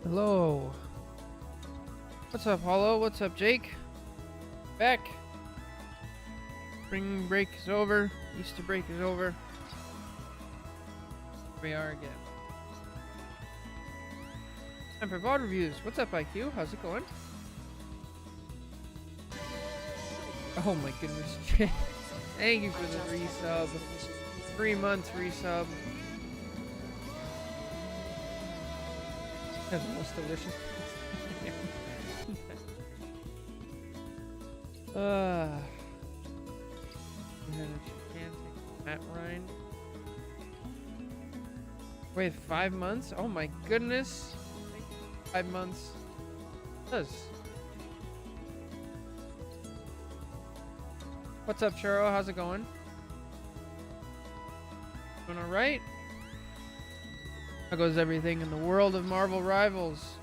Hello. What's up, Hollow? What's up, Jake? Back. Spring break is over. Easter break is over. Here we are again. Time for VOD reviews. What's up, IQ? How's it going? Oh my goodness, Jake. Thank you for the resub. 3 months resub. That's the most delicious. Matt Ryan. Wait, 5 months? Oh my goodness. 5 months. It does. What's up, Churro? How's it going? Doing alright? How goes everything in the world of Marvel Rivals?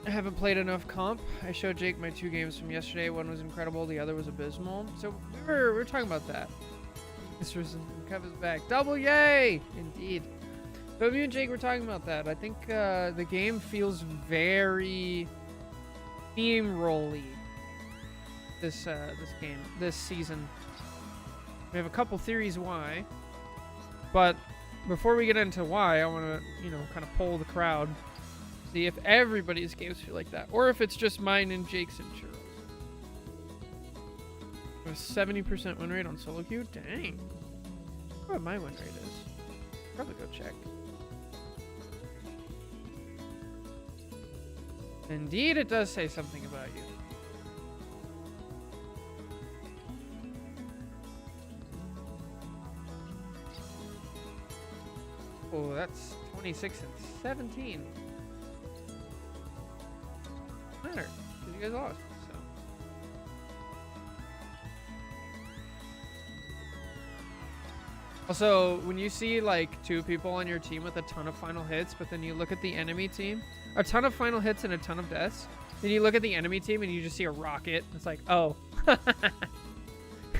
I haven't played enough comp. I showed Jake my 2 games from yesterday. One was incredible, the other was abysmal. So we were talking about that. Mr. Kevin's back. Double yay! Indeed. But me and Jake were talking about that. I think the game feels very steamrolly this game, this season. We have a couple theories why. But before we get into why, I want to, kind of poll the crowd. See if everybody's games feel like that, or if it's just mine and Jake's and Churros. A 70% win rate on solo queue? Dang. What my win rate is? Probably go check. Indeed, it does say something about you. Oh, that's 26 and 17. Matter because you guys lost. So also, when you see like 2 people on your team with a ton of final hits, but then you look at the enemy team, a ton of final hits and a ton of deaths, then you look at the enemy team and you just see a rocket. It's like, oh,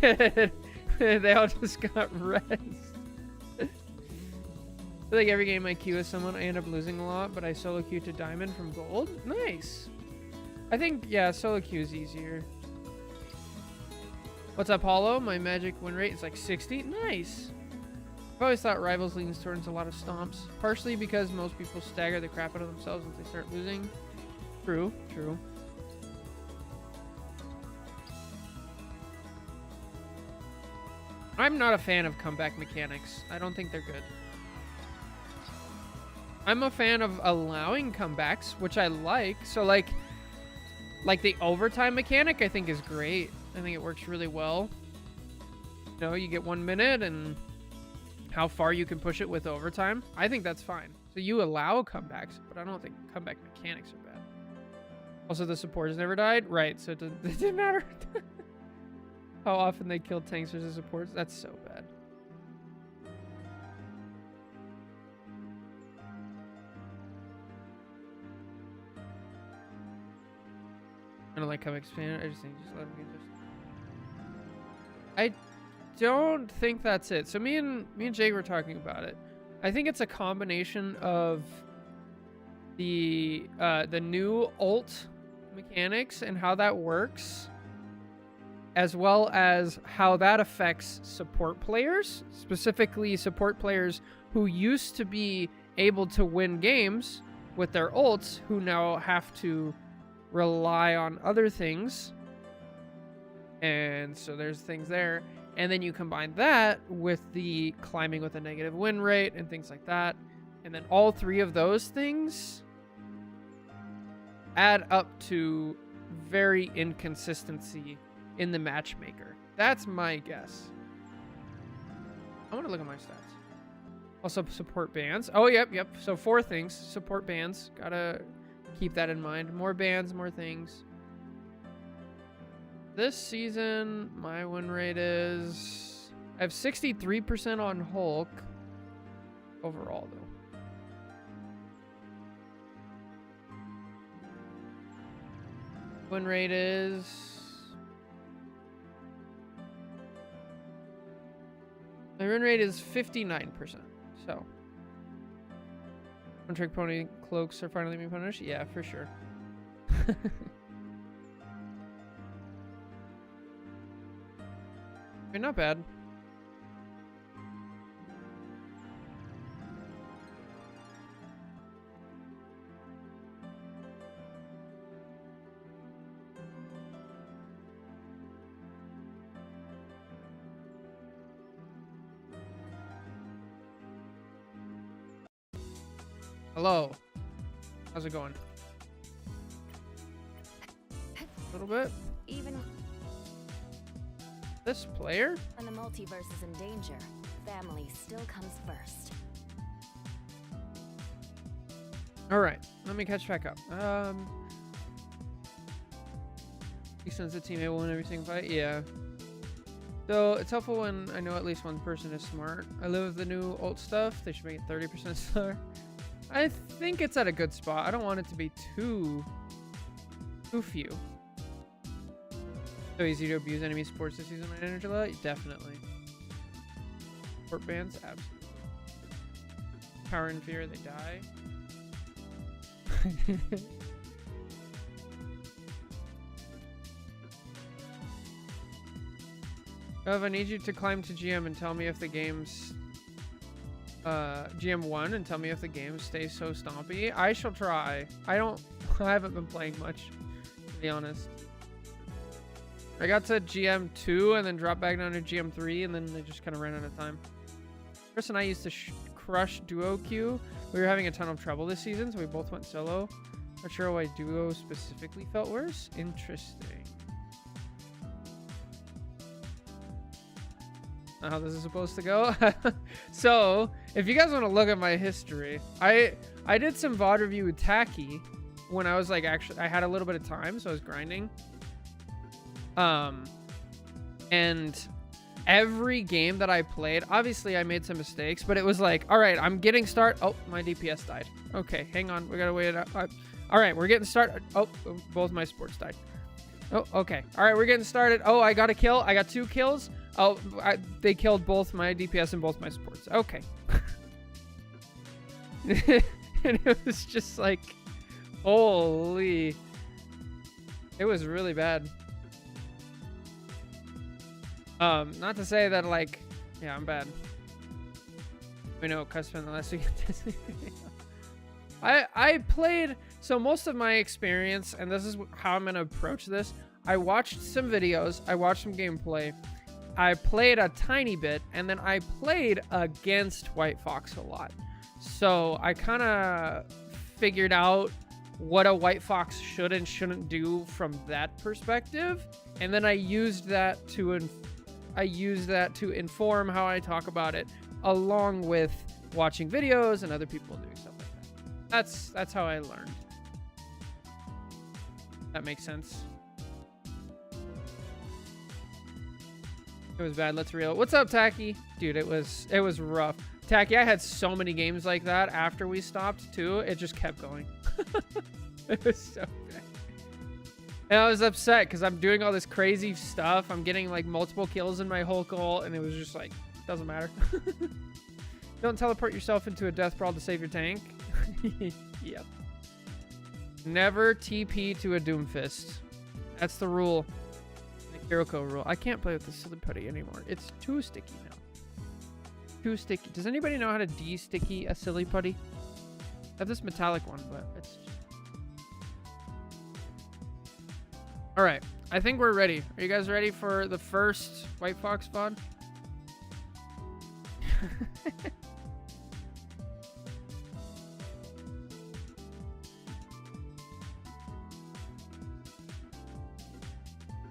they all just got rezzed. I feel like every game I queue with someone, I end up losing a lot, but I solo queue to diamond from gold. Nice. I think, yeah, solo queue is easier. What's up, Hollow? My magic win rate is like 60. Nice. I've always thought Rivals leans towards a lot of stomps, partially because most people stagger the crap out of themselves once they start losing. True, true. I'm not a fan of comeback mechanics. I don't think they're good. I'm a fan of allowing comebacks, which I like. So like the overtime mechanic, I think is great. I think it works really well. You get 1 minute and how far you can push it with overtime. I think that's fine. So you allow comebacks, but I don't think comeback mechanics are bad. Also, the supporters never died. Right, so it didn't matter how often they killed tanks versus supports. That's so bad. I don't like comeback expand. I just think just let them get just. I don't think that's it. So me and Jake were talking about it. I think it's a combination of the new ult mechanics and how that works, as well as how that affects support players, specifically support players who used to be able to win games with their ults, who now have to rely on other things. And so there's things there. And then you combine that with the climbing with a negative win rate and things like that. And then all 3 of those things add up to very inconsistency in the matchmaker. That's my guess. I want to look at my stats. Also support bans. Oh, yep. So 4 things. Support bans. Gotta keep that in mind. More bans, more things. This season, my win rate is... I have 63% on Hulk. Overall, though. Win rate is... My win rate is 59%. So... One Trick Pony cloaks are finally being punished? Yeah, for sure. I mean, not bad. Hello. How's it going? A little bit. Even This player? when the multiverse is in danger, family still comes first. All right, let me catch back up. He sends a teammate will win every single fight. Yeah. So it's helpful when I know at least one person is smart. I live with the new ult stuff. They should make it 30% slower. I think it's at a good spot. I don't want it to be too few. So easy to abuse enemy supports this season. My energy level? Definitely. Support bans? Absolutely. Power and fear, they die. Gov, I need you to climb to GM and tell me if the game's GM1 and tell me if the game stays so stompy. I shall try. I haven't been playing much, to be honest. I got to GM2 and then dropped back down to GM3 and then I just kind of ran out of time. Chris and I used to crush duo queue. We were having a ton of trouble this season, so we both went solo. Not sure why duo specifically felt worse. Interesting. Not how this is supposed to go. So, if you guys want to look at my history, I did some VOD review with Tacky when I was like, actually, I had a little bit of time, so I was grinding. And every game that I played, obviously I made some mistakes, but it was like, all right, I'm getting start. Oh, my DPS died. Okay, hang on. We gotta wait it out. All right, we're getting started. Oh, both my sports died. Oh, okay. All right, we're getting started. Oh, I got a kill. I got 2 kills. Oh, they killed both my DPS and both my supports. Okay. And it was just like, holy. It was really bad. Not to say that, like, yeah, I'm bad. We know custom in the last week. I played, so most of my experience, and this is how I'm going to approach this. I watched some videos. I watched some gameplay. I played a tiny bit, and then I played against White Fox a lot. So I kind of figured out what a White Fox should and shouldn't do from that perspective, and then I used that to inform how I talk about it, along with watching videos and other people doing stuff like that. That's how I learned. That makes sense. It was bad. Let's reel it. What's up, Tacky? Dude, it was rough. Tacky, I had so many games like that after we stopped too. It just kept going. It was so bad. And I was upset because I'm doing all this crazy stuff. I'm getting like multiple kills in my Hulk ult, and it was just like, doesn't matter. Don't teleport yourself into a death brawl to save your tank. Yep. Never TP to a Doomfist. That's the rule. Kiriko rule. I can't play with the silly putty anymore. It's too sticky now. Too sticky. Does anybody know how to de-sticky a silly putty? I have this metallic one, but it's just... All right. I think we're ready. Are you guys ready for the first White Fox VOD?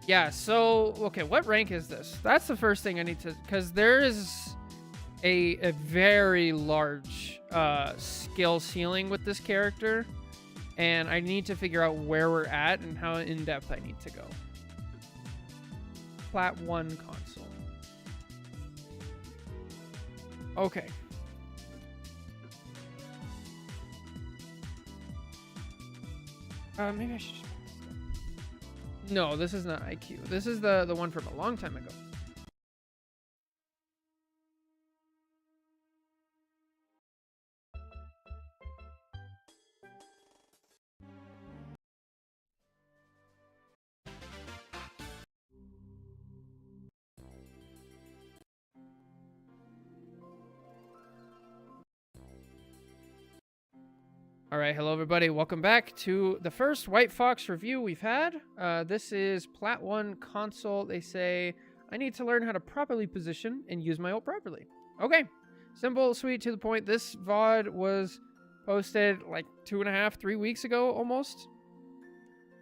Yeah, so, okay, what rank is this? That's the first thing I need to, because there is a very large skill ceiling with this character, and I need to figure out where we're at and how in-depth I need to go. Plat 1 console. Okay. Maybe I should just... No, this is not IQ. This is the one from a long time ago. All right, hello everybody. Welcome back to the first White Fox review we've had. This is Plat 1 console. They say, I need to learn how to properly position and use my ult properly. Okay, simple, sweet, to the point. This VOD was posted like 2.5, 3 weeks ago almost.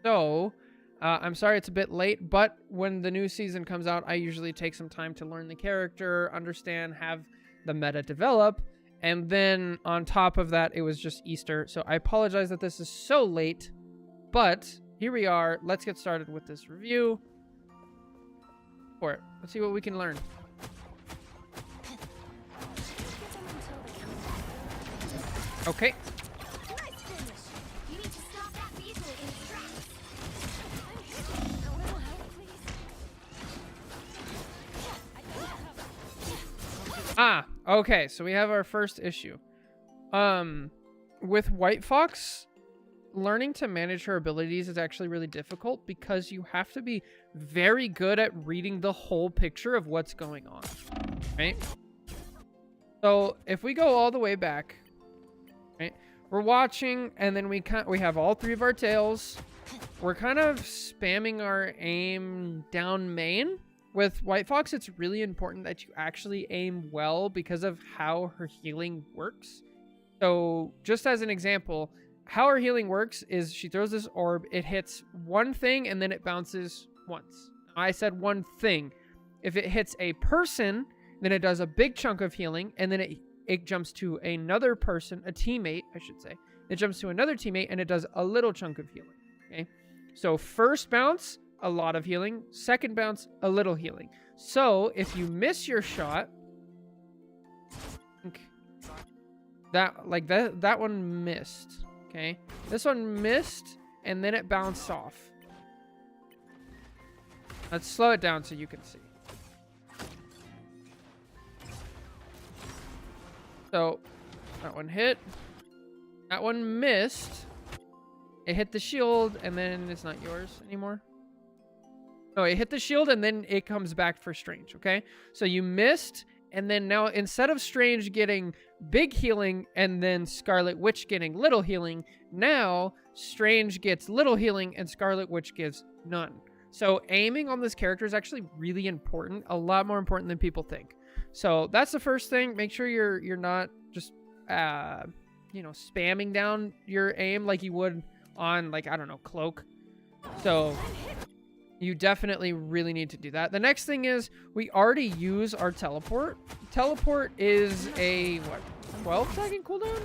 So, I'm sorry it's a bit late, but when the new season comes out, I usually take some time to learn the character, understand, have the meta develop. And then on top of that, it was just Easter. So I apologize that this is so late, but here we are. Let's get started with this review. For it. Let's see what we can learn. Okay. Ah, okay, so we have our first issue. With White Fox, learning to manage her abilities is actually really difficult because you have to be very good at reading the whole picture of what's going on, right? So if we go all the way back, right, we're watching, and then we have all three of our tails. We're kind of spamming our aim down main. With White Fox, it's really important that you actually aim well because of how her healing works. So just as an example, how her healing works is she throws this orb, it hits one thing, and then it bounces once. I said one thing. If it hits a person, then it does a big chunk of healing, and then it jumps to another person, a teammate, I should say. It jumps to another teammate, and it does a little chunk of healing. Okay, so first bounce, a lot of healing. Second bounce, a little healing. So if you miss your shot, that one missed. Okay, this one missed, and then it bounced off. Let's slow it down so you can see. So that one hit. That one missed. It hit the shield, and then it's not yours anymore. No, it hit the shield, and then it comes back for Strange, okay? So you missed, and then now instead of Strange getting big healing and then Scarlet Witch getting little healing, now Strange gets little healing and Scarlet Witch gives none. So aiming on this character is actually really important, a lot more important than people think. So that's the first thing. Make sure you're not just, spamming down your aim like you would on, like, I don't know, Cloak. So you definitely really need to do that. The next thing is we already use our teleport. Teleport is a, 12-second cooldown?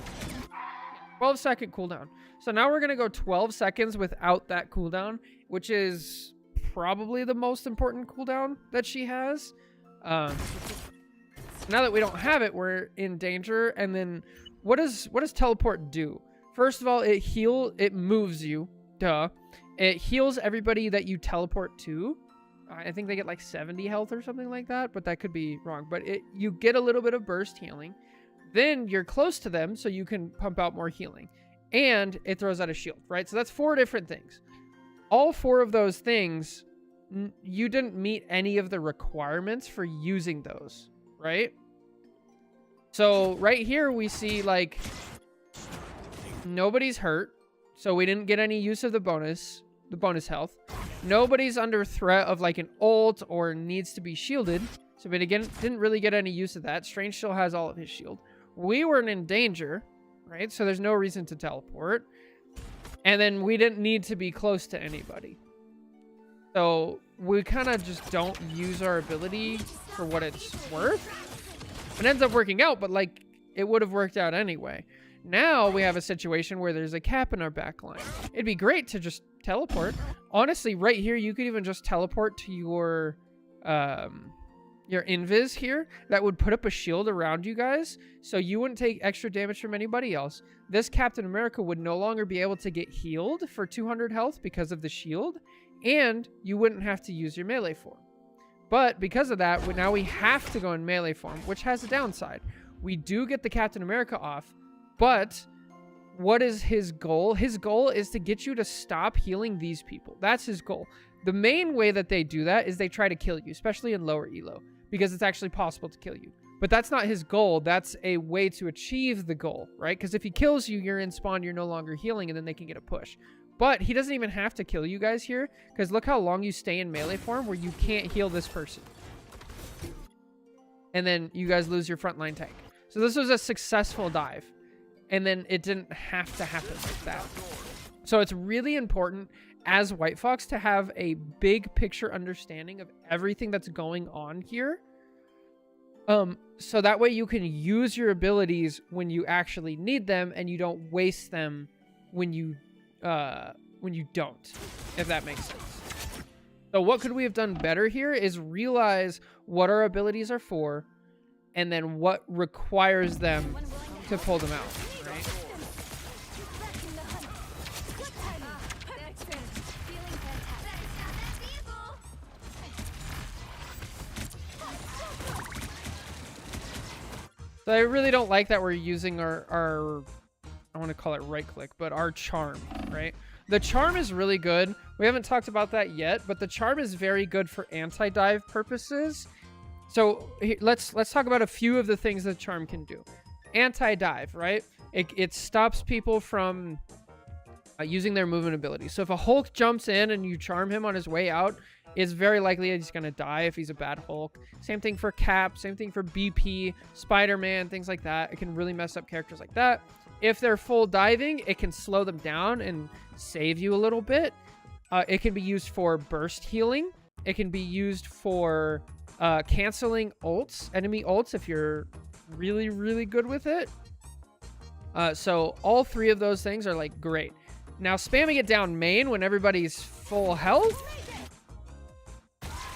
12-second cooldown. So now we're going to go 12 seconds without that cooldown, which is probably the most important cooldown that she has. Now that we don't have it, we're in danger. And then what does teleport do? First of all, it moves you. Duh. It heals everybody that you teleport to. I think they get like 70 health or something like that, but that could be wrong. But you get a little bit of burst healing. Then you're close to them, so you can pump out more healing. And it throws out a shield, right? So that's 4 different things. All 4 of those things, you didn't meet any of the requirements for using those, right? So right here we see like nobody's hurt, so we didn't get any use of the bonus health. Nobody's under threat of like an ult or needs to be shielded, so we again didn't really get any use of that. Strange still has all of his shield. We weren't in danger, right? So there's no reason to teleport. And then we didn't need to be close to anybody. So we kind of just don't use our ability for what it's worth. It ends up working out, but like it would have worked out anyway. Now we have a situation where there's a cap in our backline. It'd be great to just teleport. Honestly, right here, you could even just teleport to your your invis here that would put up a shield around you guys so you wouldn't take extra damage from anybody else. This Captain America would no longer be able to get healed for 200 health because of the shield, and you wouldn't have to use your melee form. But because of that, now we have to go in melee form, which has a downside. We do get the Captain America off, but what is his goal? His goal is to get you to stop healing these people. That's his goal. The main way that they do that is they try to kill you, especially in lower elo, because it's actually possible to kill you. But that's not his goal. That's a way to achieve the goal, right? Because if he kills you, you're in spawn, you're no longer healing, and then they can get a push. But he doesn't even have to kill you guys here, because look how long you stay in melee form where you can't heal this person. And then you guys lose your frontline tank. So this was a successful dive. And then it didn't have to happen like that. So it's really important as White Fox to have a big picture understanding of everything that's going on here. So that way you can use your abilities when you actually need them and you don't waste them when you don't, if that makes sense. So what could we have done better here is realize what our abilities are for and then what requires them to pull them out, right? So I really don't like that we're using our I want to call it right click, but our charm, right? The charm is really good. We haven't talked about that yet, but the charm is very good for anti-dive purposes. So let's talk about a few of the things that charm can do. Anti-dive, right? It stops people from using their movement ability. So if a Hulk jumps in and you charm him on his way out, it's very likely he's going to die if he's a bad Hulk. Same thing for Cap, same thing for BP, Spider-Man, things like that. It can really mess up characters like that. If they're full diving, it can slow them down and save you a little bit. It can be used for burst healing. It can be used for canceling ults, enemy ults, if you're really, really good with it. So all three of those things are like great. Now spamming it down main when everybody's full health,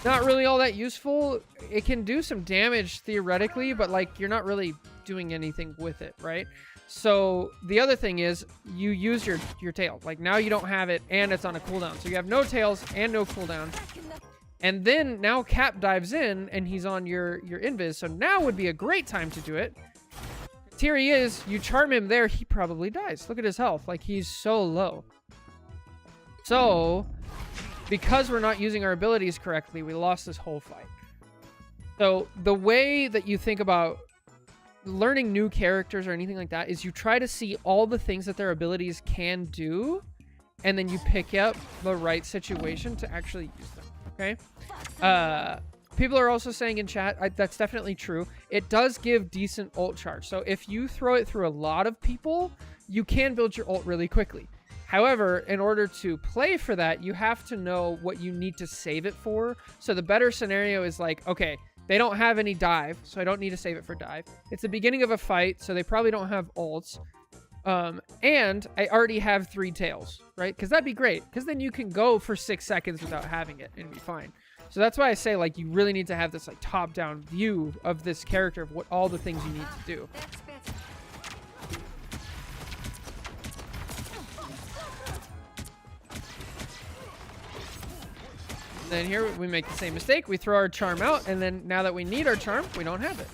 not really all that useful. It can do some damage theoretically, but like you're not really doing anything with it, right? So the other thing is you use your tail. Like now you don't have it and it's on a cooldown. So you have no tails and no cooldown. And then now Cap dives in and he's on your invis. So now would be a great time to do it. Here he is. You charm him there. He probably dies. Look at his health. Like he's so low. So because we're not using our abilities correctly, we lost this whole fight. So the way that you think about learning new characters or anything like that is you try to see all the things that their abilities can do, and then you pick up the right situation to actually use them. Okay? People are also saying in chat, that's definitely true. It does give decent ult charge. So if you throw it through a lot of people, you can build your ult really quickly. However, in order to play for that, you have to know what you need to save it for. So the better scenario is like, okay, they don't have any dive, so I don't need to save it for dive. It's the beginning of a fight, so they probably don't have ults. And I already have 3 tails, right? Because that'd be great, because then you can go for 6 seconds without having it and be fine. So that's why I say, like, you really need to have this, like, top-down view of this character, of what all the things you need to do. Then here we make the same mistake. We throw our charm out, and then now that we need our charm, we don't have it.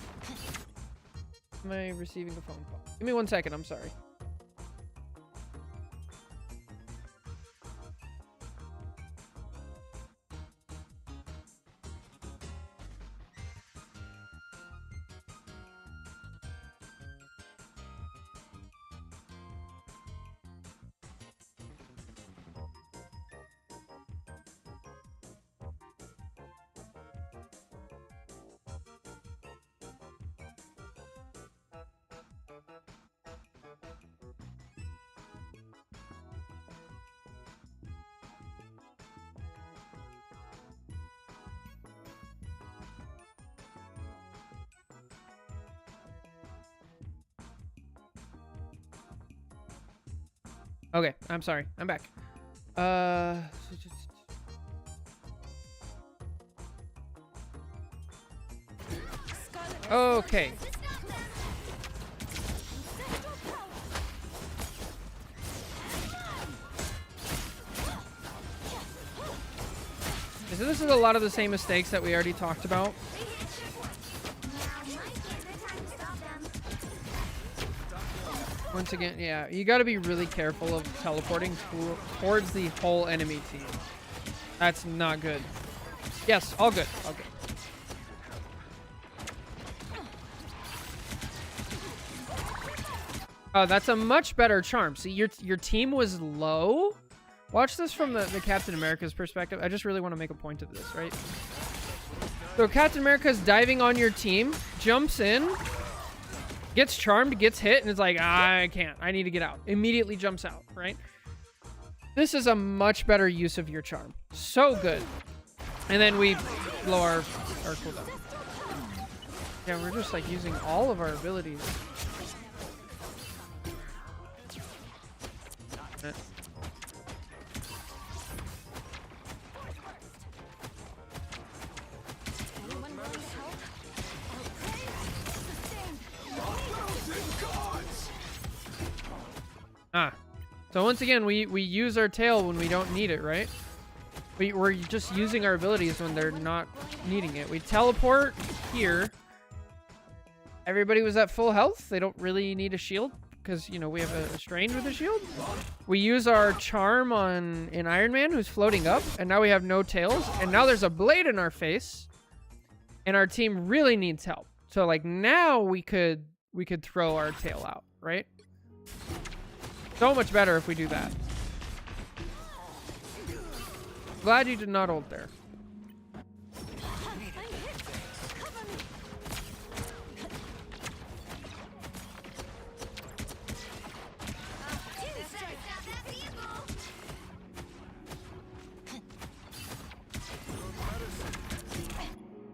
Am I receiving a phone call? Give me 1 second. I'm sorry. Okay, I'm sorry. I'm back. Okay. So this is a lot of the same mistakes that we already talked about. Once again, yeah, you got to be really careful of teleporting towards the whole enemy team. That's not good. Yes, all good, all good. Oh, that's a much better charm. See, your team was low. Watch this from the Captain America's perspective. I just really want to make a point of this, right? So Captain America's diving on your team, jumps in, gets charmed, gets hit, and is like, I can't. I need to get out. Immediately jumps out, right? This is a much better use of your charm. So good. And then we blow our cooldown. Yeah, we're just like using all of our abilities. So once again, we use our tail when we don't need it, right? We're just using our abilities when they're not needing it. We teleport here. Everybody was at full health. They don't really need a shield because, you know, we have a Strange with a shield. We use our charm in Iron Man, who's floating up, and now we have no tails. And now there's a blade in our face, and our team really needs help. So like now we could throw our tail out, right? So much better if we do that. Glad you did not ult there.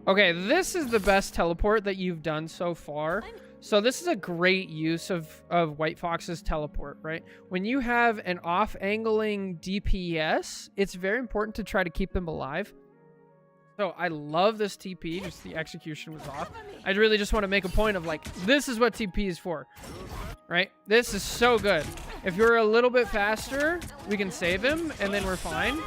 Okay, this is the best teleport that you've done so far. So this is a great use of White Fox's teleport, right? When you have an off-angling DPS, it's very important to try to keep them alive. So I love this TP, just the execution was off. I really just want to make a point of like, this is what TP is for, right? This is so good. If you're a little bit faster, we can save him and then we're fine.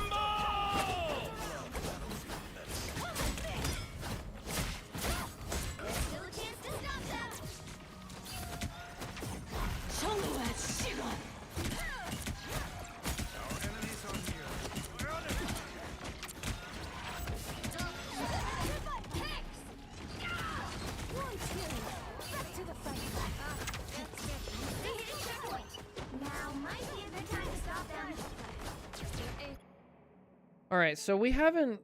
All right, so we haven't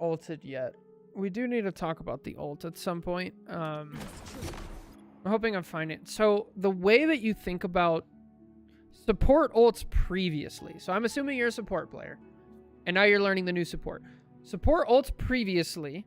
ulted yet. We do need to talk about the ult at some point. I'm hoping I'm finding it. So the way that you think about support ults previously. So I'm assuming you're a support player, and now you're learning the new support. Support ults previously,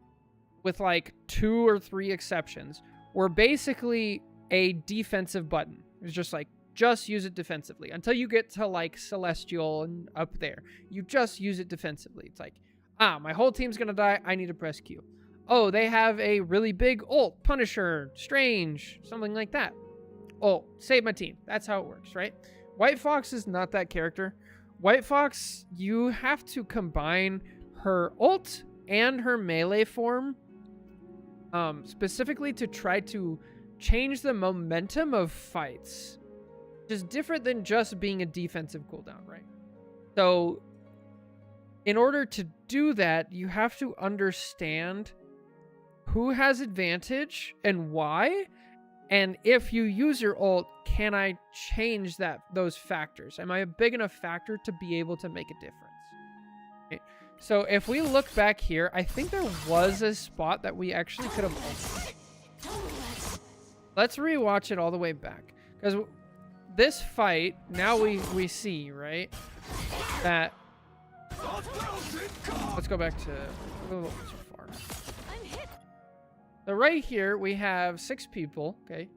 with like 2 or 3 exceptions, were basically a defensive button. It was just like, just use it defensively until you get to like Celestial and up there. You just use it defensively. It's like, my whole team's gonna die. I need to press Q. Oh, they have a really big ult, Punisher, Strange, something like that. Oh, save my team. That's how it works, right? White Fox is not that character. White Fox, you have to combine her ult and her melee form specifically to try to change the momentum of fights. Which is different than just being a defensive cooldown, right? So in order to do that, you have to understand who has advantage and why. And if you use your ult, can I change those factors? Am I a big enough factor to be able to make a difference? Okay. So if we look back here, I think there was a spot that we actually could have ulted. Let's rewatch it all the way back. Because this fight, now we see, right, that... Let's go back to a little too far. So right here, we have 6 people, okay?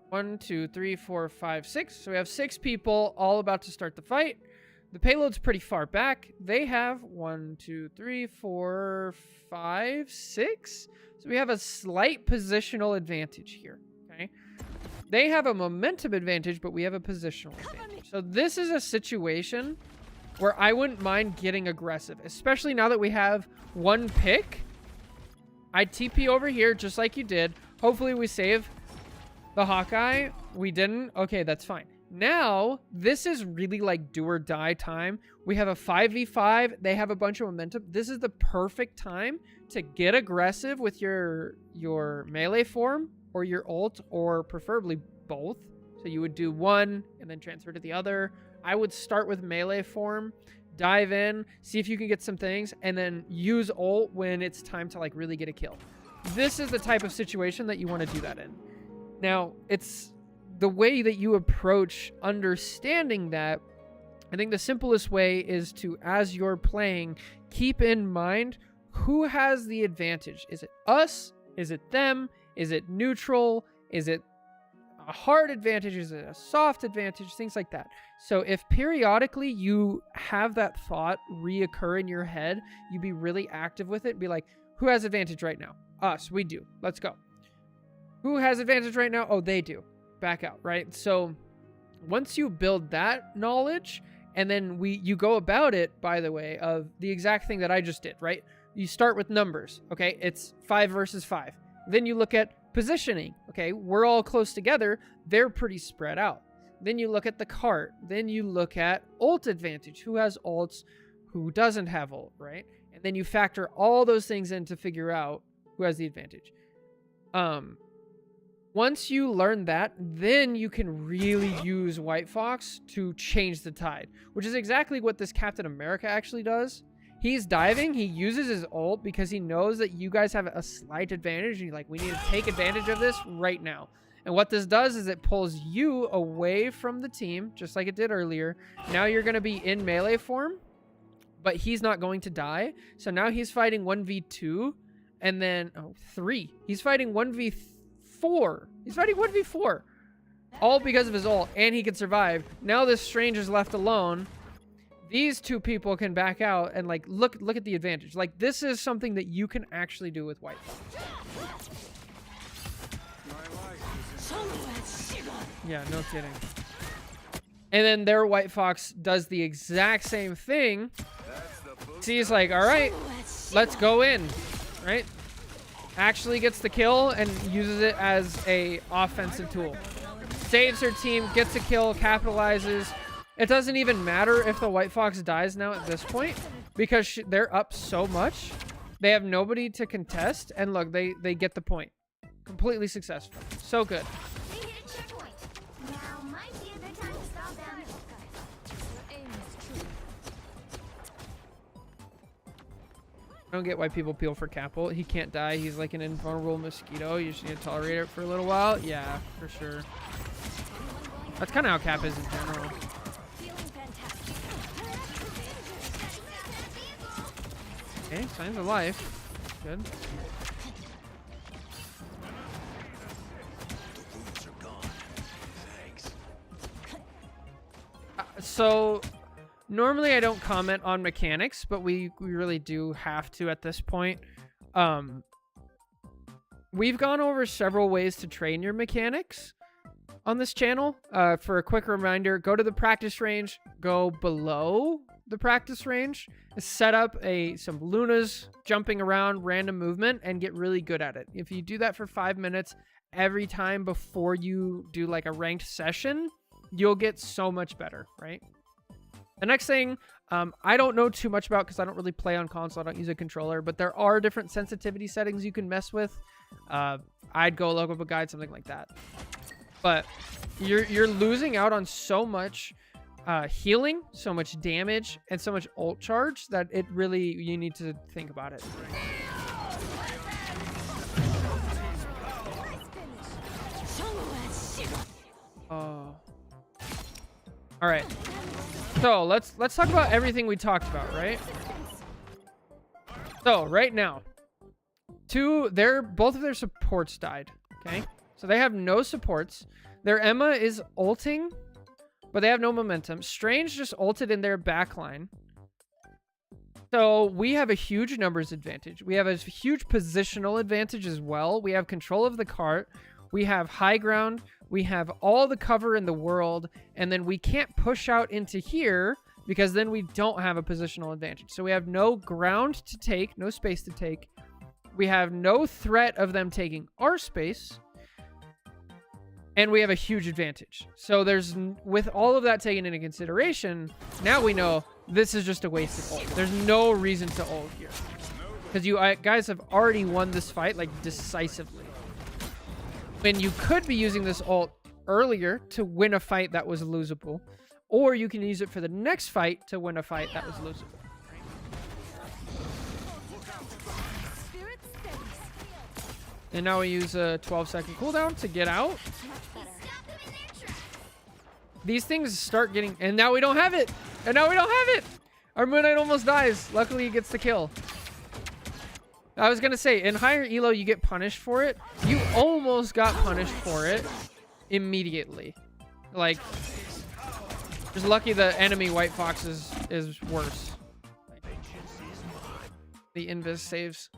1, 2, 3, 4, 5, 6. So we have 6 people all about to start the fight. The payload's pretty far back. They have 1, 2, 3, 4, 5, 6. So we have a slight positional advantage here, okay? They have a momentum advantage, but we have a positional advantage. So this is a situation where I wouldn't mind getting aggressive, especially now that we have one pick. I TP over here just like you did. Hopefully we save the Hawkeye. We didn't. Okay, that's fine. Now, this is really like do or die time. We have a 5v5. They have a bunch of momentum. This is the perfect time to get aggressive with your melee form or your ult, or preferably both. So you would do one and then transfer to the other. I would start with melee form, dive in, see if you can get some things, and then use ult when it's time to like really get a kill. This is the type of situation that you want to do that in. Now, it's the way that you approach understanding that. I think the simplest way is to, as you're playing, keep in mind who has the advantage. Is it us? Is it them? Is it neutral? Is it a hard advantage? Is it a soft advantage? Things like that. So if periodically you have that thought reoccur in your head, you be really active with it. Be like, who has advantage right now? Us. We do. Let's go. Who has advantage right now? Oh, they do. Back out, right? So once you build that knowledge, and then you go about it, by the way, of the exact thing that I just did, right? You start with numbers, okay? It's 5 versus 5. Then you look at positioning, okay? We're all close together. They're pretty spread out. Then you look at the cart. Then you look at ult advantage. Who has ults? Who doesn't have ult, right? And then you factor all those things in to figure out who has the advantage. Once you learn that, then you can really use White Fox to change the tide, which is exactly what this Captain America actually does. He's diving, he uses his ult because he knows that you guys have a slight advantage. And he's like, we need to take advantage of this right now. And what this does is it pulls you away from the team, just like it did earlier. Now you're going to be in melee form, but he's not going to die. So now he's fighting 1v2 and then 3. He's fighting 1v4. He's fighting 1v4. All because of his ult, and he can survive. Now this Strange is left alone. These two people can back out and like look at the advantage. Like this is something that you can actually do with White Fox. Yeah, no kidding. And then their White Fox does the exact same thing. He's like, all right, let's go in, right? Actually gets the kill and uses it as a offensive tool. Saves her team, gets a kill, capitalizes. It doesn't even matter if the White Fox dies now at this point because they're up so much. They have nobody to contest. And look, they get the point. Completely successful. So good. I don't get why people peel for Capel. He can't die. He's like an invulnerable mosquito. You just need to tolerate it for a little while. Yeah, for sure. That's kind of how Cap is in general. Okay, signs of life. Good. So normally I don't comment on mechanics, but we really do have to at this point. We've gone over several ways to train your mechanics on this channel. For a quick reminder, go to the practice range, go below the practice range, set up some Lunas, jumping around, random movement, and get really good at it. If you do that for 5 minutes every time before you do like a ranked session, you'll get so much better, right? The next thing, I don't know too much about because I don't really play on console. I don't use a controller, but there are different sensitivity settings you can mess with. I'd go look up a guide, something like that. But you're losing out on so much healing, so much damage, and so much ult charge that it really, you need to think about it. Oh. All right. So let's talk about everything we talked about, right? So right now, both of their supports died. Okay, so they have no supports. Their Emma is ulting, but they have no momentum. Strange just ulted in their backline. So we have a huge numbers advantage. We have a huge positional advantage as well. We have control of the cart. We have high ground. We have all the cover in the world. And then we can't push out into here because then we don't have a positional advantage. So we have no ground to take, no space to take. We have no threat of them taking our space. And we have a huge advantage. So with all of that taken into consideration, now we know this is just a wasted ult. There's no reason to ult here. Because you guys have already won this fight, like, decisively. And you could be using this ult earlier to win a fight that was losable. Or you can use it for the next fight to win a fight that was losable. And now we use a 12-second cooldown to get out. These things start getting... And now we don't have it! And now we don't have it! Our Moon Knight almost dies. Luckily, he gets the kill. I was going to say, in higher elo, you get punished for it. You almost got punished for it immediately. Like, just lucky the enemy White Fox is worse. The invis saves.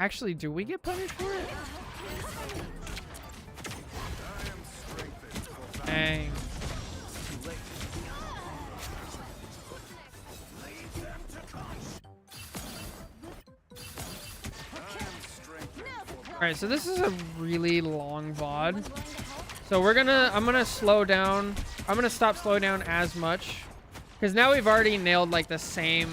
Actually, do we get punished for it? Dang. Alright, so this is a really long VOD. So I'm gonna slow down. I'm gonna stop slowing down as much. Because now we've already nailed like the same...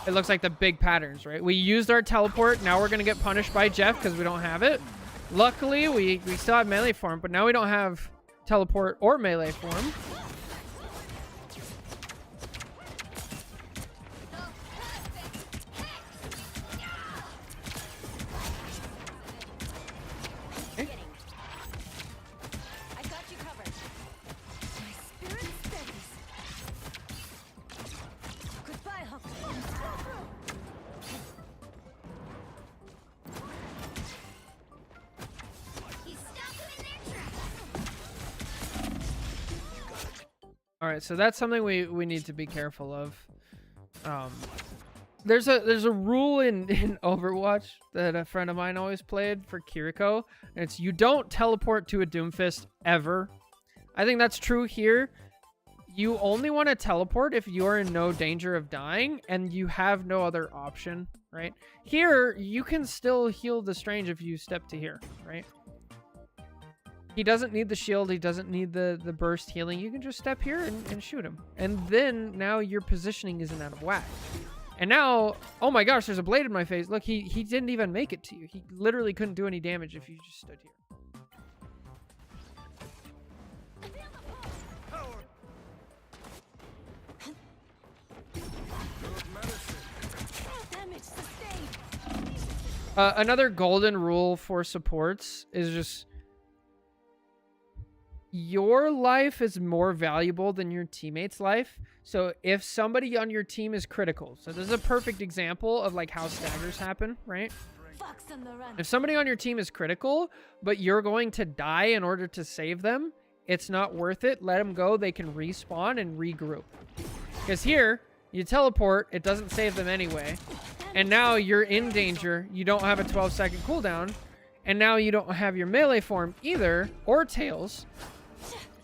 It looks like the big patterns, right? We used our teleport. Now we're going to get punished by Jeff because we don't have it. Luckily, we still have melee form, but now we don't have teleport or melee form. Okay. I got you covered. My spirit steadies. Goodbye, Hawk. All right, so that's something we need to be careful of. There's a rule in Overwatch that a friend of mine always played for Kiriko, and it's you don't teleport to a Doomfist ever. I think that's true here. You only want to teleport if you're in no danger of dying and you have no other option, right? Here, you can still heal the Strange if you step to here, right? He doesn't need the shield. He doesn't need the burst healing. You can just step here and shoot him. And then now your positioning isn't out of whack. And now, oh my gosh, there's a blade in my face. Look, he didn't even make it to you. He literally couldn't do any damage if you just stood here. Another golden rule for supports is just your life is more valuable than your teammate's life. So if somebody on your team is critical, so this is a perfect example of like how staggers happen, right? If somebody on your team is critical, but you're going to die in order to save them, it's not worth it. Let them go. They can respawn and regroup. Because here, you teleport, it doesn't save them anyway. And now you're in danger. You don't have a 12-second cooldown. And now you don't have your melee form either, or Tails.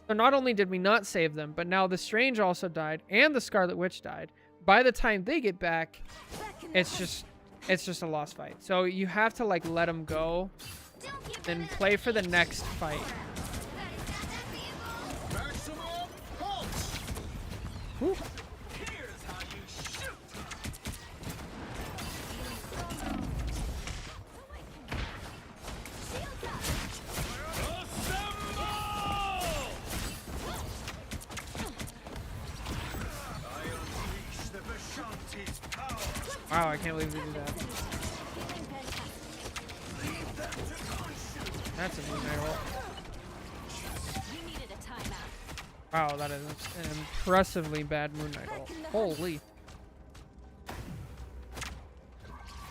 So not only did we not save them, but now the Strange also died, and the Scarlet Witch died. By the time they get back, it's just a lost fight. So you have to like let them go, then play for the next fight. Whew. Wow, I can't believe we did that. That's a Moon Knight ult. Wow, that is an impressively bad Moon Knight ult. Holy.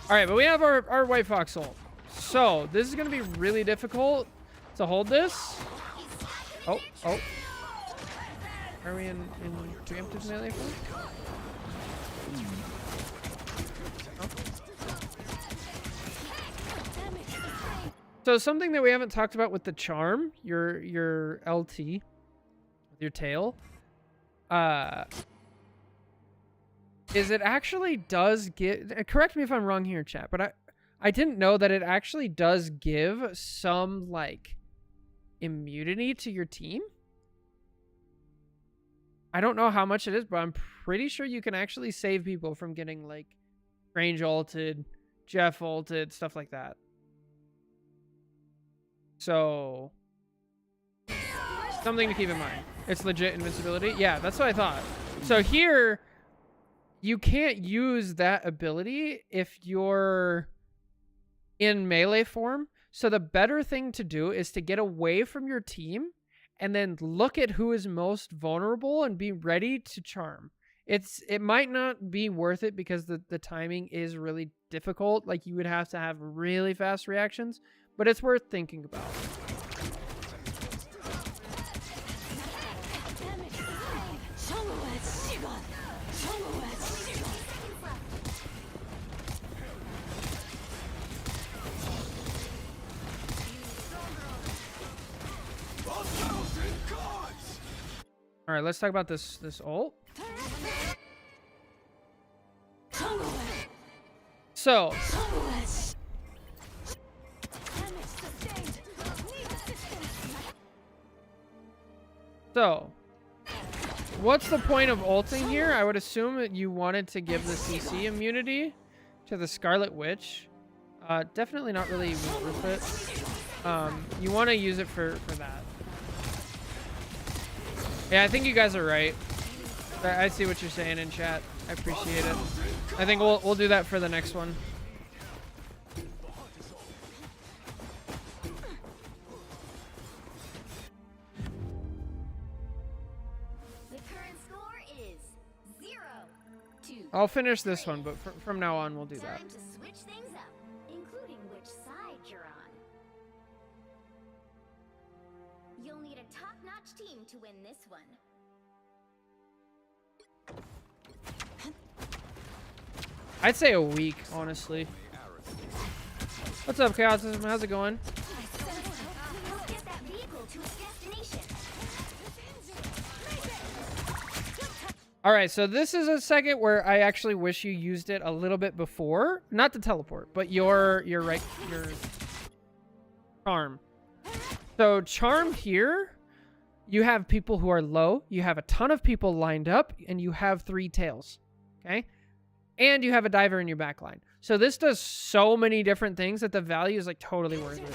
Alright, but we have our White Fox ult. So this is going to be really difficult to hold this. Oh. Are we in preemptive melee form? So something that we haven't talked about with the charm, your LT, with your tail, is it actually does give, correct me if I'm wrong here, chat, but I didn't know that it actually does give some, like, immunity to your team. I don't know how much it is, but I'm pretty sure you can actually save people from getting, like, Range ulted, Jeff ulted, stuff like that. So, something to keep in mind. It's legit invincibility. Yeah, that's what I thought. So here, you can't use that ability if you're in melee form. So the better thing to do is to get away from your team and then look at who is most vulnerable and be ready to charm. It might not be worth it because the timing is really difficult. Like, you would have to have really fast reactions, but it's worth thinking about. All right, let's talk about this ult. So, what's the point of ulting here? I would assume that you wanted to give the CC immunity to the Scarlet Witch. Definitely not really worth it. You want to use it for that. Yeah, I think you guys are right. I see what you're saying in chat. I appreciate it. I think we'll do that for the next one. The current score is 0-2. I'll finish this one, but from now on we'll do that. Time to switch things up, including which side you're on. You'll need a top-notch team to win this one. I'd say a week, honestly. What's up, Chaosism? How's it going? Get that vehicle to its destination. All right, so this is a second where I actually wish you used it a little bit before, not to teleport, but your charm. So charm here, you have people who are low, you have a ton of people lined up, and you have 3 tails. Okay, and you have a diver in your back line. So this does so many different things that the value is like totally worth it.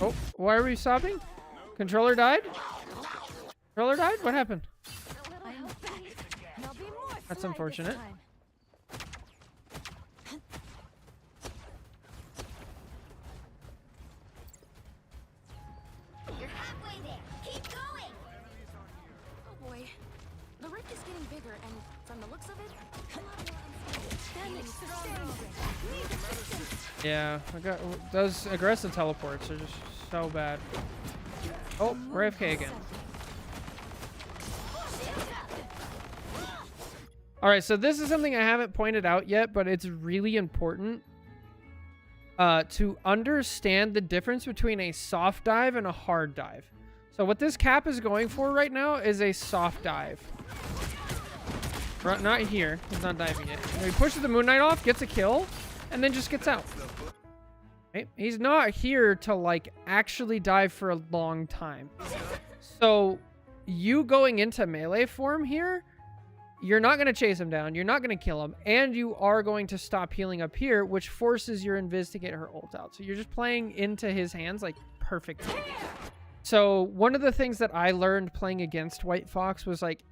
Oh, why are we stopping? Controller died? Controller died? What happened? That's unfortunate. You're halfway there. Keep going. Oh boy. The rift is getting bigger, and from the looks of it, Yeah, I got those aggressive teleports are just so bad. Oh, we're AFK again. All right, so this is something I haven't pointed out yet, but it's really important to understand the difference between a soft dive and a hard dive. So what this cap is going for right now is a soft dive. Not here. He's not diving yet. He pushes the Moon Knight off, gets a kill, and then just gets out. Okay? He's not here to, like, actually dive for a long time. So you going into melee form here, you're not going to chase him down. You're not going to kill him. And you are going to stop healing up here, which forces your Invis to get her ult out. So you're just playing into his hands like perfectly. So one of the things that I learned playing against White Fox was like,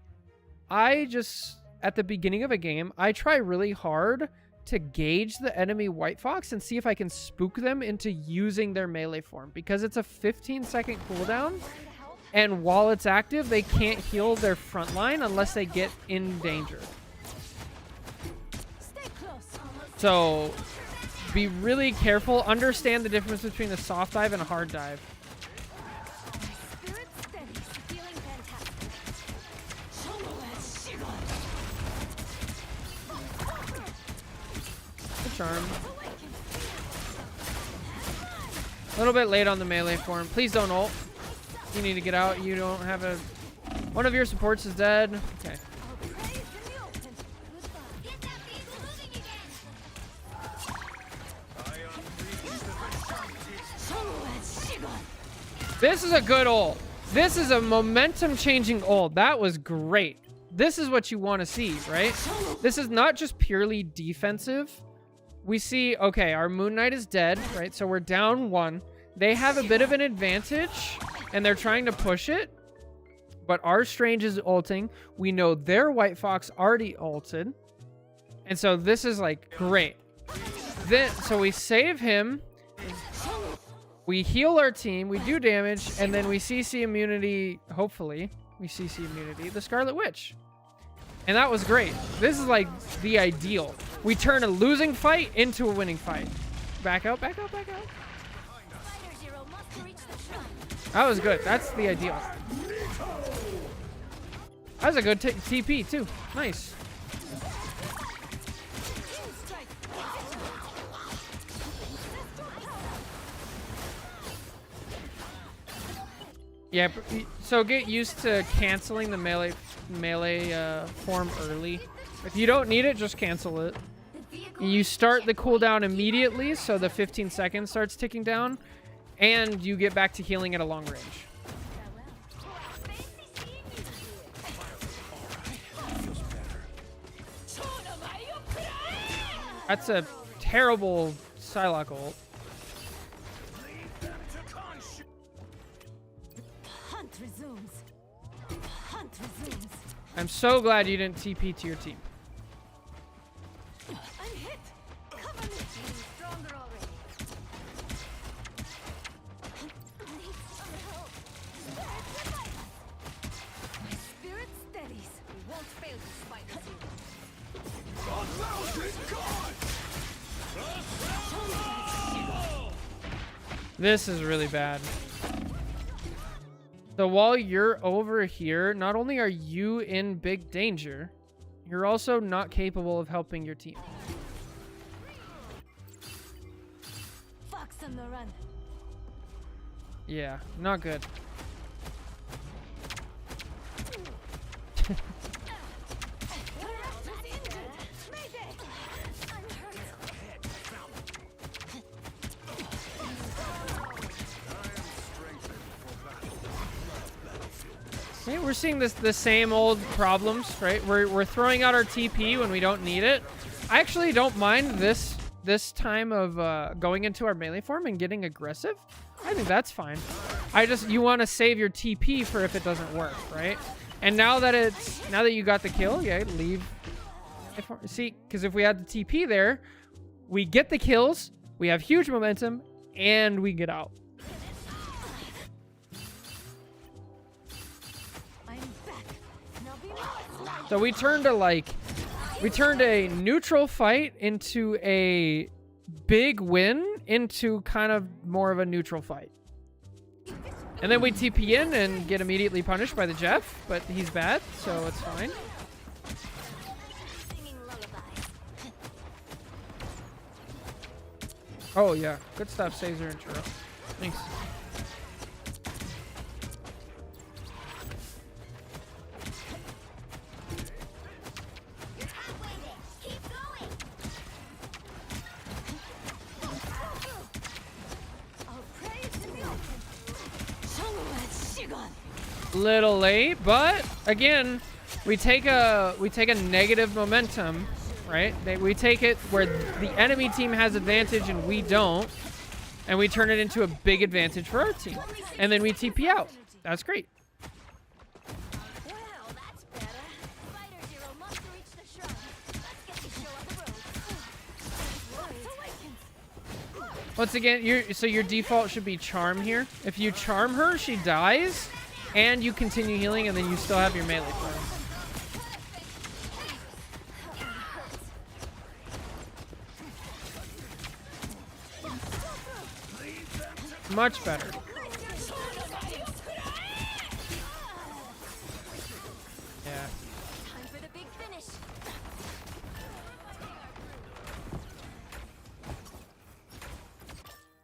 I just, at the beginning of a game, I try really hard to gauge the enemy White Fox and see if I can spook them into using their melee form, because it's a 15-second cooldown. And while it's active, they can't heal their front line unless they get in danger. So be really careful. Understand the difference between a soft dive and a hard dive. Good charm. A little bit late on the melee form. Please don't ult. You need to get out. You don't have a... One of your supports is dead. Okay. This is a good ult. This is a momentum-changing ult. That was great. This is what you want to see, right? This is not just purely defensive. We see, okay, our Moon Knight is dead, right? So we're down 1. They have a bit of an advantage, and they're trying to push it. But our Strange is ulting. We know their White Fox already ulted. And so this is, like, great. Then, so we save him. We heal our team. We do damage. And then we CC immunity, hopefully. We CC immunity the Scarlet Witch. And that was great. This is, like, the ideal. We turn a losing fight into a winning fight. Back out, back out, back out. That was good. That's the ideal. That was a good TP, too. Nice. Yeah, so get used to canceling the melee form early. If you don't need it, just cancel it. You start the cooldown immediately, so the 15 seconds starts ticking down, and you get back to healing at a long range. That's a terrible Psylocke ult. I'm so glad you didn't TP to your team. This is really bad. So while you're over here, not only are you in big danger, you're also not capable of helping your team. Fox on the run. Yeah, not good. Okay, we're seeing the same old problems, right? We're throwing out our TP when we don't need it. I actually don't mind this time of going into our melee form and getting aggressive. I think that's fine. You want to save your TP for if it doesn't work, right? And now that you got the kill, yeah, leave. See, because if we had the TP there, we get the kills, we have huge momentum, and we get out. So we turned a neutral fight into a big win into kind of more of a neutral fight. And then we TP in and get immediately punished by the Jeff, but he's bad, so it's fine. Oh yeah, good stuff, Caesar and Churro. Thanks. Little late, but again, we take a negative momentum, right? We take it where the enemy team has advantage and we don't, and we turn it into a big advantage for our team, and then we TP out. That's great. Well, that's better. Spider Zero must reach the shrine. Let's get this show on the road. Awakens. Once again, your default should be charm here. If you charm her, she dies, and you continue healing, and then you still have your melee farm. Much better. Yeah. Time for the big finish.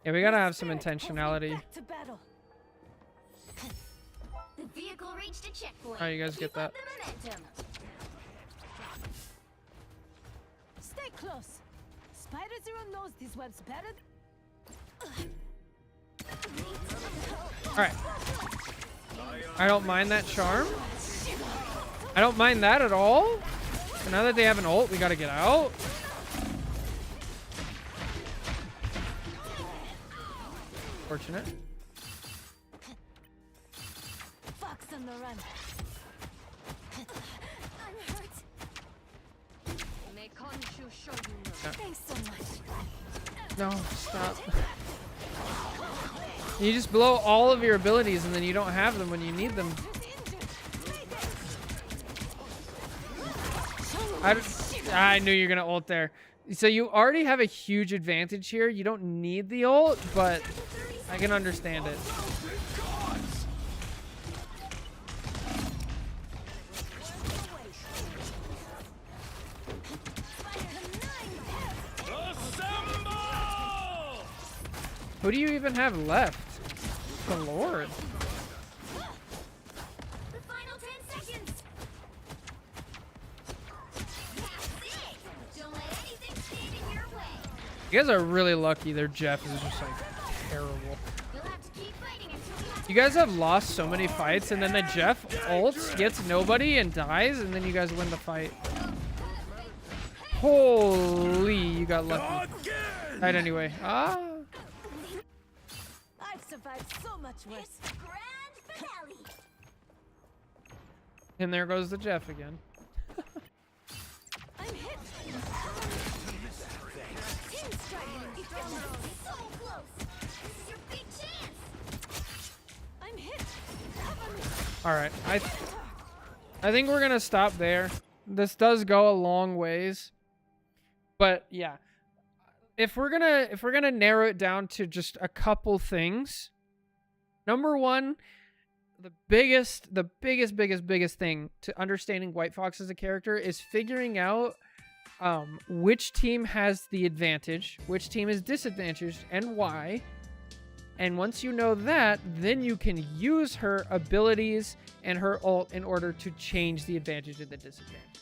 Yeah, we gotta have some intentionality. Back to battle. The vehicle reached a checkpoint. How you guys get that? The momentum. Stay close. Spider Zero knows these webs better. Alright. I don't mind that charm. I don't mind that at all. So now that they have an ult, we gotta get out. Fortunate. Fox on the run. I'm hurt. May Khonshu show you no. Thanks so much. No, stop. You just blow all of your abilities and then you don't have them when you need them. I knew you were gonna ult there. So you already have a huge advantage here. You don't need the ult, but I can understand it. Who do you even have left? The Lord. The final 10 seconds. That's it. Don't let anything stand in your way. You guys are really lucky. Their Jeff is just like terrible. You'll have to keep fighting until you have You guys have lost so many fights, and then the Jeff ults, gets nobody, and dies, and then you guys win the fight. Holy, you got lucky. Right, anyway. Ah. I've survived so much worse. It's the grand finale. And there goes the Jeff again. I'm hit. Team strike. So close. This is your big chance. I'm hit. Cover me. All right, I think we're gonna stop there. This does go a long ways, but yeah, if we're gonna narrow it down to just a couple things, number one, the biggest thing to understanding White Fox as a character is figuring out which team has the advantage, which team is disadvantaged, and why. And once you know that, then you can use her abilities and her ult in order to change the advantage and the disadvantage.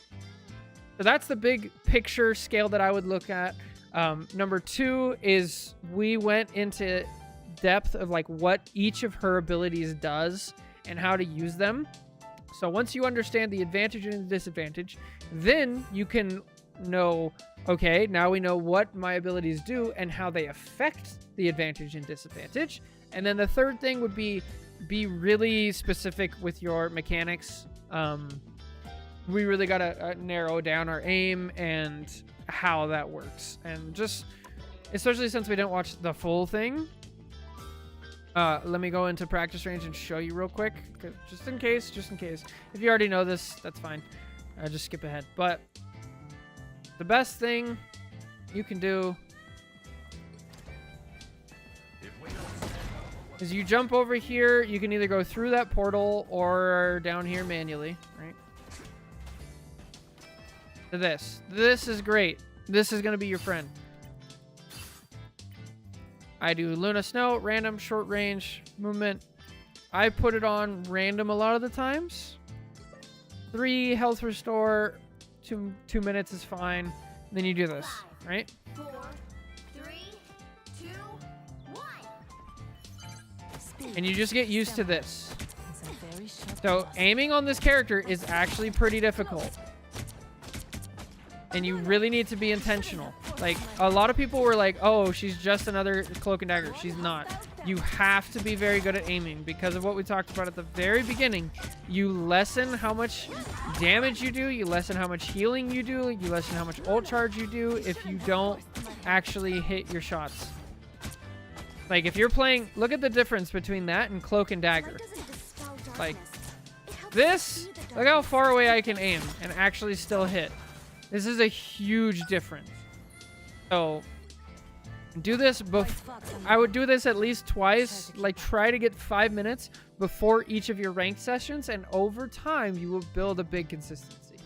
So that's the big picture scale that I would look at. Number two is we went into depth of like what each of her abilities does and how to use them. So once you understand the advantage and the disadvantage, then you can know, okay, now we know what my abilities do and how they affect the advantage and disadvantage. And then the third thing would be really specific with your mechanics. We really got to narrow down our aim and how that works. And just, especially since we didn't watch the full thing, let me go into practice range and show you real quick, just in case. If you already know this, that's fine. Just skip ahead. But the best thing you can do is you jump over here. You can either go through that portal or down here manually, right? To this. This is great. This is going to be your friend. I do Luna Snow, random, short range movement. I put it on random a lot of the times. 3 health restore, 2 minutes is fine. Then you do this, right? 4, 3, 2, 1. And you just get used to this. It's a very short So aiming on this character is actually pretty difficult. And you really need to be intentional. Like, a lot of people were like, oh, she's just another Cloak and Dagger. She's not. You have to be very good at aiming because of what we talked about at the very beginning. You lessen how much damage you do. You lessen how much healing you do. You lessen how much ult charge you do if you don't actually hit your shots. Like, if you're playing... Look at the difference between that and Cloak and Dagger. Like, this... Look how far away I can aim and actually still hit. This is a huge difference. So, do this I would do this at least twice. Like, try to get 5 minutes before each of your ranked sessions, and over time, you will build a big consistency.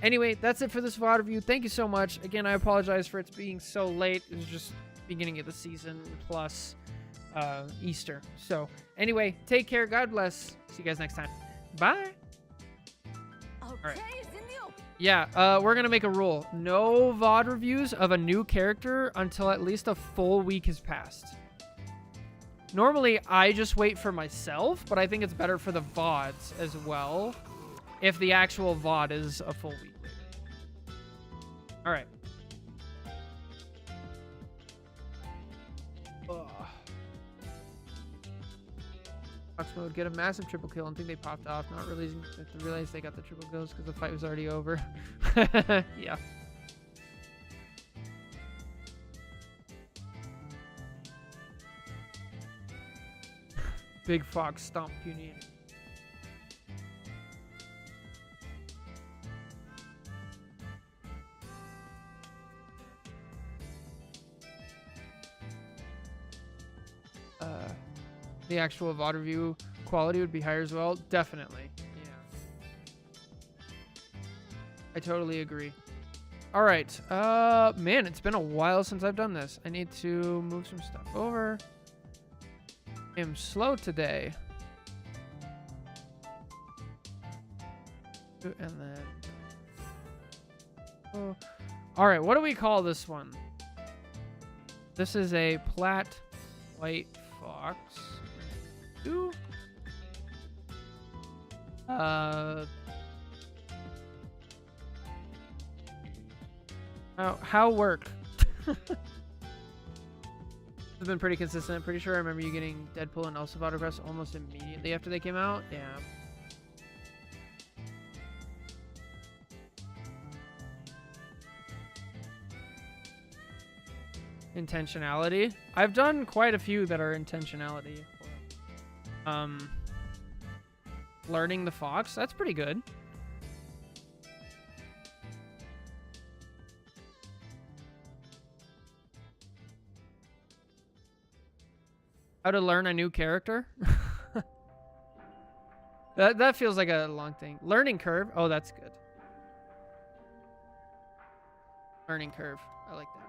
Anyway, that's it for this VOD review. Thank you so much. Again, I apologize for it being so late. It was just beginning of the season plus Easter. So, anyway, take care. God bless. See you guys next time. Bye. Okay, it's in the open. Yeah, we're gonna make a rule. No VOD reviews of a new character until at least a full week has passed. Normally, I just wait for myself, but I think it's better for the VODs as well if the actual VOD is a full week later. All right. Fox mode, get a massive triple kill and think they popped off, not realizing that they realized they got the triple kills because the fight was already over. Yeah. Big Fox stomp Union. The actual VOD review quality would be higher as well. Definitely. Yeah. I totally agree. All right. Man, it's been a while since I've done this. I need to move some stuff over. I am slow today. And then... Oh. All right, what do we call this one? This is a plat white fox. Ooh. How work? It's been pretty consistent. Pretty sure I remember you getting Deadpool and Elsa autographs almost immediately after they came out. Yeah. Intentionality. I've done quite a few that are intentionality. Learning the fox. That's pretty good. How to learn a new character. That feels like a long thing. Learning curve. Oh, that's good. Learning curve. I like that.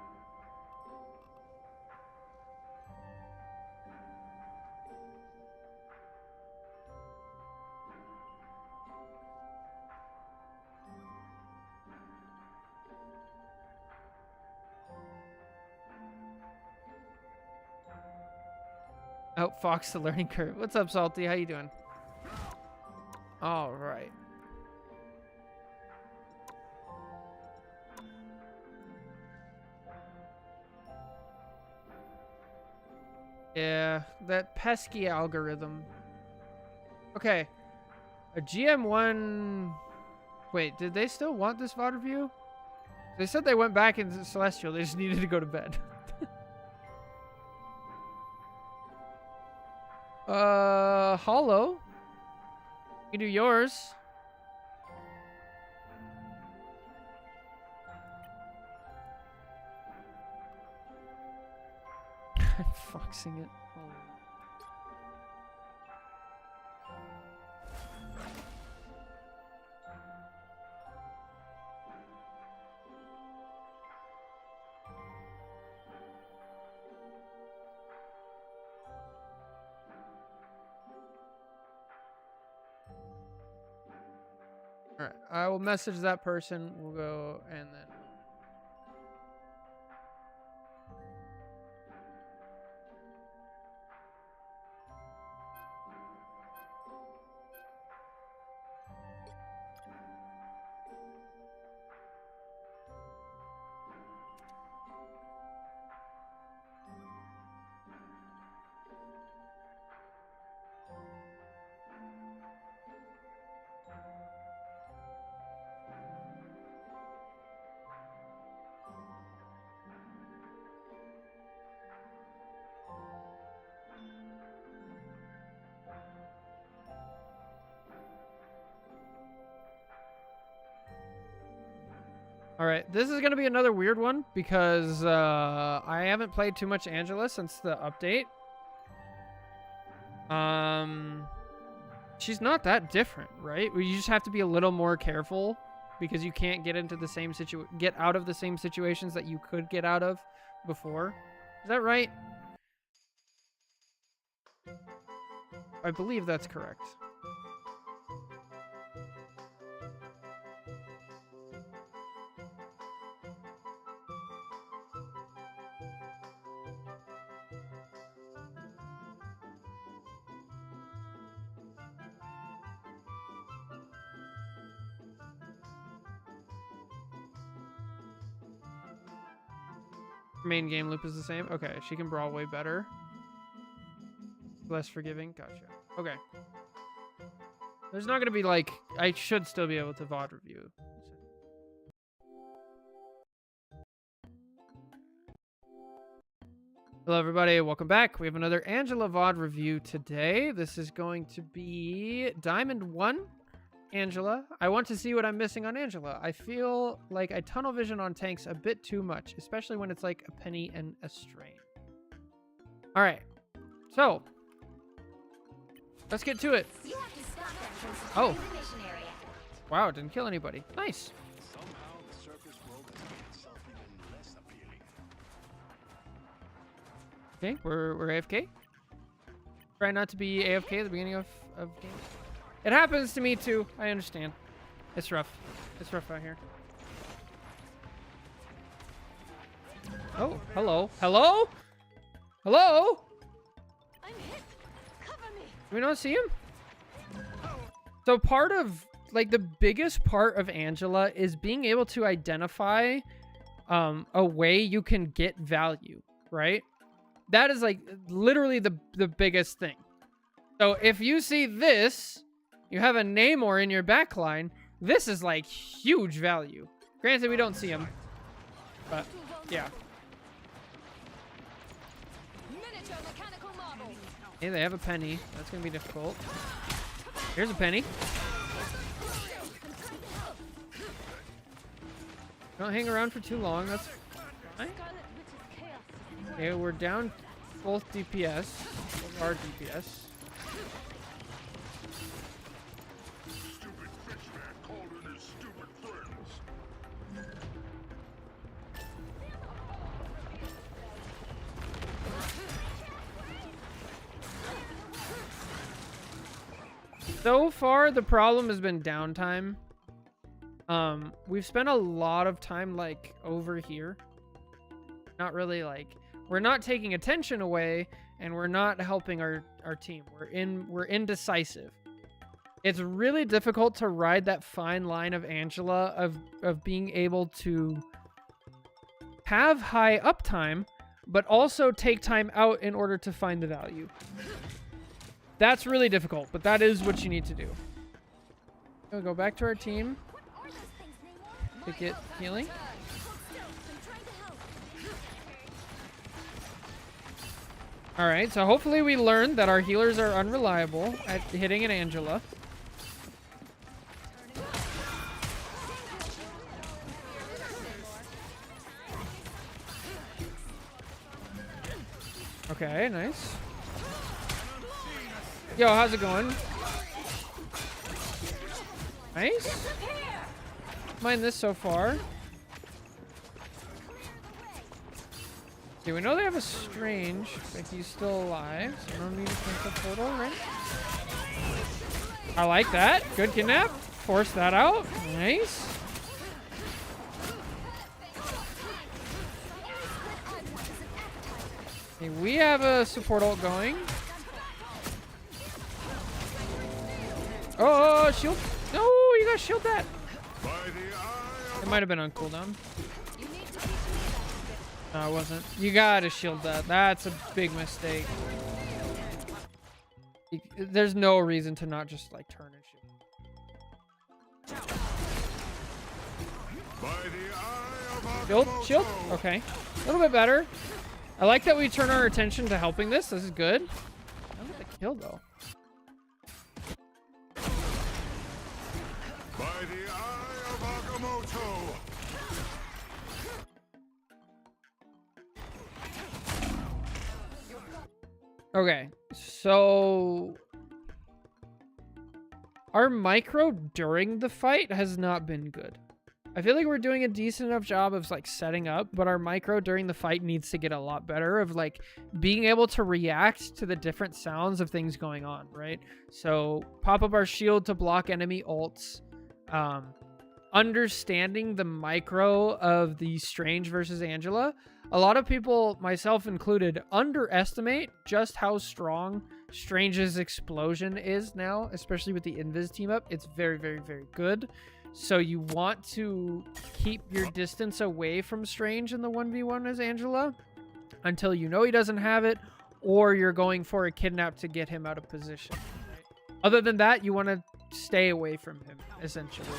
Oh, Fox the learning curve. What's up, Salty? How you doing? All right. Yeah, that pesky algorithm. Okay. A GM1... Wait, did they still want this VOD review? They said they went back into Celestial. They just needed to go to bed. Hollow. You can do yours. I'm foxing it. All right, I will message that person. We'll go and then. All right, this is gonna be another weird one because I haven't played too much Angela since the update. She's not that different, right? You just have to be a little more careful because you can't get into the same get out of the same situations that you could get out of before. Is that right? I believe that's correct. Main game loop is the same. Okay, she can brawl way better. Less forgiving. Gotcha. Okay. There's not gonna be like, I should still be able to VOD review. Hello everybody, welcome back. We have another Angela VOD review today. This is going to be Diamond 1 Angela. I want to see what I'm missing on Angela. I feel like I tunnel vision on tanks a bit too much, especially when it's like a Penny and a Strain. All right, so let's get to it. You have to stop them from Oh. securing the mission area. Wow, didn't kill anybody. Nice. Somehow the surface world has made itself even less appealing. Okay, we're AFK. Try not to be AFK at the beginning of games. It happens to me too. I understand. It's rough. It's rough out here. Oh, hello. Hello? Hello? I'm hit. Cover me. Do we not see him? So part of, like, the biggest part of Angela is being able to identify a way you can get value, right? That is, like, literally the biggest thing. So if you see this, you have a Namor in your backline, this is, like, huge value. Granted, we don't see him, but, yeah. Miniature mechanical model. Hey, they have a Penny. That's going to be difficult. Here's a Penny. Don't hang around for too long. That's fine. Scarlet Witch's chaos. Okay, we're down both DPS. Both our DPS. Stupid fish man called in his stupid friends. So far, the problem has been downtime. We've spent a lot of time, like, over here. Not really, like, we're not taking attention away, and we're not helping our team. We're indecisive. It's really difficult to ride that fine line of Angela of being able to have high uptime, but also take time out in order to find the value. That's really difficult, but that is what you need to do. We'll go back to our team What are those things, Namor? to get healing. Hold still. I'm trying to help. All right, so hopefully we learned that our healers are unreliable at hitting an Angela. Okay, nice. Yo, how's it going? Nice. Mind this so far. Okay, we know they have a Strange, but he's still alive, so no need to cancel portal, right? I like that. Good kidnap. Force that out. Nice. Okay, we have a support ult going. Oh, shield. No, you got shield that. By the eye It might have been on cooldown. You need to teach me that. No, it wasn't. You gotta shield that. That's a big mistake. There's no reason to not just, like, turn and shoot. by the eye of Shield? Agamotto. Shield? Okay. A little bit better. I like that we turn our attention to helping this. This is good. I don't get the kill, though. By the eye of Agamotto. Okay, so our micro during the fight has not been good. I feel like we're doing a decent enough job of like setting up, but our micro during the fight needs to get a lot better of like being able to react to the different sounds of things going on, right? So pop up our shield to block enemy ults. Understanding the micro of the Strange versus Angela. A lot of people, myself included, underestimate just how strong Strange's explosion is now, especially with the Invis team up. It's very, very, very good. So you want to keep your distance away from Strange in the 1v1 as Angela until you know he doesn't have it, or you're going for a kidnap to get him out of position. Right? Other than that, you want to stay away from him, essentially.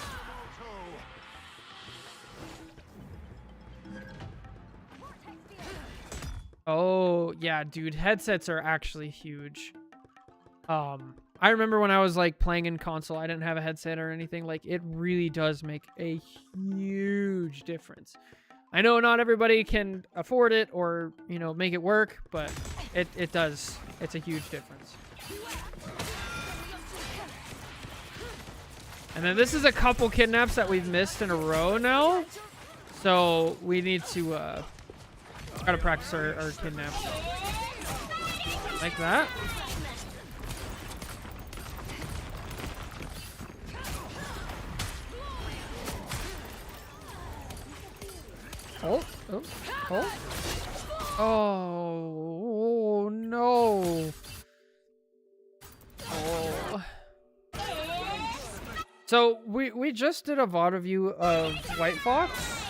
Oh, yeah, dude. Headsets are actually huge. I remember when I was like playing in console, I didn't have a headset or anything. Like, it really does make a huge difference. I know not everybody can afford it or, you know, make it work, but it does. It's a huge difference. And then this is a couple kidnaps that we've missed in a row now. So we need to, gotta practice our kidnaps. Like that. Oh, oh, oh. Oh, no. Oh. So we just did a VOD review of White Fox.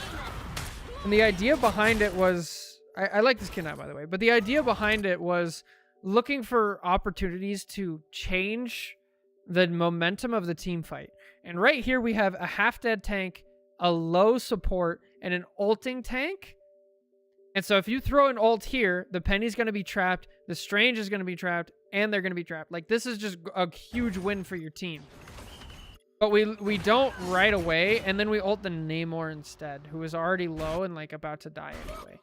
And the idea behind it was, I like this kidnap, by the way, but the idea behind it was looking for opportunities to change the momentum of the team fight. And right here we have a half-dead tank, a low support, and an ulting tank. And so if you throw an ult here, the Penny's going to be trapped, the Strange is going to be trapped, and they're going to be trapped. Like, this is just a huge win for your team. But we don't right away, and then we ult the Namor instead, who is already low and like about to die anyway.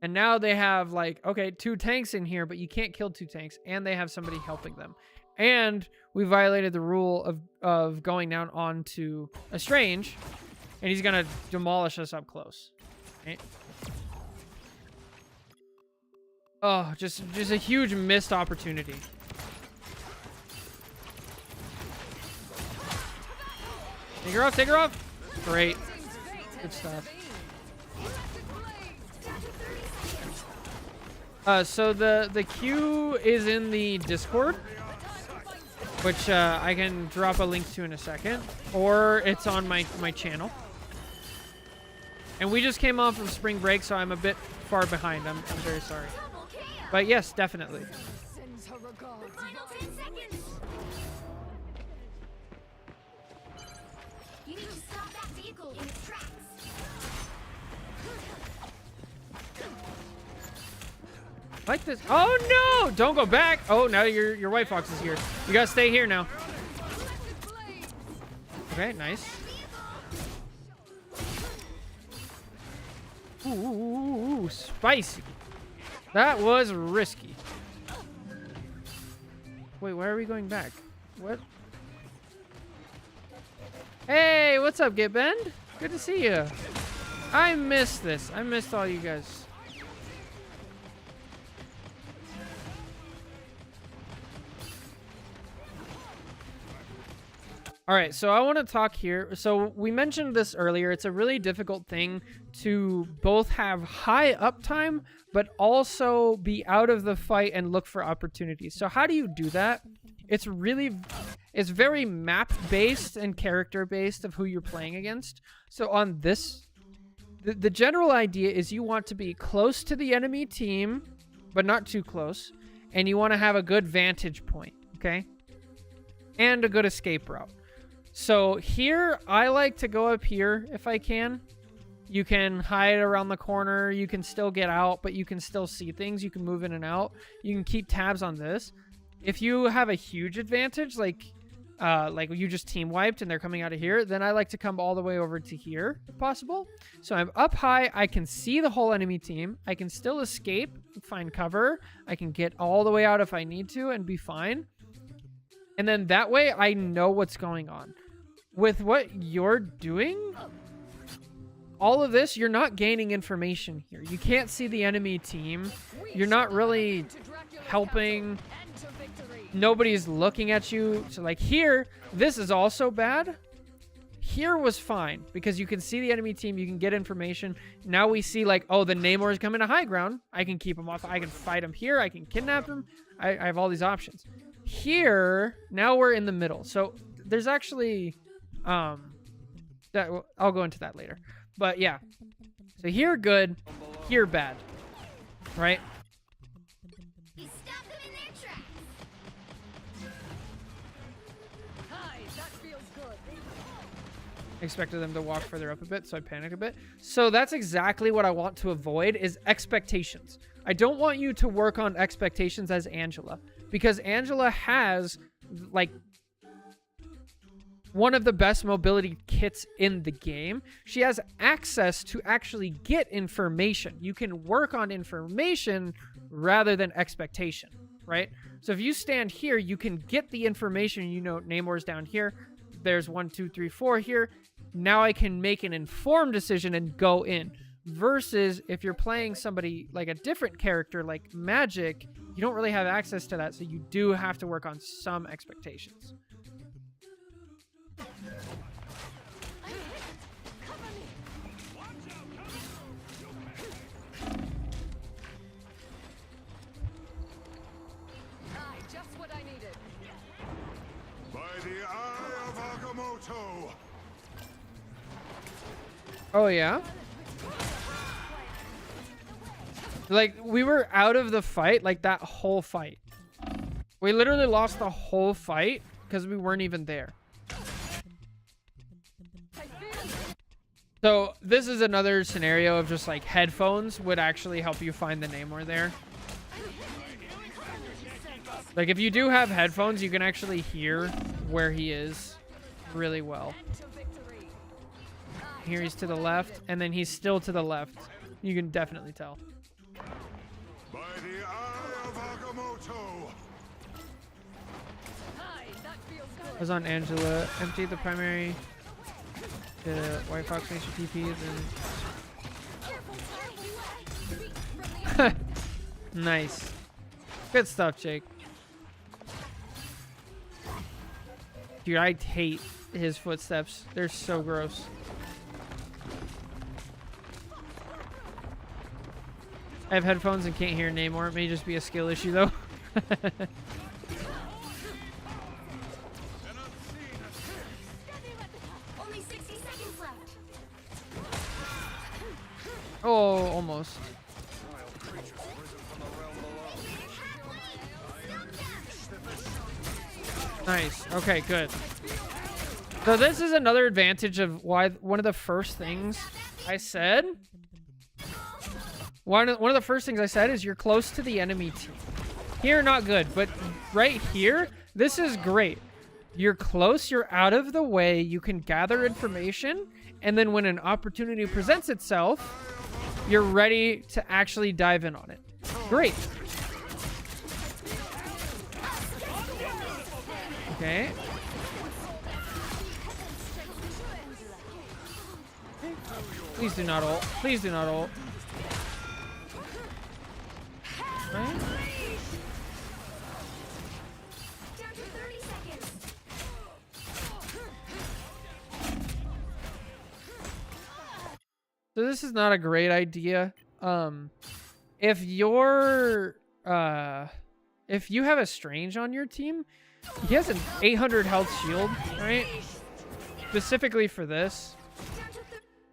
And now they have like, okay, 2 tanks in here, but you can't kill 2 tanks, and they have somebody helping them. And we violated the rule of going down onto a Strange, and he's gonna demolish us up close. Right? Oh, just a huge missed opportunity. Take her off, take her off. Great. Good stuff. So the queue is in the Discord, which I can drop a link to in a second, or it's on my channel. And we just came off of spring break, so I'm a bit far behind. I'm very sorry. But yes, definitely. Final 10 seconds. You need to stop that vehicle in its tracks. Like this. Oh no! Don't go back. Oh, now your White Fox is here. You gotta stay here now. Okay, nice. Ooh, spicy. That was risky. Wait, why are we going back? What? Hey, what's up, Get Bend? Good to see you. I missed this. I missed all you guys. All right, so I want to talk here. So we mentioned this earlier. It's a really difficult thing to both have high uptime, but also be out of the fight and look for opportunities. So how do you do that? It's very map-based and character-based of who you're playing against. So on this, the general idea is you want to be close to the enemy team, but not too close. And you want to have a good vantage point, okay? And a good escape route. So here, I like to go up here if I can. You can hide around the corner. You can still get out, but you can still see things. You can move in and out. You can keep tabs on this. If you have a huge advantage, like like you just team wiped and they're coming out of here, then I like to come all the way over to here if possible. So I'm up high. I can see the whole enemy team. I can still escape, find cover. I can get all the way out if I need to and be fine. And then that way I know what's going on. With what you're doing, all of this, you're not gaining information here. You can't see the enemy team. You're not really helping. Nobody's looking at you. So like here, this is also bad. Here was fine because you can see the enemy team. You can get information. Now we see like, oh, the Namor is coming to high ground. I can keep him off. I can fight him here. I can kidnap him. I have all these options. Here, now we're in the middle. So there's actually, that I'll go into that later. But yeah, so here good, here bad, right? You stopped them in their tracks. Hi, that feels good. Expected them to walk further up a bit, so I panicked a bit. So that's exactly what I want to avoid is expectations. I don't want you to work on expectations as Angela, because Angela has like one of the best mobility kits in the game. She has access to actually get information. You can work on information rather than expectation, right? So if you stand here, you can get the information. You know, Namor's down here. There's 1, 2, 3, 4 here. Now I can make an informed decision and go in. Versus if you're playing somebody like a different character like Magic, you don't really have access to that. So you do have to work on some expectations. Hi, just what I needed. By the eye of Agamotto. Oh, yeah? Like, we were out of the fight, like, that whole fight. We literally lost the whole fight because we weren't even there. So, this is another scenario of just, like, headphones would actually help you find the Namor there. Like, if you do have headphones, you can actually hear where he is really well. Here he's to the left, and then he's still to the left. You can definitely tell. By the eye of Agamotto. Hi, that feels I was on Angela. Empty the primary. The White Fox makes your TP, then... Nice. Good stuff, Jake. Dude, I hate his footsteps. They're so gross. I have headphones and can't hear Namor. It may just be a skill issue, though. Only 60 seconds left. Oh, almost. Nice. Okay, good. So this is another advantage of why one of the first things I said... One of the first things I said is you're close to the enemy team. Here, not good, but right here, this is great. You're close, you're out of the way, you can gather information, and then when an opportunity presents itself, you're ready to actually dive in on it. Great. Okay. Please do not ult. Please do not ult. Right? Down to 30 seconds. So this is not a great idea. If you're if you have a Strange on your team, he has an 800 health shield, right? Specifically for this.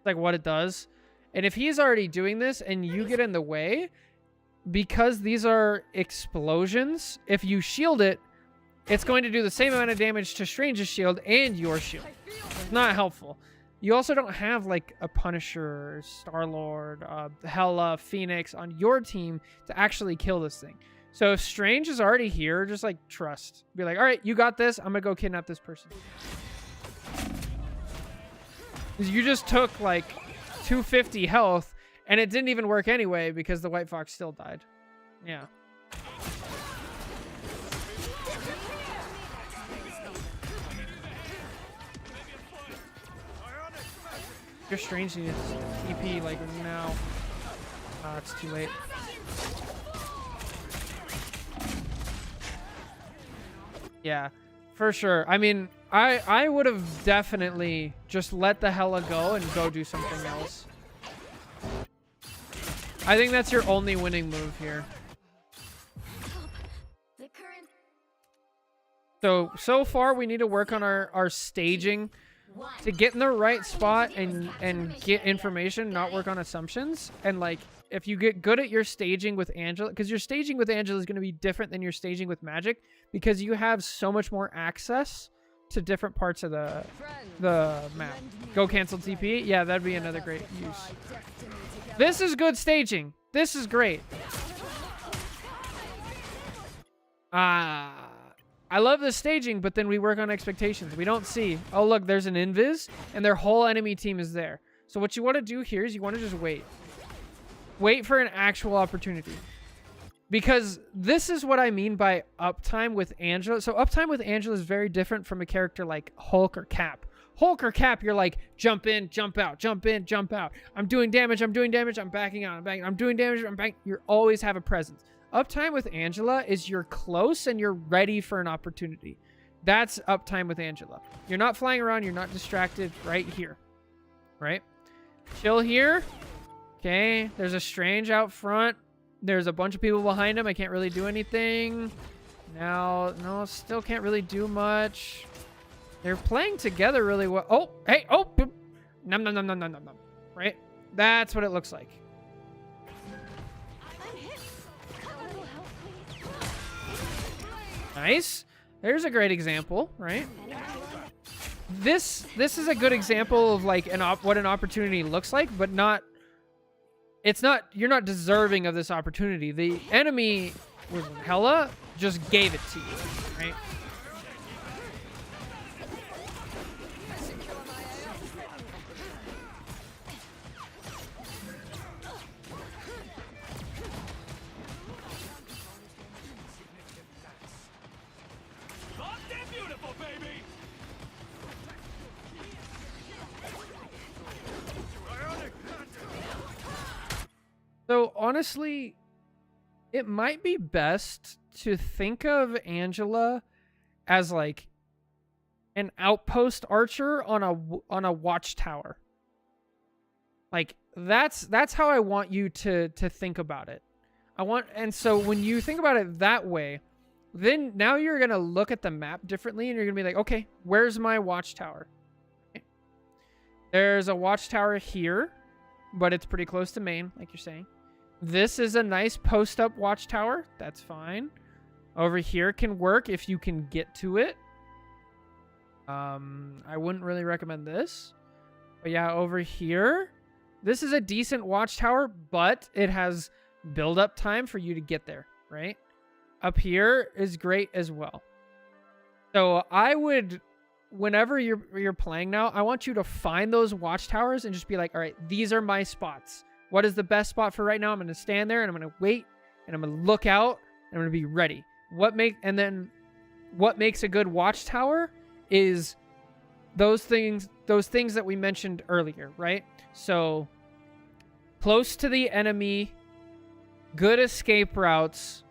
Like what it does. And if he's already doing this and you get in the way, because these are explosions, if you shield it, it's going to do the same amount of damage to Strange's shield and your shield. It's not helpful. You also don't have like a Punisher, Star-Lord, Hela, Phoenix on your team to actually kill this thing. So if Strange is already here, just like trust. Be like, all right, you got this. I'm gonna go kidnap this person. 'Cause you just took like 250 health, and it didn't even work anyway because the White Fox still died. Yeah. Your Strange needs EP like now. It's too late. Yeah, for sure. I mean, I would have definitely just let the Hela go and go do something else. I think that's your only winning move here. The current So far we need to work on our staging to get in the right spot and get information, not work on assumptions. And like, if you get good at your staging with Angela, because your staging with Angela is going to be different than your staging with Magic, because you have so much more access to different parts of the map. Go cancel TP. Yeah, that'd be another great use. This is good staging. This is great. I love this staging, but then we work on expectations. We don't see, oh, look, there's an invis, and their whole enemy team is there. So what you want to do here is you want to just wait. Wait for an actual opportunity. Because this is what I mean by uptime with Angela. So uptime with Angela is very different from a character like Hulk or Cap. Hulk or Cap, you're like, jump in, jump out, jump in, jump out. I'm doing damage, I'm backing out, I'm doing damage, I'm backing. You always have a presence. Uptime with Angela is you're close and you're ready for an opportunity. That's uptime with Angela. You're not flying around, you're not distracted right here. Right? Chill here. Okay, there's a Strange out front. There's a bunch of people behind him. I can't really do anything. Now, no, still can't really do much. They're playing together really well. Oh, hey, oh, boop. Nom, nom, nom, nom, nom, nom, nom. Right? That's what it looks like. Nice. There's a great example, right? This is a good example of like what an opportunity looks like, but not. It's not. You're not deserving of this opportunity. The enemy with Hela just gave it to you, right? So honestly, it might be best to think of Angela as like an outpost archer on a watchtower. Like that's how I want you to think about it. And so when you think about it that way, then now you're gonna look at the map differently and you're gonna be like, okay, where's my watchtower? Okay. There's a watchtower here, but it's pretty close to main, like you're saying. This is a nice post-up watchtower. That's fine. Over here can work if you can get to it. I wouldn't really recommend this. But yeah, over here, this is a decent watchtower, but it has build-up time for you to get there, right? Up here is great as well. So I would, whenever you're playing now, I want you to find those watchtowers and just be like, all right, these are my spots. What is the best spot for right now? I'm going to stand there and I'm going to wait and I'm going to look out and I'm going to be ready. What makes a good watchtower is those things that we mentioned earlier, right? So close to the enemy, good escape routes,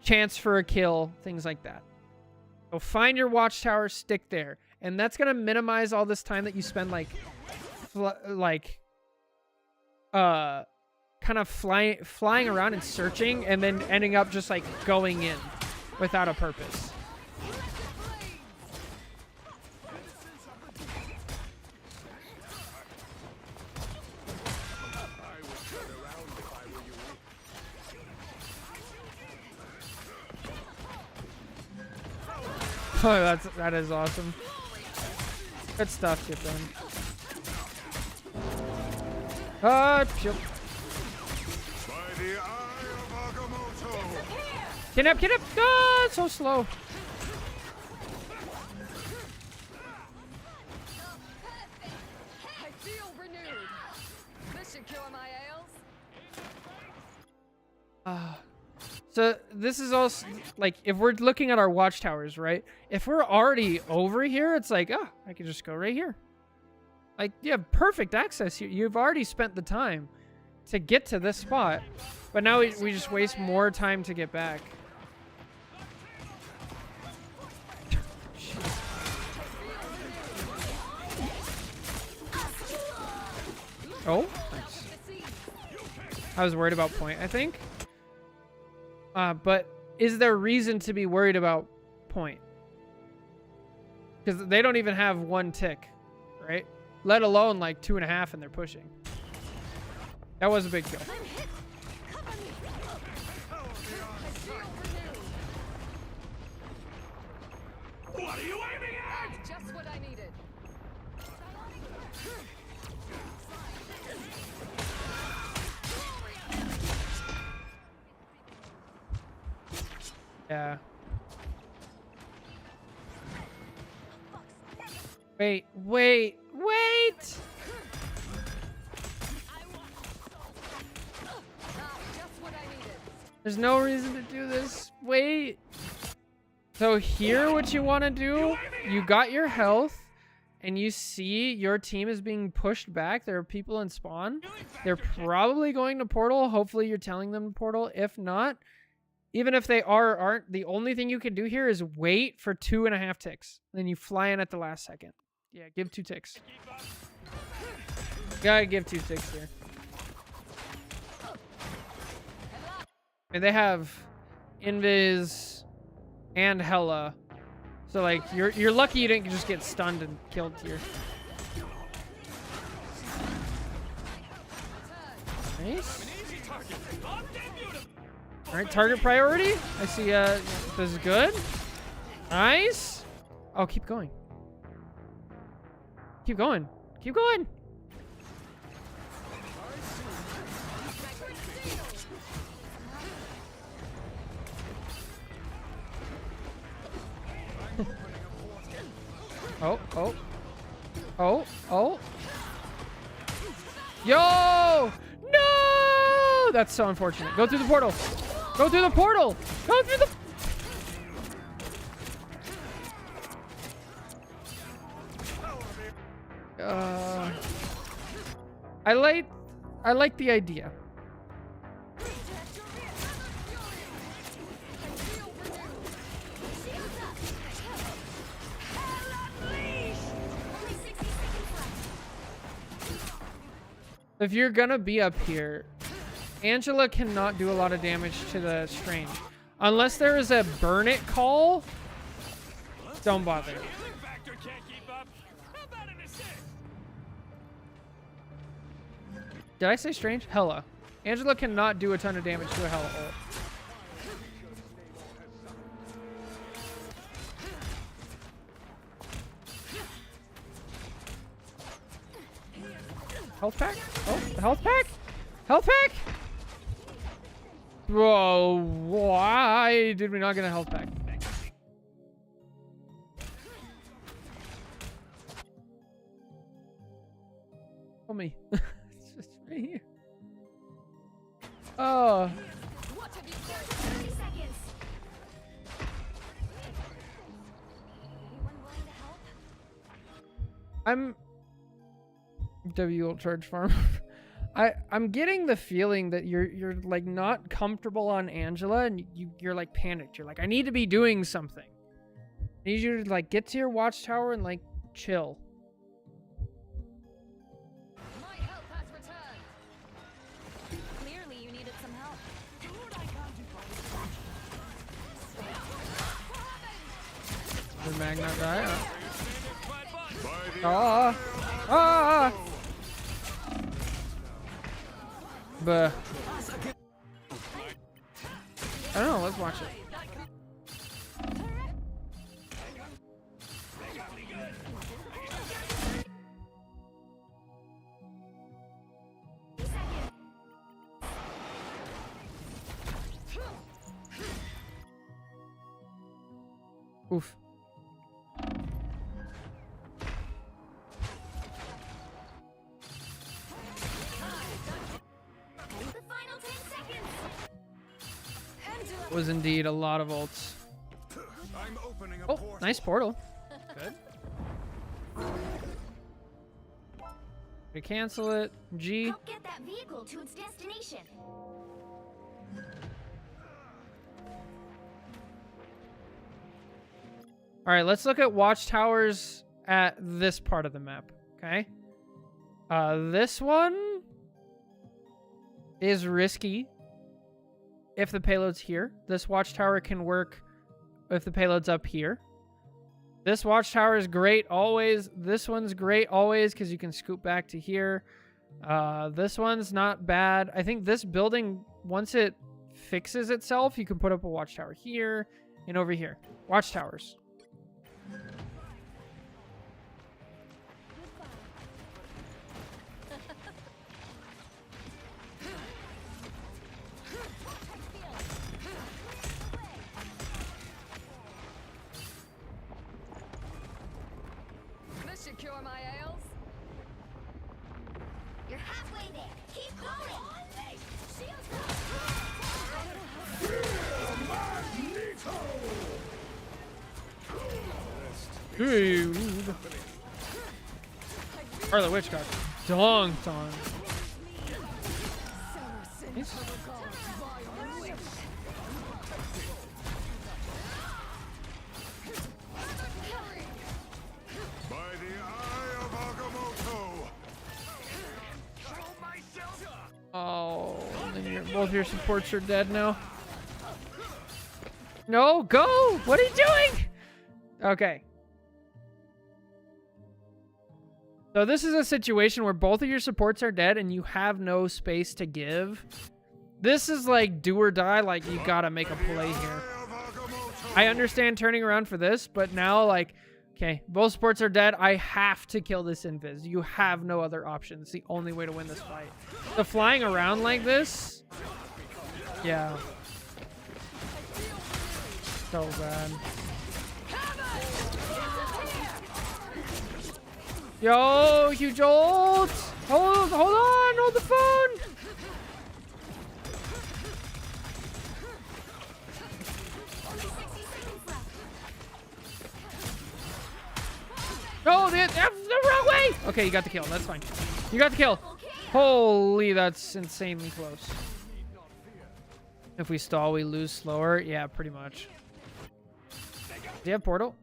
chance for a kill, things like that. So find your watchtower, stick there. And that's going to minimize all this time that you spend kind of flying around and searching and then ending up just like going in without a purpose. Oh, that is awesome. Good stuff, get done. Shield. Kidnap, kidnap! Ah, it's so slow. I feel renewed. This should cure my ails. So this is also like if we're looking at our watchtowers, right? If we're already over here, it's like, oh, I can just go right here. Like you have perfect access here. You've already spent the time to get to this spot, but now we just waste more time to get back. Oh, nice. I was worried about point, I think. But is there reason to be worried about point? Because they don't even have 1 tick, right? Let alone like 2.5 and they're pushing. That was a big kill. What are you aiming at? Just what I needed. Yeah. Wait, wait, wait! Just what I needed. There's no reason to do this. Wait. So here, what you want to do, you got your health, and you see your team is being pushed back. There are people in spawn. They're probably going to portal. Hopefully you're telling them to portal. If not, even if they aren't, the only thing you can do here is wait for 2.5 ticks. Then you fly in at the last second. Yeah, give 2 ticks. Gotta give 2 ticks here. And they have Invis and Hella. So like you're lucky you didn't just get stunned and killed here. Nice. All right, target priority. I see. This is good. Nice. Oh, keep going. Keep going. Keep going. Oh, oh. Oh, oh. Yo! No! That's so unfortunate. Go through the portal. Go through the portal. Go through the... I like the idea. If you're gonna be up here, Angela cannot do a lot of damage to the Strange. Unless there is a burn it call, don't bother. Did I say Strange? Hella. Angela cannot do a ton of damage to a Hella ult. Health pack? Oh, the health pack? Health pack? Bro, why did we not get a health pack? Tell me. It's just right here. Oh. What have you 30 seconds. Anyone willing to help? I'm W ult charge farm. I'm getting the feeling that you're like not comfortable on Angela and you're like panicked. You're like, I need to be doing something. I need you to like get to your watchtower and like chill. My health has returned. Clearly you needed some help. Did Mag not die? Ah! Ah! But I don't know. Let's watch it. Oof. The final 10 seconds. Was indeed a lot of ults. I'm opening a Oh, portal. nice portal. Good. We cancel it. G. Help get that vehicle to its destination. All right, let's look at watchtowers at this part of the map. Okay. This one is risky if the payload's here. This watchtower can work if the payload's up here. This watchtower is great always. This one's great always because you can scoop back to here. This one's not bad. I think this building, once it fixes itself, you can put up a watchtower here and over here. Watchtowers. This should cure my ails. You're halfway there. Keep going. Shields up. Dude. Or the witch got donked on. He's- By the eye of Agamotto. Show myself. Oh, and then both your supports are dead now. No, go! What are you doing? Okay. So this is a situation where both of your supports are dead and you have no space to give. This is like do or die, like you gotta make a play here. I understand turning around for this, but now like, okay, both supports are dead. I have to kill this invis. You have no other option. It's the only way to win this fight. The flying around like this, yeah. So bad. Yo, huge ult! Hold on, hold the phone! No, the wrong way! Okay, you got the kill. That's fine. You got the kill. Holy, that's insanely close. If we stall, we lose slower. Yeah, pretty much. Do you have portal?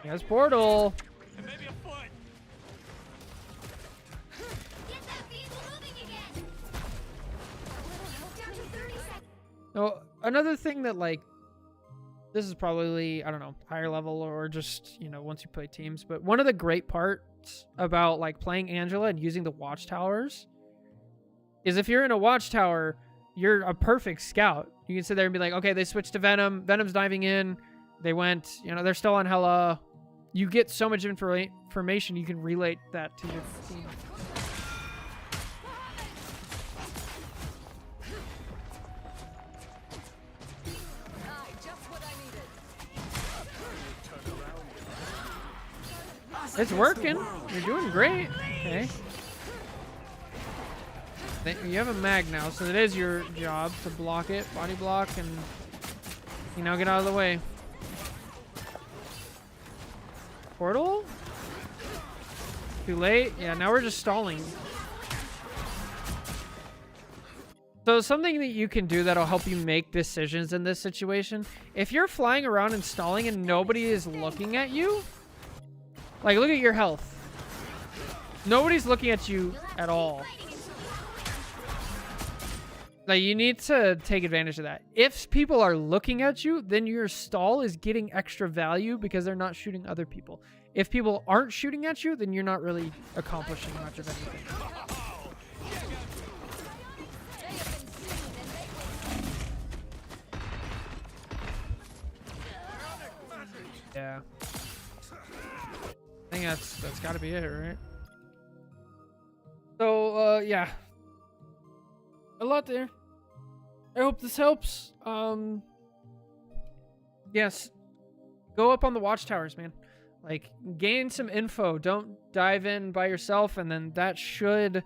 He has portal. And maybe a foot. Get that vehicle moving again. Down to 30 seconds. No, another thing that like, this is probably, I don't know, higher level or just, you know, once you play teams, but one of the great parts about like playing Angela and using the watchtowers is if you're in a watchtower, you're a perfect scout. You can sit there and be like, okay, they switched to Venom. Venom's diving in. They went, you know, they're still on Hela. You get so much information, you can relate that to your team. Just what I needed. It's working. You're doing great. Okay. You have a mag now, so it is your job to block it, body block, and you know, get out of the way. Portal? Too late? Yeah, now we're just stalling. So something that you can do that'll help you make decisions in this situation, if you're flying around and stalling and nobody is looking at you, like look at your health. Nobody's looking at you at all. Like, you need to take advantage of that. If people are looking at you, then your stall is getting extra value because they're not shooting other people. If people aren't shooting at you, then you're not really accomplishing much of anything. Yeah. I think that's got to be it, right? So, yeah. A lot there. I hope this helps. Yes. go up on the watchtowers, man. Like, gain some info. Don't dive in by yourself, and then that should,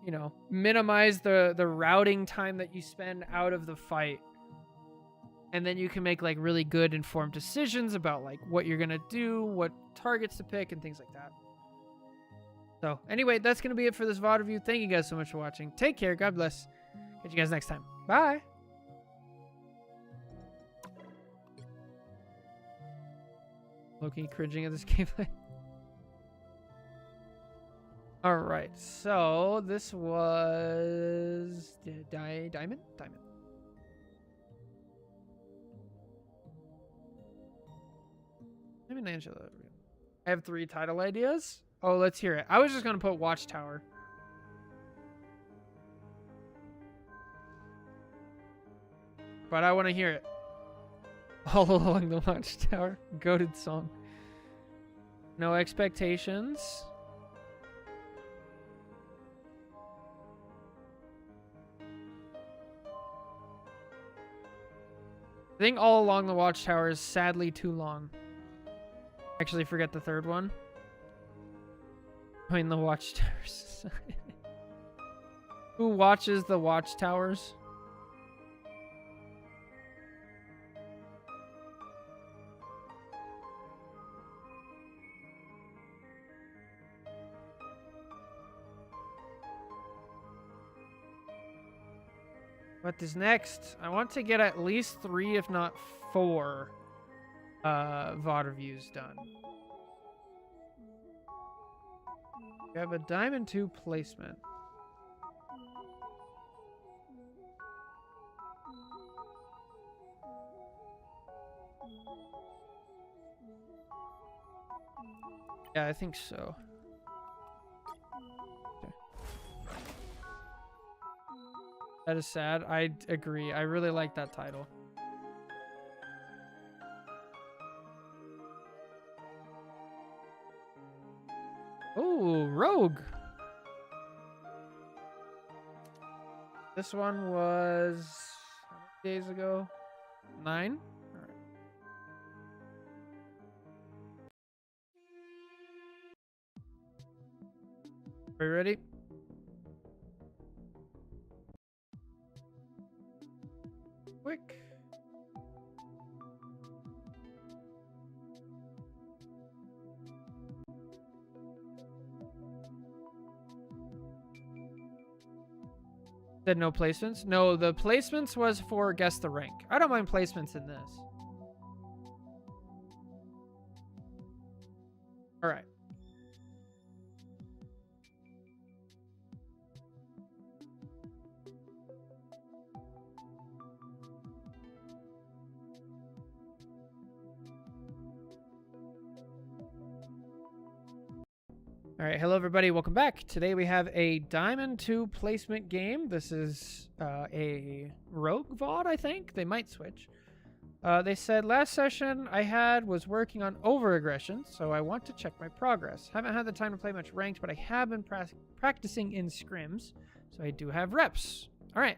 you know, minimize the routing time that you spend out of the fight. And then you can make like really good informed decisions about like what you're gonna do, what targets to pick, and things like that. So anyway, that's gonna be it for this VOD review. Thank you guys so much for watching. Take care. God bless. Catch you guys next time. Bye. Low-key cringing at this gameplay. All right, so this was Diamond. Angela. I have 3 title ideas. Oh, let's hear it. I was just gonna put Watchtower. But I want to hear it. All Along the Watchtower. Goated song. No Expectations. I think All Along the Watchtower is sadly too long. Actually, forget the third one. Join the Watchtowers. Who watches the Watchtowers? What is next? I want to get at least 3, if not 4, VOD reviews done. We have a Diamond 2 placement. Yeah, I think so. Okay. That is sad. I agree. I really like that title. Oh, Rogue. This one was how many days ago? 9? All right. Are you ready? Quick. Said no placements? No, the placements was for guess the rank. I don't mind placements in this. All right. All right, hello everybody, welcome back. Today we have a Diamond 2 placement game. This is a Rogue VOD, I think. They might switch. They said last session I had was working on over-aggression, so I want to check my progress. Haven't had the time to play much ranked, but I have been practicing in scrims, so I do have reps. All right.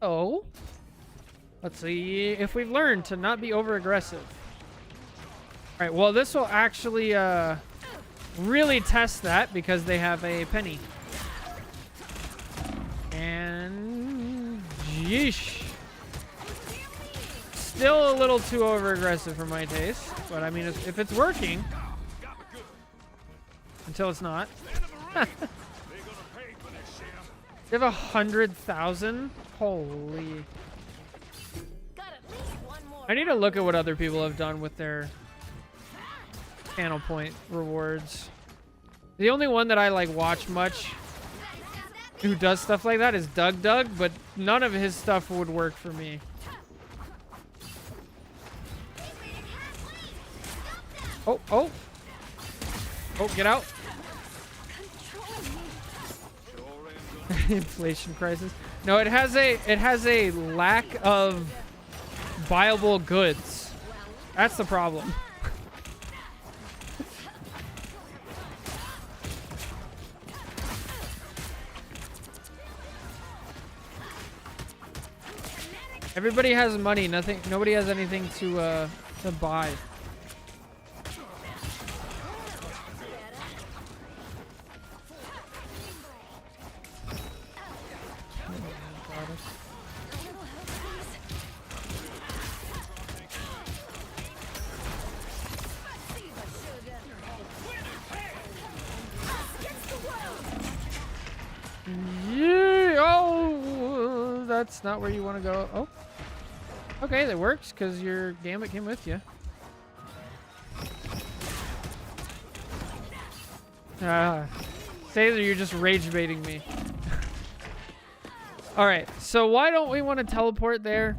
So, let's see if we've learned to not be over-aggressive. All right, well, this will actually really test that because they have a penny. And yeesh. Still a little too over aggressive for my taste, but I mean if it's working until it's not. They have 100,000. Holy. I need to look at what other people have done with their channel point rewards. The only one that I like watch much who does stuff like that is Doug, but none of his stuff would work for me. Oh, get out. Inflation crisis. No, it has a lack of viable goods. That's the problem. Everybody has money. Nobody has anything to The buy. Yeah. Oh, that's not where you want to go. Oh. Okay, that works because your Gambit came with you. Caesar, you're just rage baiting me. All right, so why don't we want to teleport there?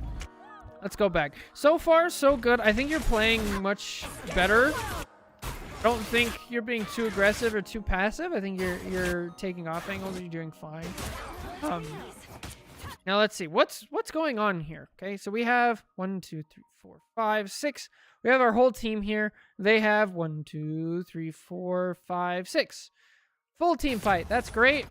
Let's go back. So far, so good. I think you're playing much better. I don't think you're being too aggressive or too passive. I think you're taking off angles and you're doing fine. Now let's see what's going on here. Okay, so we have 1, 2, 3, 4, 5, 6. We have our whole team here. They have 1, 2, 3, 4, 5, 6. Full team fight. That's great.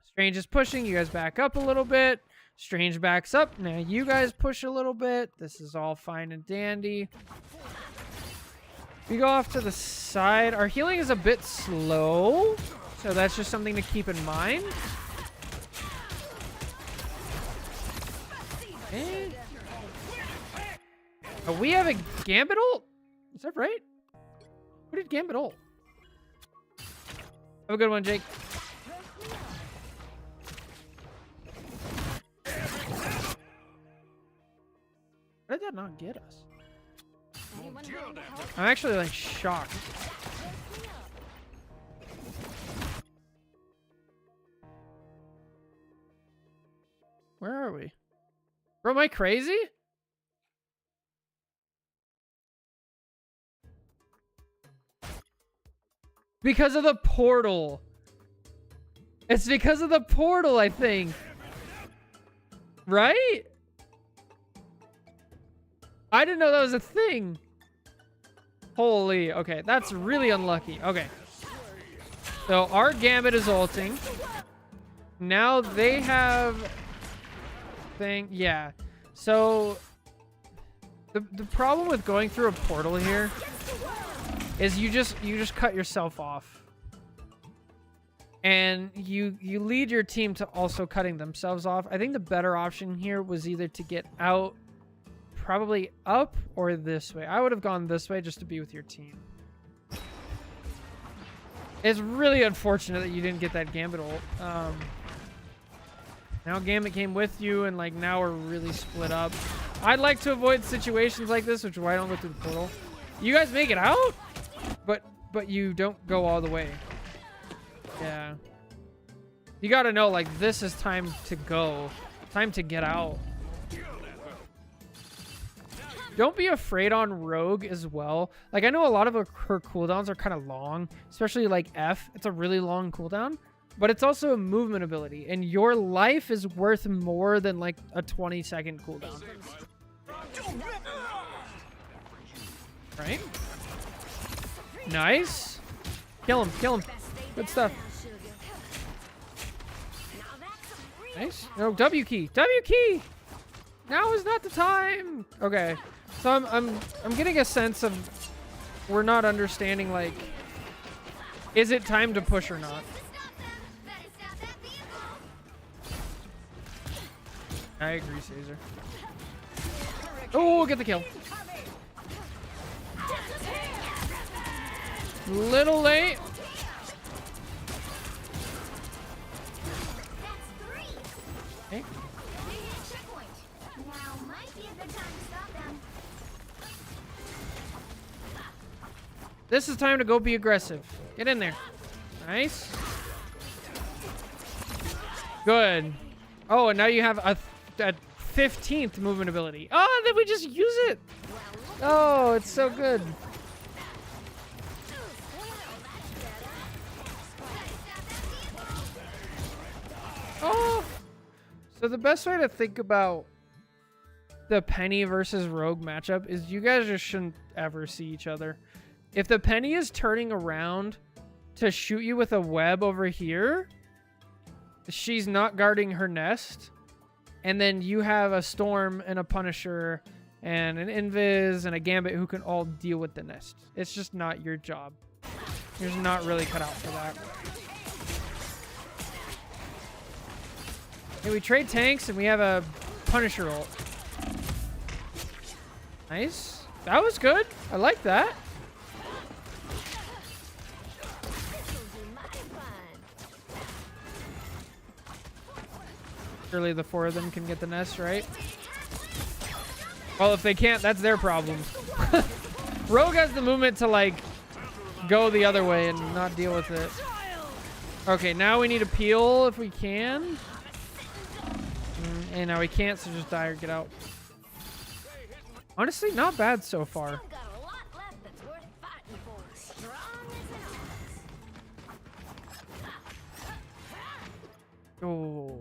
Strange is pushing. You guys back up a little bit. Strange backs up. Now you guys push a little bit. This is all fine and dandy. We go off to the side. Our healing is a bit slow, so that's just something to keep in mind. Okay. Oh, we have a Gambit ult? Is that right? Who did Gambit ult? Have a good one, Jake. Why did that not get us? I'm actually like shocked. Where are we? Bro, am I crazy? Because of the portal. It's because of the portal, I think. Right? I didn't know that was a thing. Holy, okay, that's really unlucky. Okay. So our Gambit is ulting. Now they have thing, yeah. So the problem with going through a portal here is you just cut yourself off. And you lead your team to also cutting themselves off. I think the better option here was either to get out probably up or this way. I would have gone this way just to be with your team. It's really unfortunate that you didn't get that Gambit ult. Now Gambit came with you, and like now we're really split up. I'd like to avoid situations like this, which is why I don't go through the portal. You guys make it out, but you don't go all the way. Yeah. You gotta know, like, this is time to go. Time to get out. Don't be afraid on Rogue as well. Like, I know a lot of her cooldowns are kind of long, especially like F. It's a really long cooldown, but it's also a movement ability, and your life is worth more than like a 20-second cooldown. Right? Nice. Kill him, kill him. Good stuff. Nice. No, W key. W key. Now is not the time. Okay. So I'm getting a sense of we're not understanding, like, is it time to push or not? I agree, Caesar. Oh, get the kill. Little late. Okay. This is time to go be aggressive. Get in there. Nice. Good. Oh, and now you have a 15th movement ability. Oh, then we just use it. Oh, it's so good. Oh. So the best way to think about the Penny versus Rogue matchup is you guys just shouldn't ever see each other. If the Penny is turning around to shoot you with a web over here, she's not guarding her nest. And then you have a Storm and a Punisher and an Invis and a Gambit who can all deal with the nest. It's just not your job. You're just not really cut out for that. Okay, we trade tanks and we have a Punisher ult. Nice. That was good. I like that. Surely the 4 of them can get the nest, right? Well, if they can't, that's their problem. Rogue has the movement to, like, go the other way and not deal with it. Okay, now we need to peel if we can. And now we can't, so just die or get out. Honestly, not bad so far. Oh.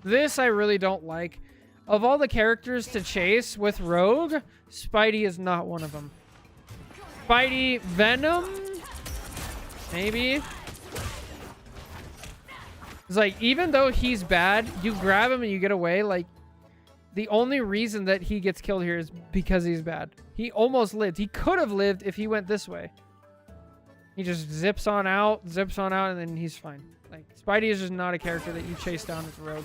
This I really don't like. Of all the characters to chase with Rogue, Spidey is not one of them. Spidey, Venom, maybe. It's like, even though he's bad, you grab him and you get away. Like, the only reason that he gets killed here is because he's bad. He almost lived. He could have lived if he went this way. He just zips on out, and then he's fine. Like, Spidey is just not a character that you chase down with Rogue.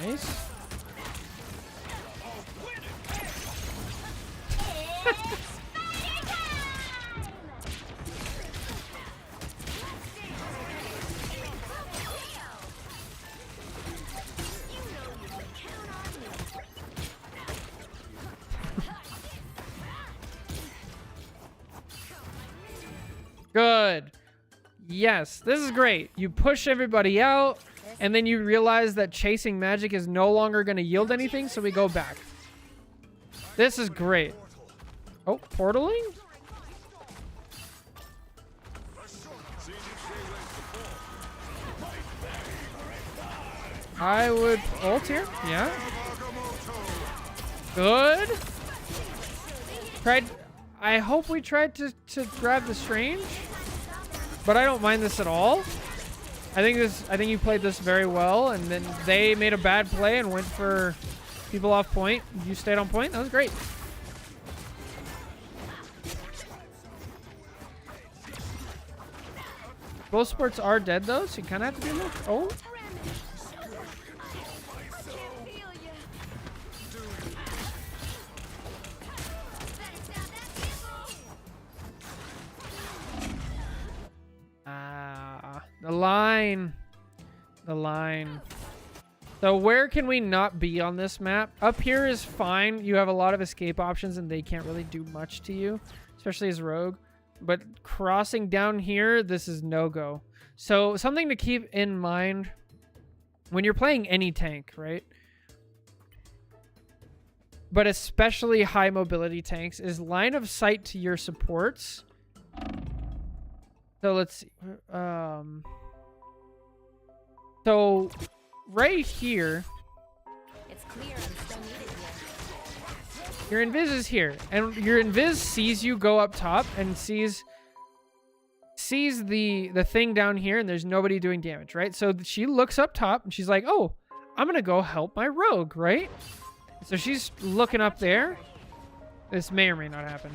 Nice. Good. Yes, this is great. You push everybody out, and then you realize that chasing magic is no longer going to yield anything, so we go back. This is great. Oh, portaling? I would ult here. Yeah. Good. I hope we tried to grab the Strange, but I don't mind this at all. I think you played this very well, and then they made a bad play and went for people off point. You stayed on point. That was great. Both sports are dead though, so you kind of have to be a little. Oh. The line. So where can we not be on this map? Up here is fine. You have a lot of escape options and they can't really do much to you, especially as Rogue. But crossing down here, this is no-go. So something to keep in mind when you're playing any tank, right? But especially high mobility tanks, is line of sight to your supports. So let's see. So right here, It's clear I'm still needed here. your invis is here, and your invis sees you go up top and sees the thing down here, and there's nobody doing damage, right? So she looks up top and she's like, oh, I'm gonna go help my rogue, right? So she's looking up there. This may or may not happen.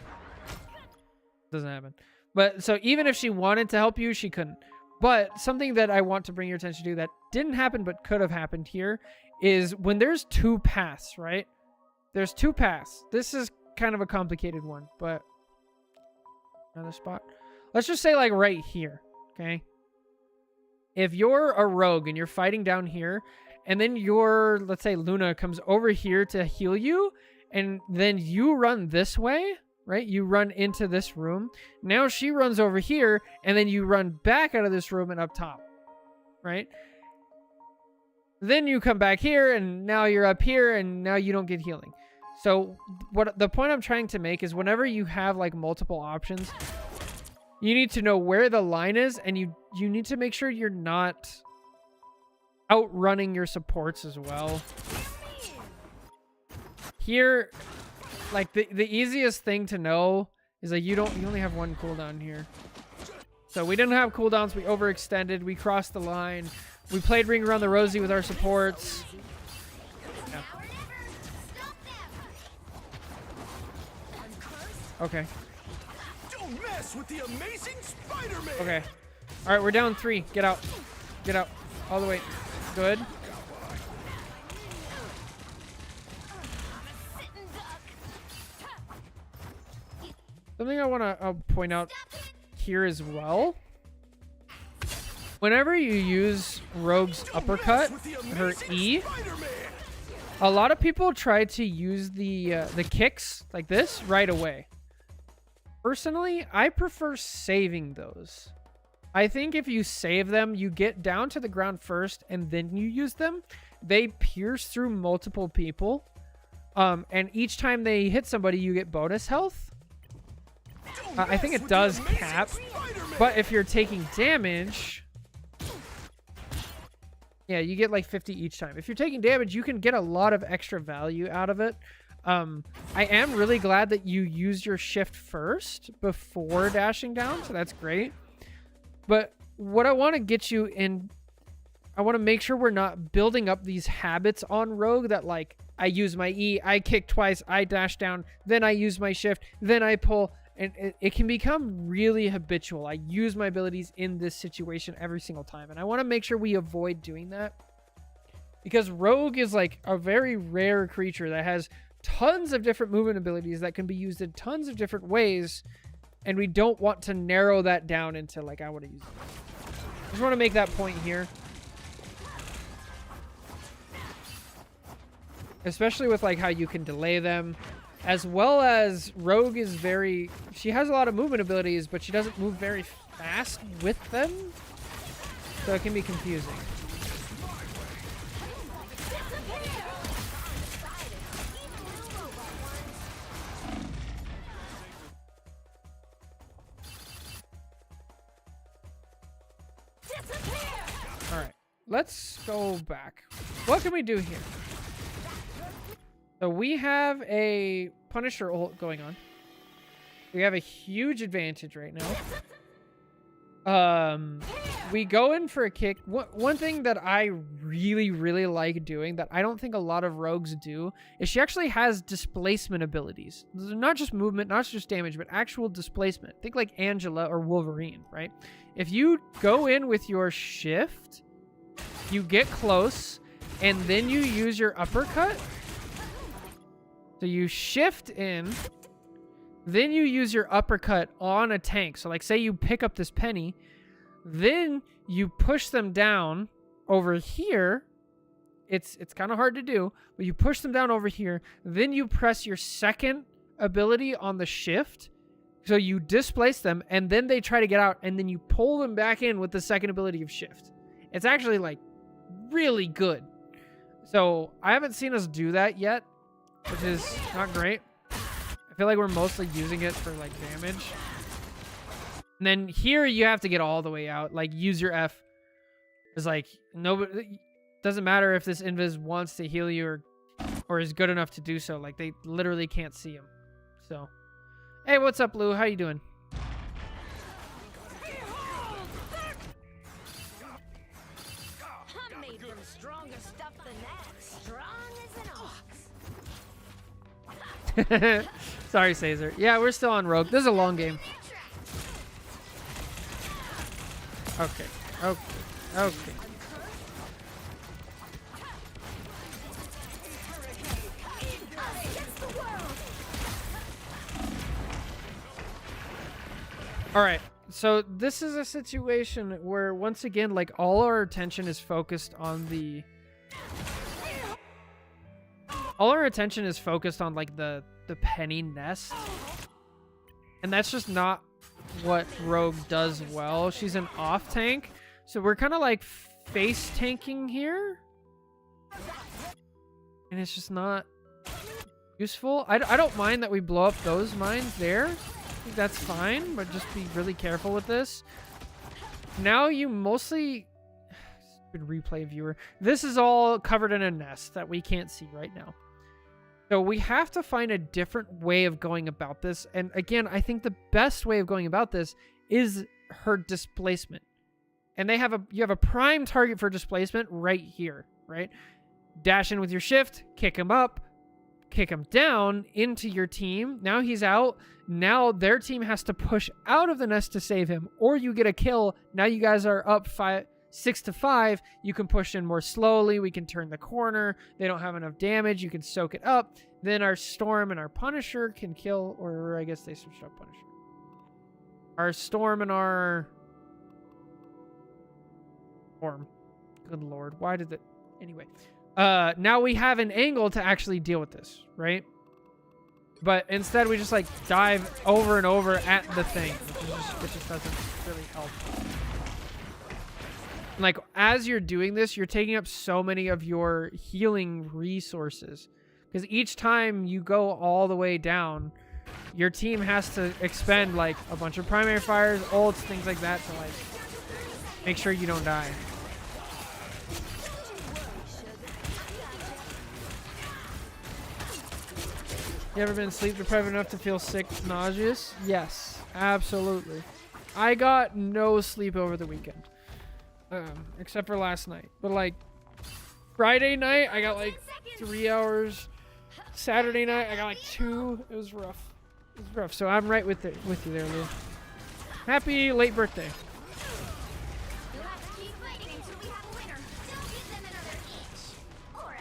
Doesn't happen. But so even if she wanted to help you, she couldn't. But something that I want to bring your attention to that didn't happen but could have happened here is when there's two paths, right? There's two paths. This is kind of a complicated one, but another spot. Let's just say like right here, okay? If you're a rogue and you're fighting down here, and then let's say Luna comes over here to heal you, and then you run this way, right? You run into this room. Now she runs over here, and then you run back out of this room and up top, right? Then you come back here, and now you're up here, and now you don't get healing. So what the point I'm trying to make is whenever you have like multiple options, you need to know where the line is, and you need to make sure you're not outrunning your supports as well. Here, like the easiest thing to know is like you only have one cooldown here. So we didn't have cooldowns. We overextended. We crossed the line. We played Ring Around the Rosie with our supports. Yeah. Now or never. Stop them. Okay. Don't mess with the amazing Spider-Man. Okay. All right, we're down 3. Get out. Get out. All the way. Good. Something I want to point out here as well. Whenever you use Rogue's uppercut, her E, a lot of people try to use the kicks like this right away. Personally, I prefer saving those. I think if you save them, you get down to the ground first and then you use them. They pierce through multiple people. And each time they hit somebody, you get bonus health. I think it does cap. But if you're taking damage... Yeah, you get like 50 each time. If you're taking damage, you can get a lot of extra value out of it. I am really glad that you used your shift first before dashing down, so that's great. But what I want to get you in, I want to make sure we're not building up these habits on Rogue that like, I use my E, I kick twice, I dash down, then I use my shift, then I pull, and it can become really habitual. I use my abilities in this situation every single time, and I want to make sure we avoid doing that. Because Rogue is like a very rare creature that has tons of different movement abilities that can be used in tons of different ways, and we don't want to narrow that down into like I want to use it. I just want to make that point here, especially with like how you can delay them, as well as Rogue is she has a lot of movement abilities, but she doesn't move very fast with them, so it can be confusing. All right, let's go back. What can we do here? So we have a Punisher ult going on. We have a huge advantage right now. We go in for a kick. One thing that I really like doing that I don't think a lot of rogues do is she actually has displacement abilities. Not just movement, not just damage, but actual displacement. Think like Angela or Wolverine, right? If you go in with your shift, you get close, and then you use your uppercut. So you shift in, then you use your uppercut on a tank. So like say you pick up this penny, then you push them down over here. It's kind of hard to do, but you push them down over here. Then you press your second ability on the shift. So you displace them, and then they try to get out, and then you pull them back in with the second ability of shift. It's actually like really good. So I haven't seen us do that yet, which is not great. I feel like we're mostly using it for like damage. And then here you have to get all the way out, like use your F. It's like nobody, doesn't matter if this invis wants to heal you or is good enough to do so. Like they literally can't see him. So, hey, what's up, Lou? How you doing? I'm made from stronger stuff than that. Strong as an ox. Sorry, Caesar. Yeah, we're still on Rogue. This is a long game. Okay. All right. So this is a situation where once again, like all our attention is focused on like the penny nest, and that's just not what Rogue does well. She's an off tank, so we're kind of like face tanking here, and it's just not useful. I don't mind that we blow up those mines there. I think that's fine, but just be really careful with this. Now you mostly... Stupid replay viewer. This is all covered in a nest that we can't see right now. So we have to find a different way of going about this. And again, I think the best way of going about this is her displacement. And you have a prime target for displacement right here, right? Dash in with your shift, kick him up, kick him down into your team. Now he's out. Now their team has to push out of the nest to save him, or you get a kill. Now you guys are up 6-5. You can push in more slowly. We can turn the corner. They don't have enough damage. You can soak it up. Then our Storm and our Punisher can kill, or I guess they switched up Punisher. Our Storm and our Storm. Good Lord. Why did it? Anyway. Now we have an angle to actually deal with this, right? But instead we just like dive over and over at the thing, which just doesn't really help. Like, as you're doing this, you're taking up so many of your healing resources. Because each time you go all the way down, your team has to expend like a bunch of primary fires, ults, things like that to like make sure you don't die. You ever been sleep deprived enough to feel sick, nauseous? Yes, absolutely. I got no sleep over the weekend. Except for last night. But like Friday night, I got like 3 hours. Saturday night, I got like 2. It was rough. It was rough. So I'm right with you there, Lou. Happy late birthday. Let's keep fighting until we have a winner. Don't give them another inch. Or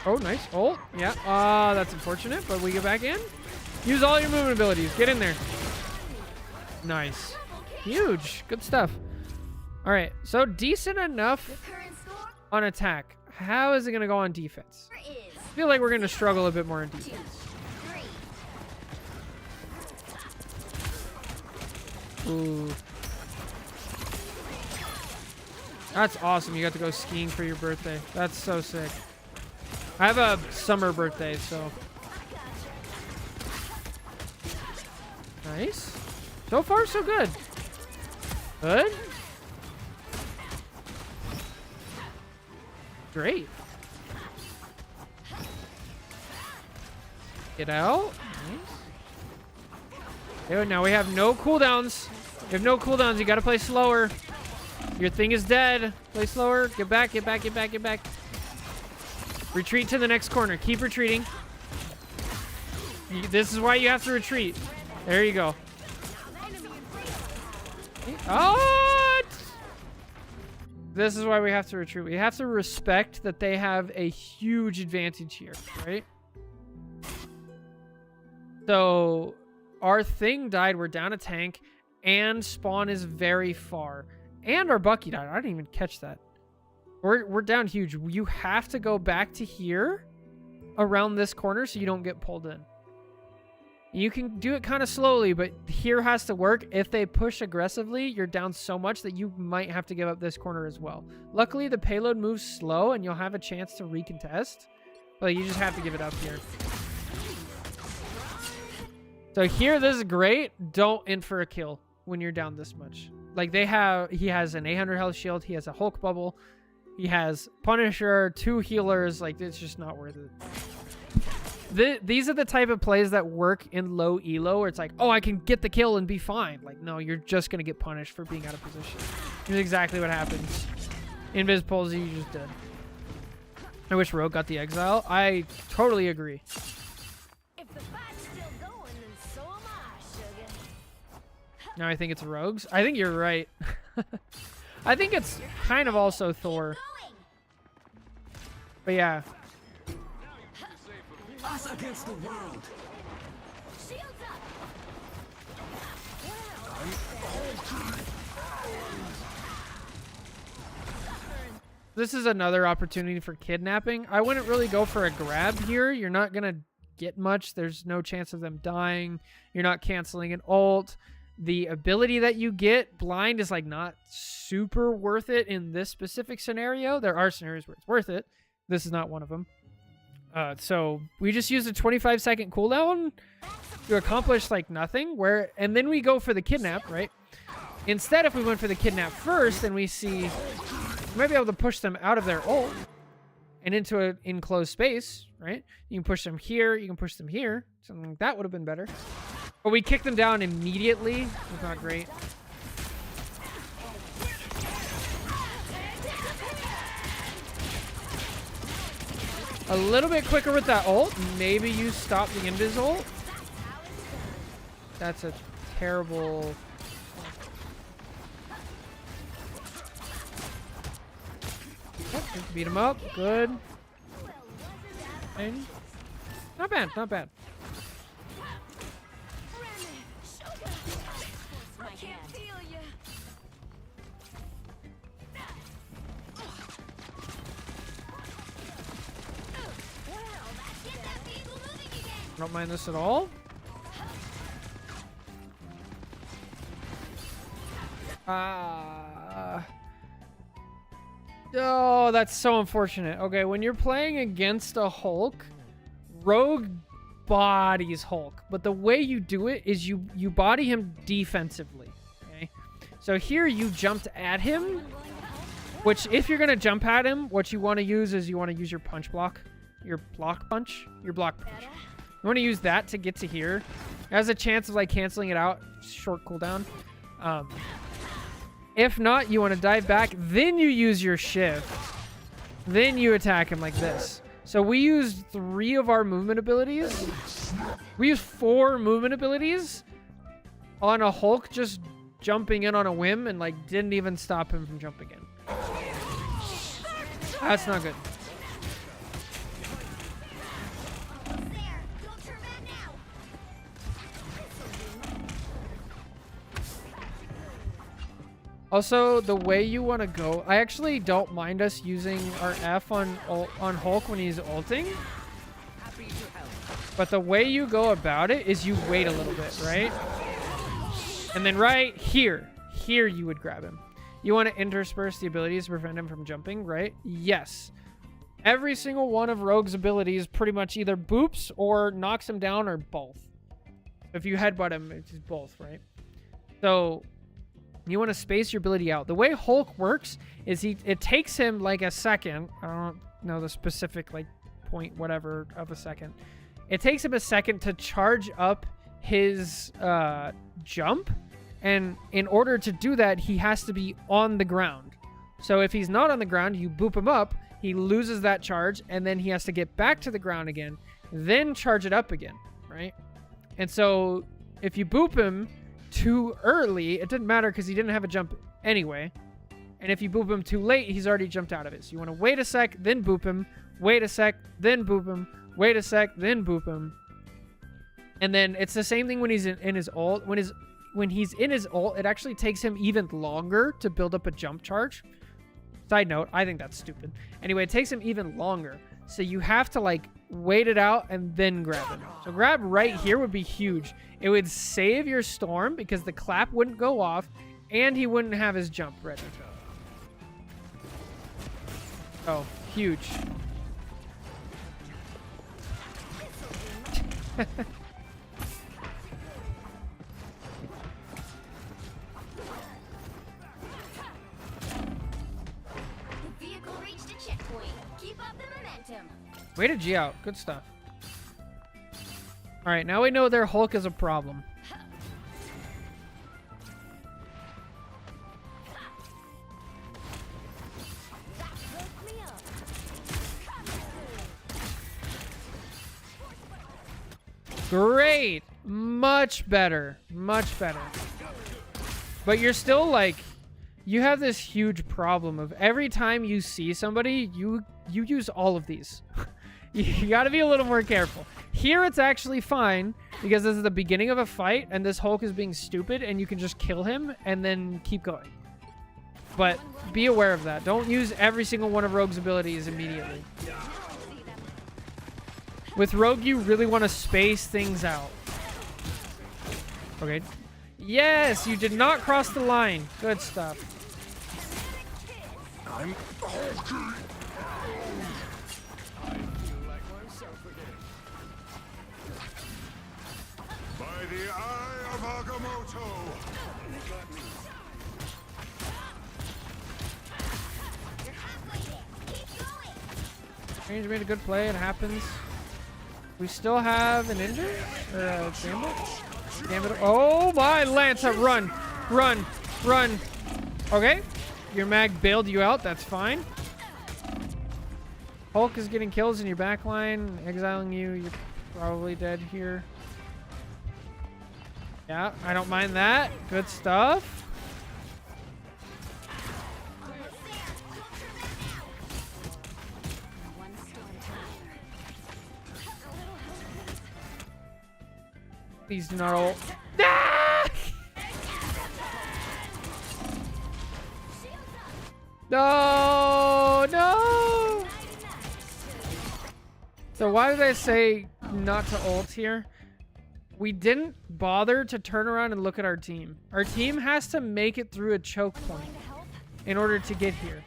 else. Oh, nice. Oh, yeah. That's unfortunate, but we get back in. Use all your movement abilities. Get in there. Nice. Huge. Good stuff. All right. So decent enough The current score on attack. How is it going to go on defense? is I feel like we're going to struggle a bit more on 2, defense. 3. Ooh. That's awesome. You got to go skiing for your birthday. That's so sick. I have a summer birthday, so. Nice. So far, so good. Good. Great. Get out. Nice. Okay, now we have no cooldowns. We have no cooldowns. You gotta play slower. Your thing is dead. Play slower. Get back, get back, get back, get back. Retreat to the next corner. Keep retreating. This is why you have to retreat. There you go. Oh! This is why we have to retreat. We have to respect that they have a huge advantage here, right? So our thing died. We're down a tank, and spawn is very far. And our Bucky died. I didn't even catch that. We're down huge. You have to go back to here around this corner so you don't get pulled in. You can do it kind of slowly, but here has to work. If they push aggressively, you're down so much that you might have to give up this corner as well. Luckily, the payload moves slow, and you'll have a chance to recontest. But you just have to give it up here. So here, this is great. Don't in for a kill when you're down this much. Like he has an 800 health shield. He has a Hulk bubble. He has Punisher, 2 healers. Like, it's just not worth it. These are the type of plays that work in low elo where it's like, oh, I can get the kill and be fine. Like, no, you're just going to get punished for being out of position. Here's exactly what happens. Invis pulls you, just dead. I wish Rogue got the exile. I totally agree. If the fight's still going, then so am I, sugar. Now I think it's Rogue's. I think you're right. I think it's kind of also Thor. But yeah. Us against the world. Shields up. This is another opportunity for kidnapping. I wouldn't really go for a grab here. You're not going to get much. There's no chance of them dying. You're not canceling an ult. The ability that you get, blind, is like not super worth it in this specific scenario. There are scenarios where it's worth it. This is not one of them. So we just used a 25-second cooldown to accomplish like nothing. And then we go for the kidnap, right? Instead, if we went for the kidnap first, then we see we might be able to push them out of their ult. and into an enclosed space, right? You can push them here. You can push them here. Something like that would have been better. But we kicked them down immediately. It was not great. A little bit quicker with that ult. Maybe you stop the invis ult. That's a terrible... Oh, beat him up. Good. And not bad. Not bad. I can't feel you. Get that vehicle moving again. Don't mind this at all. Oh, that's so unfortunate. Okay, when you're playing against a Hulk, Rogue bodies Hulk, but the way you do it is you body him defensively. Okay, so here you jumped at him, which if you're gonna jump at him, what you want to use is you want to use your punch block, your block punch. You want to use that to get to here. It has a chance of like canceling it out, short cooldown. If not, you want to dive back, then you use your shift. Then you attack him like this. So we used 3 of our movement abilities. We used 4 movement abilities on a Hulk just jumping in on a whim and like didn't even stop him from jumping in. That's not good. Almost there. Don't turn back now. Also, the way you want to go, I actually don't mind us using our F on Hulk when he's ulting. But the way you go about it is you wait a little bit, right? And then right here you would grab him. You want to intersperse the abilities to prevent him from jumping, right? Yes. Every single one of Rogue's abilities pretty much either boops or knocks him down or both. If you headbutt him, it's both, right? So you want to space your ability out. The way Hulk works is it takes him like a second. I don't know the specific like point whatever of a second. It takes him a second to charge up his jump. And in order to do that, he has to be on the ground. So if he's not on the ground, you boop him up, he loses that charge, and then he has to get back to the ground again, then charge it up again, right? And so if you boop him too early, it didn't matter because he didn't have a jump anyway. And if you boop him too late, he's already jumped out of it. So you want to wait a sec, then boop him, wait a sec, then boop him, wait a sec, then boop him. And then it's the same thing when he's in his ult. When he's in his ult, it actually takes him even longer to build up a jump charge. Side note, I think that's stupid. Anyway, it takes him even longer. So you have to like wait it out and then grab him. So grab right here would be huge. It would save your storm because the clap wouldn't go off and he wouldn't have his jump ready. Oh, huge. Way to G out. Good stuff. Alright, now we know their Hulk is a problem. Great! Much better. Much better. But you're still like... You have this huge problem of every time you see somebody, you use all of these. You gotta be a little more careful. Here it's actually fine because this is the beginning of a fight and this Hulk is being stupid and you can just kill him and then keep going. But be aware of that. Don't use every single one of Rogue's abilities immediately. With Rogue, you really want to space things out. Okay. Yes, you did not cross the line. Good stuff. I'm Hulk. By the eye of Agamotto. You're halfway there. Keep going. Strange made a good play. It happens. We still have an injury? Or a Gambit? Gambit. Oh my, Lanza, run. Run. Run. Okay. Your mag bailed you out. That's fine. Hulk is getting kills in your backline, exiling you. You're probably dead here. Yeah, I don't mind that. Good stuff. One storm to Please do not ult. Ah! No, no. So why did I say not to ult here? We didn't bother to turn around and look at our team. Our team has to make it through a choke point in order to get here.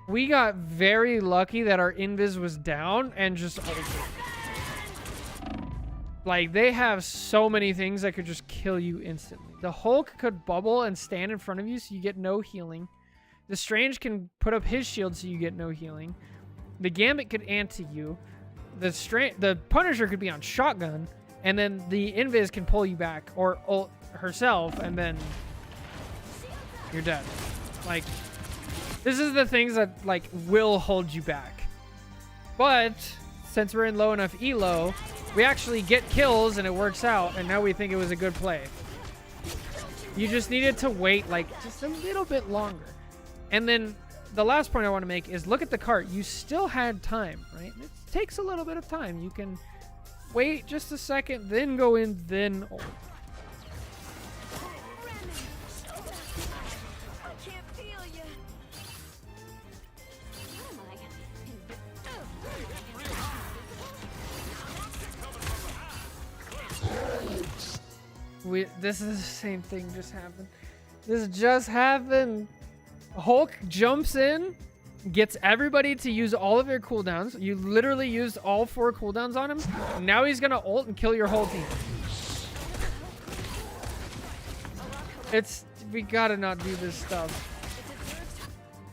We got very lucky that our invis was down and just ulted. Like, they have so many things that could just kill you instantly. The Hulk could bubble and stand in front of you so you get no healing. The Strange can put up his shield so you get no healing. The Gambit could anti you. The Punisher could be on shotgun. And then the Invis can pull you back or ult herself, and then you're dead. Like, this is the things that, like, will hold you back. But since we're in low enough elo, we actually get kills and it works out, and now we think it was a good play. You just needed to wait, like, just a little bit longer. And then the last point I want to make is look at the cart. You still had time, right? It takes a little bit of time. You can wait just a second, then go in, then ult. I can't feel you. This is the same thing just happened. This just happened. Hulk jumps in, gets everybody to use all of their cooldowns. You literally used all 4 cooldowns on him. Now he's gonna ult and kill your whole team. We gotta not do this stuff.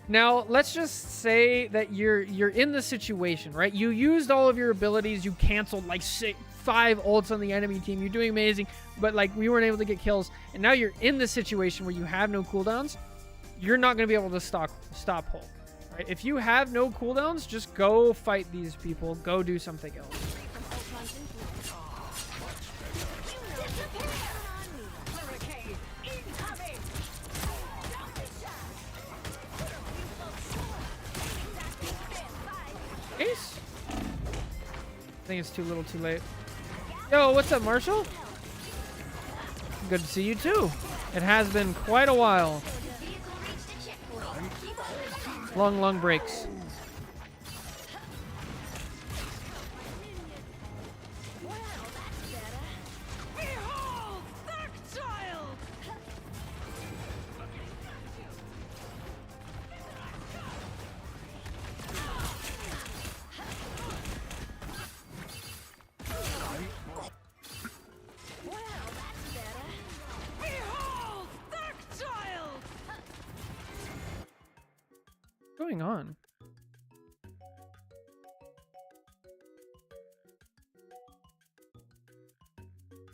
Now, let's just say that you're in the situation, right? You used all of your abilities. You canceled like 5 ults on the enemy team. You're doing amazing, but like we weren't able to get kills. And now you're in the situation where you have no cooldowns. You're not gonna be able to stop Hulk. Right? If you have no cooldowns, just go fight these people. Go do something else. Ace? I think it's too little too late. Yo, what's up, Marshall? Good to see you too. It has been quite a while. Long breaks. What's going on?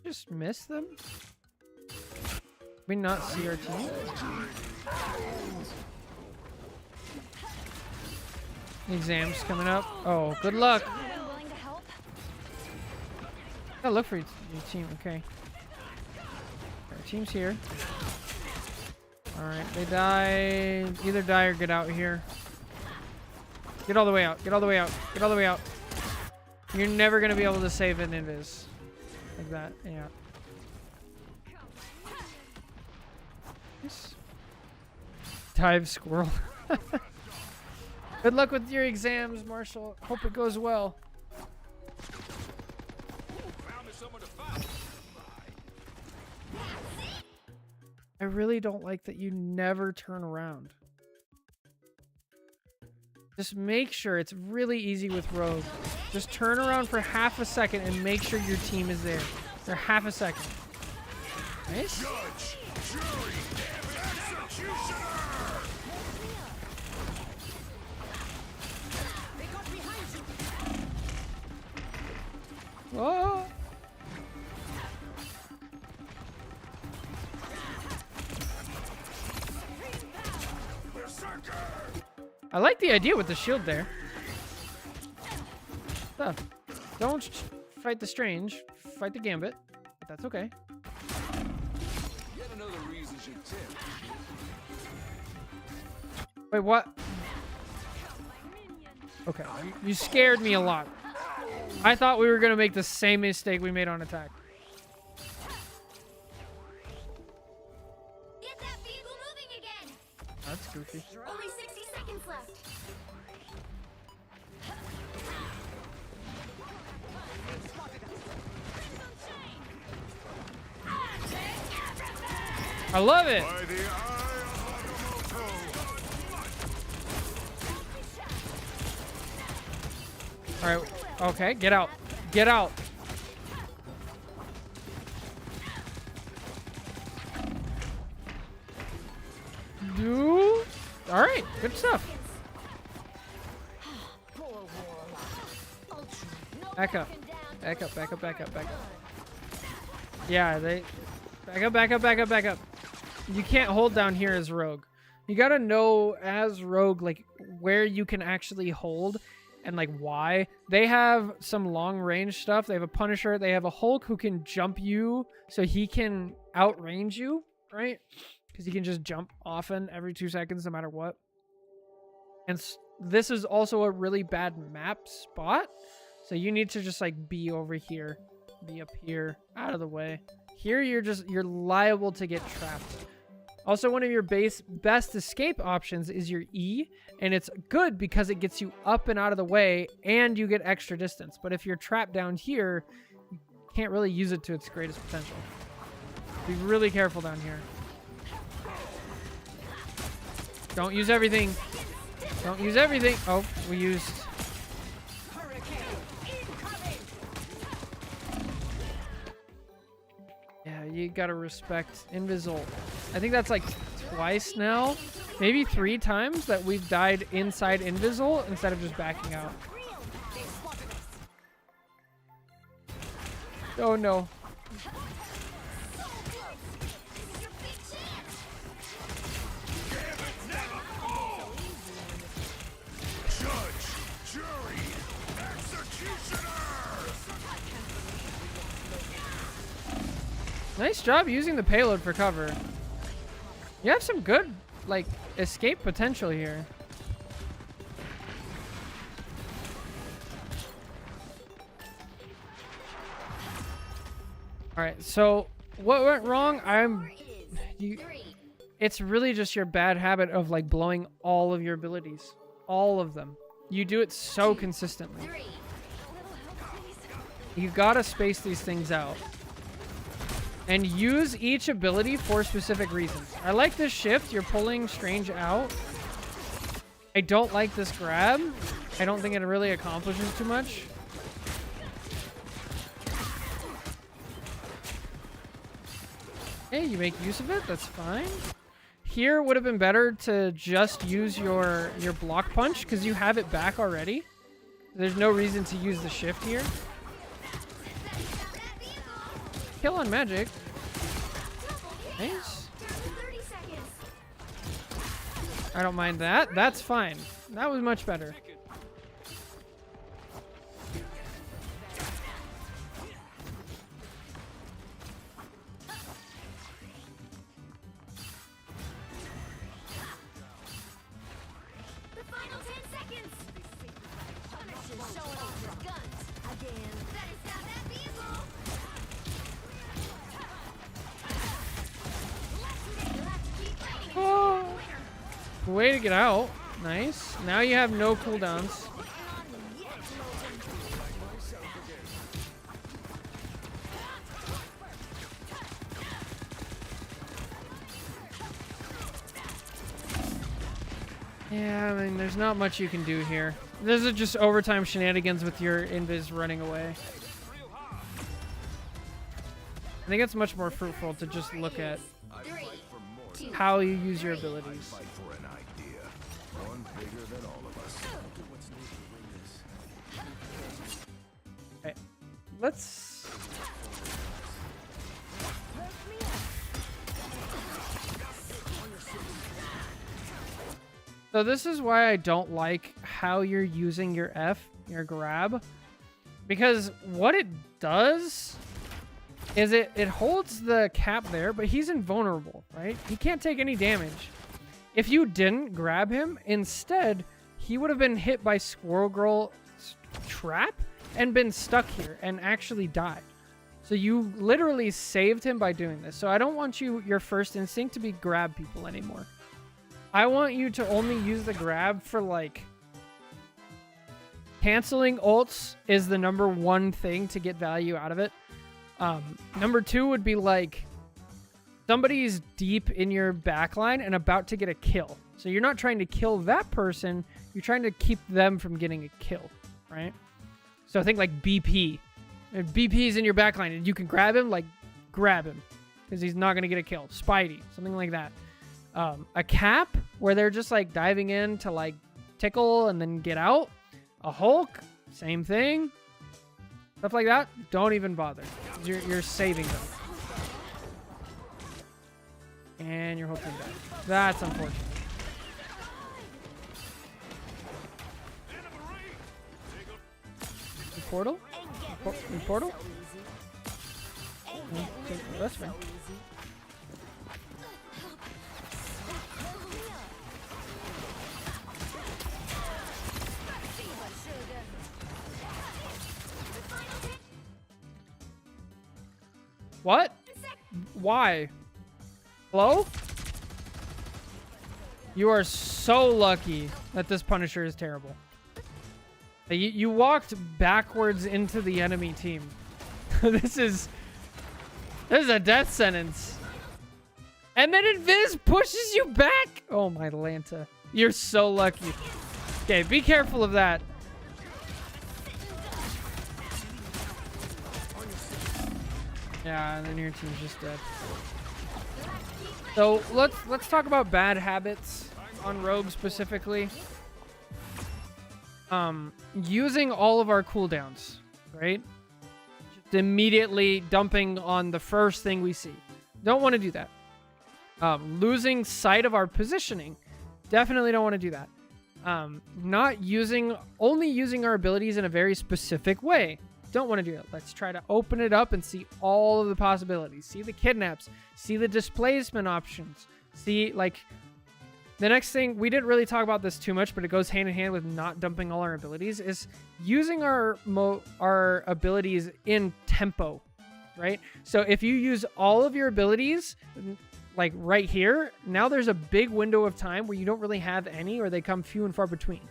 Just miss them? We not see our team? Exams coming up. Oh, good luck. Gotta look for your team. Okay. Our team's here. Alright, they die. Either die or get out here. Get all the way out. Get all the way out. Get all the way out. You're never going to be able to save an invis. Like that. Yeah. Nice. Dive squirrel. Good luck with your exams, Marshall. Hope it goes well. I really don't like that you never turn around. Just make sure, it's really easy with Rogue. Just turn around for half a second and make sure your team is there. For half a second. Nice. Oh. I like the idea with the shield there. So, don't fight the strange, fight the gambit, but that's okay. Yet another reason should tip. Wait, what? Okay, you scared me a lot. I thought we were gonna make the same mistake we made on attack. Get that vehicle moving again. That's goofy. Only 60 seconds left. I love it. By the eye of Agamotto. All right. Okay, get out. Get out. Do. All right. Good stuff. Back up. Back up. Back up. Back up. Back up. Yeah, they. Back up. Back up. Back up. Back up. You can't hold down here as rogue. You gotta know as rogue like where you can actually hold. And like why. They have some long range stuff. They have a Punisher. They have a Hulk who can jump you so he can outrange you, right? Because he can just jump often every 2 seconds no matter what. And this is also a really bad map spot. So you need to just like be over here. Be up here. Out of the way. Here you're liable to get trapped. Also, one of your best escape options is your E, and it's good because it gets you up and out of the way, and you get extra distance. But if you're trapped down here, you can't really use it to its greatest potential. Be really careful down here. Don't use everything. Don't use everything. Oh, we used... Yeah, you gotta respect Invisult. I think that's like twice now, maybe 3 times that we've died inside Invisult instead of just backing out. Oh no. Judge, jury, executioner. Nice job using the payload for cover. You have some good, like, escape potential here. Alright, so what went wrong? It's really just your bad habit of, like, blowing all of your abilities. All of them. You do it so consistently. You gotta space these things out. And use each ability for specific reasons. I like this shift. You're pulling Strange out. I don't like this grab. I don't think it really accomplishes too much. Hey, you make use of it. That's fine. Here would have been better to just use your block punch because you have it back already. There's no reason to use the shift here. Kill on magic. Nice. I don't mind that. That's fine. That was much better. The final 10 seconds. Punisher's showing off his guns again. That is not that vehicle. Oh. Way to get out. Nice. Now you have no cooldowns. Yeah, I mean, there's not much you can do here. This is just overtime shenanigans with your invis running away. I think it's much more fruitful to just look at how you use your abilities. Fight for an idea, one bigger than all of us. Okay. let's. So this is why I don't like how you're using your F, your grab. Because what it does is it holds the cap there, but he's invulnerable, right? He can't take any damage. If you didn't grab him, instead, he would have been hit by Squirrel Girl's trap and been stuck here and actually died. So you literally saved him by doing this. So I don't want your first instinct to be grab people anymore. I want you to only use the grab for, like, canceling ults is the number one thing to get value out of it. Number two would be, like, somebody's deep in your backline and about to get a kill. So you're not trying to kill that person. You're trying to keep them from getting a kill, right? So think like BP. If BP's in your backline and you can grab him, like, grab him. Because he's not going to get a kill. Spidey, something like that. A cap, where they're just, like, diving in to, like, tickle and then get out. A Hulk, same thing. Stuff like that, don't even bother. You're saving them. And your whole team died. That's unfortunate. The portal? The portal? That's fine. What? Why? Hello? You are so lucky that this Punisher is terrible. You walked backwards into the enemy team. This is a death sentence. And then Invis pushes you back. Oh my Lanta. You're so lucky. Okay, be careful of that. Yeah, and then your team's just dead. So let's talk about bad habits on Rogue specifically. Using all of our cooldowns, right? Just immediately dumping on the first thing we see. Don't want to do that. Losing sight of our positioning. Definitely don't want to do that. Only using our abilities in a very specific way. Don't want to do it. Let's try to open it up and see all of the possibilities. See the kidnaps. See the displacement options. See, like, the next thing, we didn't really talk about this too much, but it goes hand in hand with not dumping all our abilities, is using our abilities in tempo, right? So if you use all of your abilities, like right here, now there's a big window of time where you don't really have any, or they come few and far between.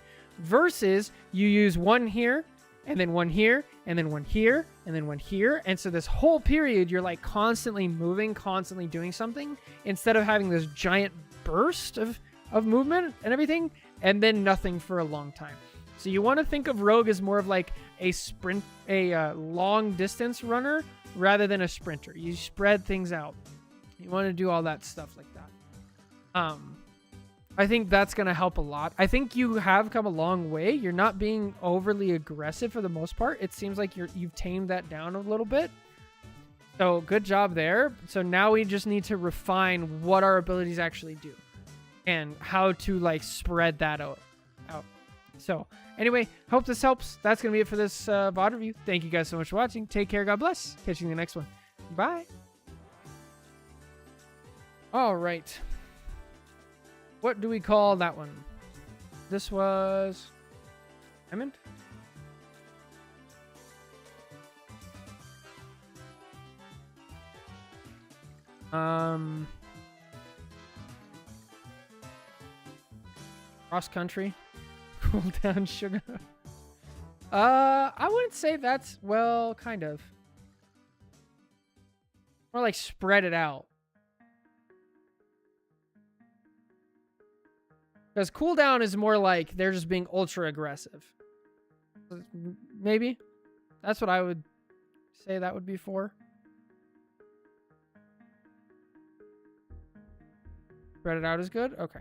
Versus you use one here, and then one here, and then one here, and then one here. And so this whole period, you're like constantly moving, constantly doing something, instead of having this giant burst of movement and everything, and then nothing for a long time. So you want to think of Rogue as more of like a sprint, a long distance runner, rather than a sprinter. You spread things out. You want to do all that stuff like that. I think that's going to help a lot. I think you have come a long way. You're not being overly aggressive for the most part. It seems like you've tamed that down a little bit. So good job there. So now we just need to refine what our abilities actually do and how to, like, spread that out. So anyway, hope this helps. That's going to be it for this VOD review. Thank you guys so much for watching. Take care. God bless. Catch you in the next one. Bye. All right. What do we call that one? This was Diamond? Cross country. Cool down sugar. I wouldn't say that's, well, kind of. More like spread it out. Because cooldown is more like they're just being ultra aggressive. Maybe. That's what I would say that would be for. Spread it out is good? Okay.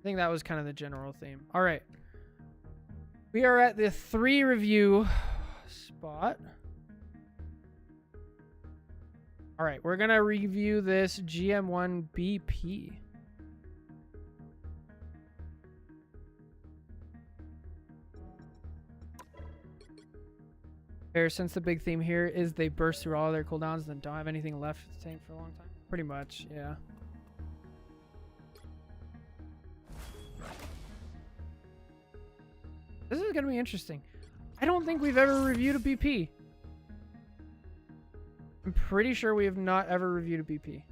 I think that was kind of the general theme. All right. We are at the 3 review spot. All right, we're going to review this GM1 BP. Since the big theme here is they burst through all their cooldowns and don't have anything left to tank for a long time. Pretty much, yeah. This is going to be interesting. I don't think we've ever reviewed a BP. I'm pretty sure we have not ever reviewed a BP.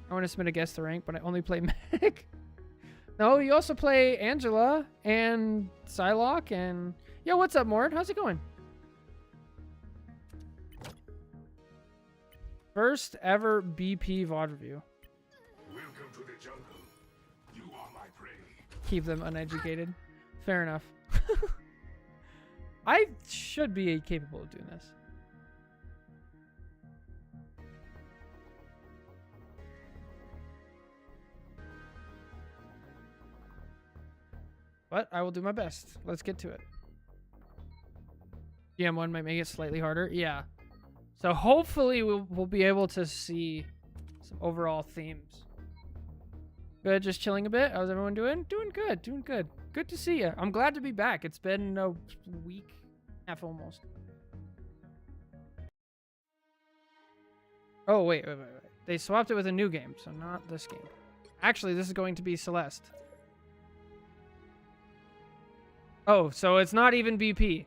I want to submit a guess to rank, but I only play Meg. No, you also play Angela and Psylocke and... Yo, what's up, Mort? How's it going? First ever BP VOD review. Welcome to the jungle. You are my prey. Keep them uneducated. Fair enough. I should be capable of doing this. But I will do my best. Let's get to it. GM1 might make it slightly harder. Yeah. So hopefully we'll be able to see some overall themes. Good, just chilling a bit. How's everyone doing? Doing good, doing good. Good to see you. I'm glad to be back. It's been a week, half almost. Oh, wait. They swapped it with a new game, so not this game. Actually, this is going to be Celeste. Oh, so it's not even BP.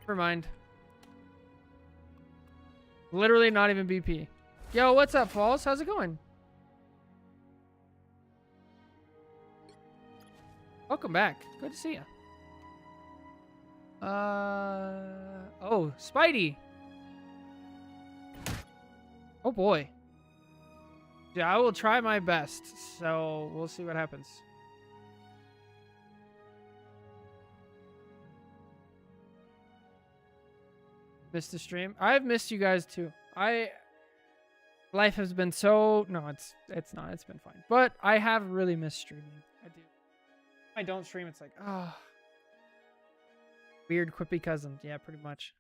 Never mind. Literally not even BP. Yo, what's up, Falls? How's it going? Welcome back. Good to see you. Oh, Spidey. Oh boy. Yeah, I will try my best. So we'll see what happens. Missed the stream. I've missed you guys too. Life has been so... No, it's not. It's been fine. But I have really missed streaming. I do. If I don't stream, it's like, ah. Oh. Weird quippy cousin. Yeah, pretty much.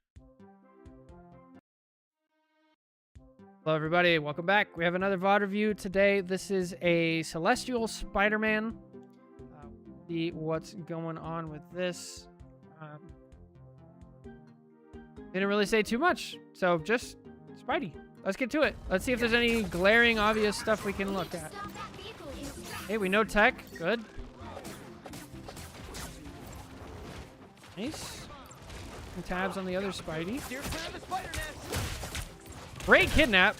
Hello, everybody. Welcome back. We have another VOD review today. This is a Celestial Spider-Man. See what's going on with this. Didn't really say too much. So just Spidey. Let's get to it. Let's see if there's any glaring, obvious stuff we can look at. Hey, we know tech. Good. Nice. Some tabs on the other Spidey. Great kidnap.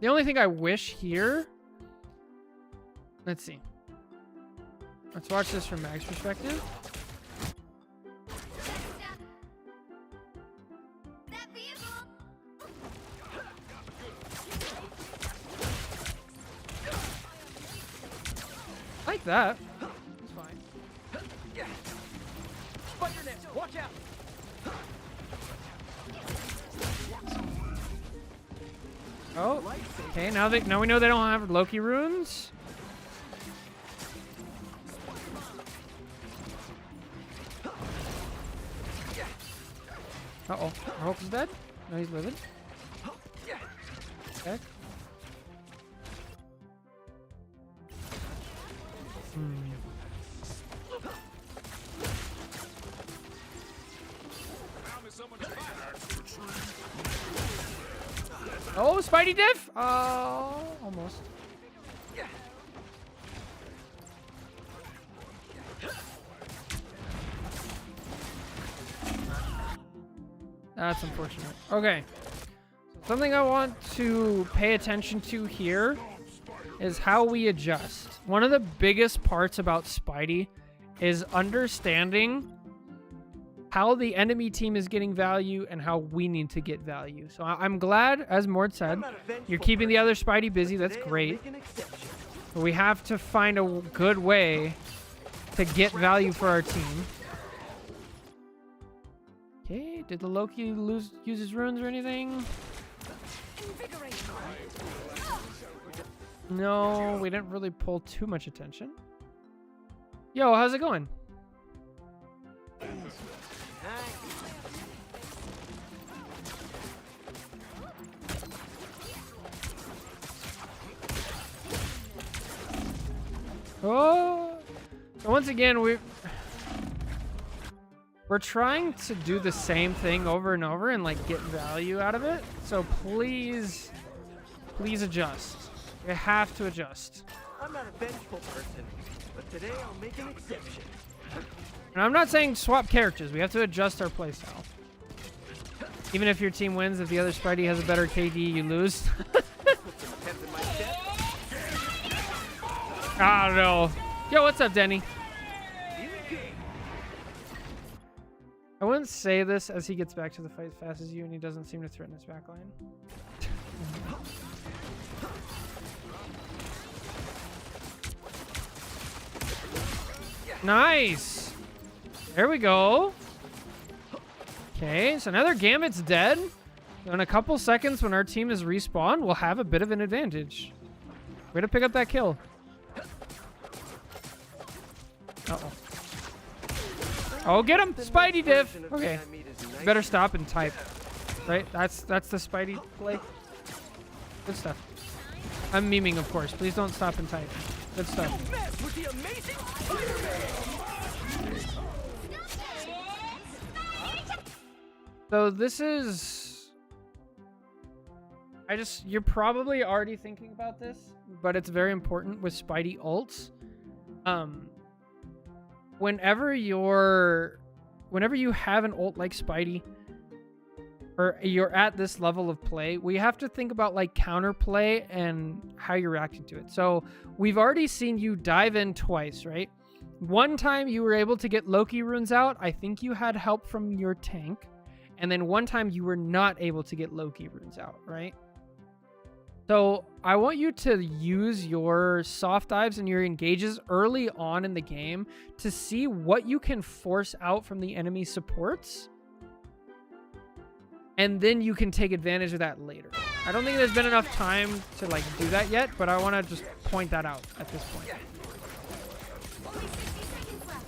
The only thing I wish here... Let's see. Let's watch this from Mag's perspective. Like that. It's fine. Watch out. Oh, okay. Now we know they don't have Loki runes. Uh-oh. Our Hulk is dead? No, he's living. Okay. Oh, Spidey diff! Oh, almost. That's unfortunate. Okay. So something I want to pay attention to here is how we adjust. One of the biggest parts about Spidey is understanding how the enemy team is getting value and how we need to get value. So I'm glad, as Mort said, you're keeping the other Spidey busy. That's great. But we have to find a good way to get value for our team. Okay, did the Loki use his runes or anything? No, we didn't really pull too much attention. Yo, how's it going? Oh, so once again, we're trying to do the same thing over and over and like get value out of it. So please adjust. You have to adjust. I'm not a vengeful person, but today I'll make an exception. And I'm not saying swap characters. We have to adjust our playstyle. Even if your team wins, if the other Spidey has a better KD, you lose. I don't know. Yo, what's up, Denny? I wouldn't say this as he gets back to the fight as fast as you and he doesn't seem to threaten his backline. Nice. There we go. Okay, so now their Gambit's dead. In a couple seconds when our team is respawned, we'll have a bit of an advantage. Way to pick up that kill. Uh-oh. Oh, get him! Spidey diff! Okay. Better stop and type. Right? That's the Spidey play. Good stuff. I'm memeing, of course. Please don't stop and type. Good stuff. So this is... You're probably already thinking about this, but it's very important with Spidey ults. Whenever you have an ult like Spidey, or you're at this level of play, we have to think about like counterplay and how you're reacting to it. So we've already seen you dive in twice, right? One time you were able to get Loki runes out. I think you had help from your tank. And then one time you were not able to get Loki runes out, right? So I want you to use your soft dives and your engages early on in the game to see what you can force out from the enemy supports. And then you can take advantage of that later. I don't think there's been enough time to like do that yet, but I want to just point that out at this point. Only 60 seconds left.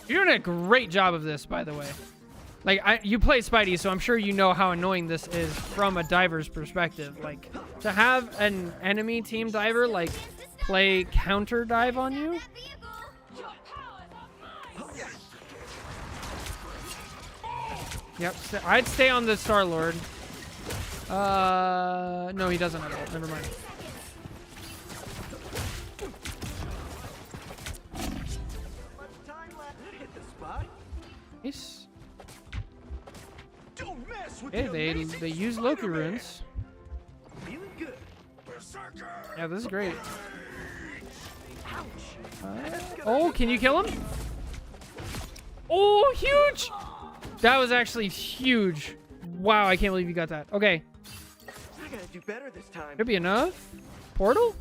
You're doing a great job of this, by the way. Like, you play Spidey, so I'm sure you know how annoying this is from a diver's perspective. Like, to have an enemy team diver, like, play counter dive on you. Yep, I'd stay on the Star-Lord. No, he doesn't have ult. Never mind. Nice. Okay, they use Loki runes. Yeah, this is great. Oh, can you kill him? Oh, huge! That was actually huge. Wow, I can't believe you got that. Okay. I gotta do better this time. Could be enough. Portal?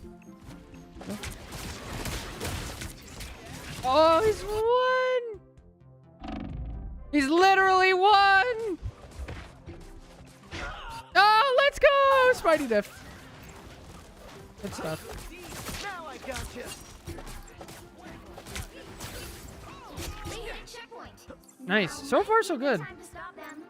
Oh, he's won! He's literally won! Oh, let's go! Spidey diff. Good stuff. Now I gotcha. Checkpoint. Nice. So far, so good. Time to stop them.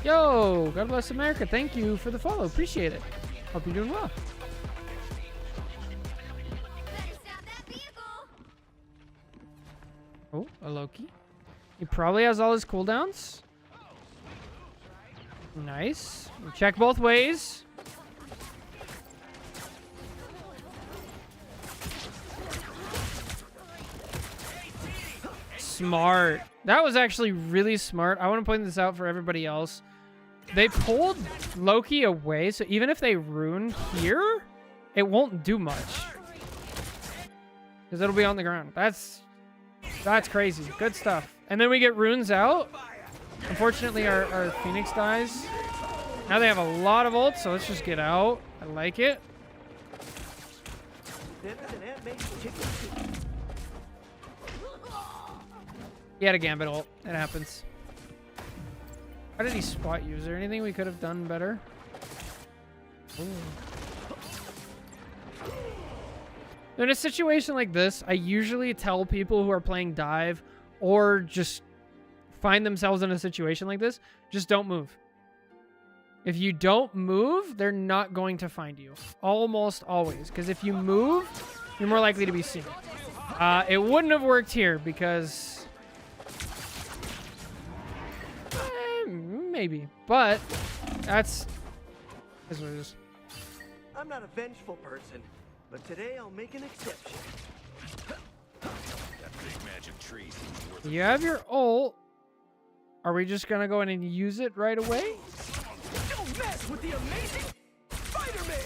Yo, God bless America. Thank you for the follow. Appreciate it. Hope you're doing well. Better stop that vehicle. Oh, a Loki. He probably has all his cooldowns. Nice. We'll check both ways. Smart. That was actually really smart. I want to point this out for everybody else. They pulled Loki away, so even if they rune here, it won't do much. Because it'll be on the ground. That's crazy. Good stuff. And then we get runes out. Unfortunately, our Phoenix dies. Now they have a lot of ults, so let's just get out. I like it. Then an ant makes chicken soup. He had a Gambit ult. It happens. How did he spot you? Is there anything we could have done better? Ooh. In a situation like this, I usually tell people who are playing dive or just find themselves in a situation like this, just don't move. If you don't move, they're not going to find you. Almost always. Because if you move, you're more likely to be seen. It wouldn't have worked here because... maybe. But that's what it is. I'm not a vengeful person, but today I'll make an exception. That big magic tree seems worth You have your ult. Are we just going to go in and use it right away? Don't mess with the amazing Spider-Man!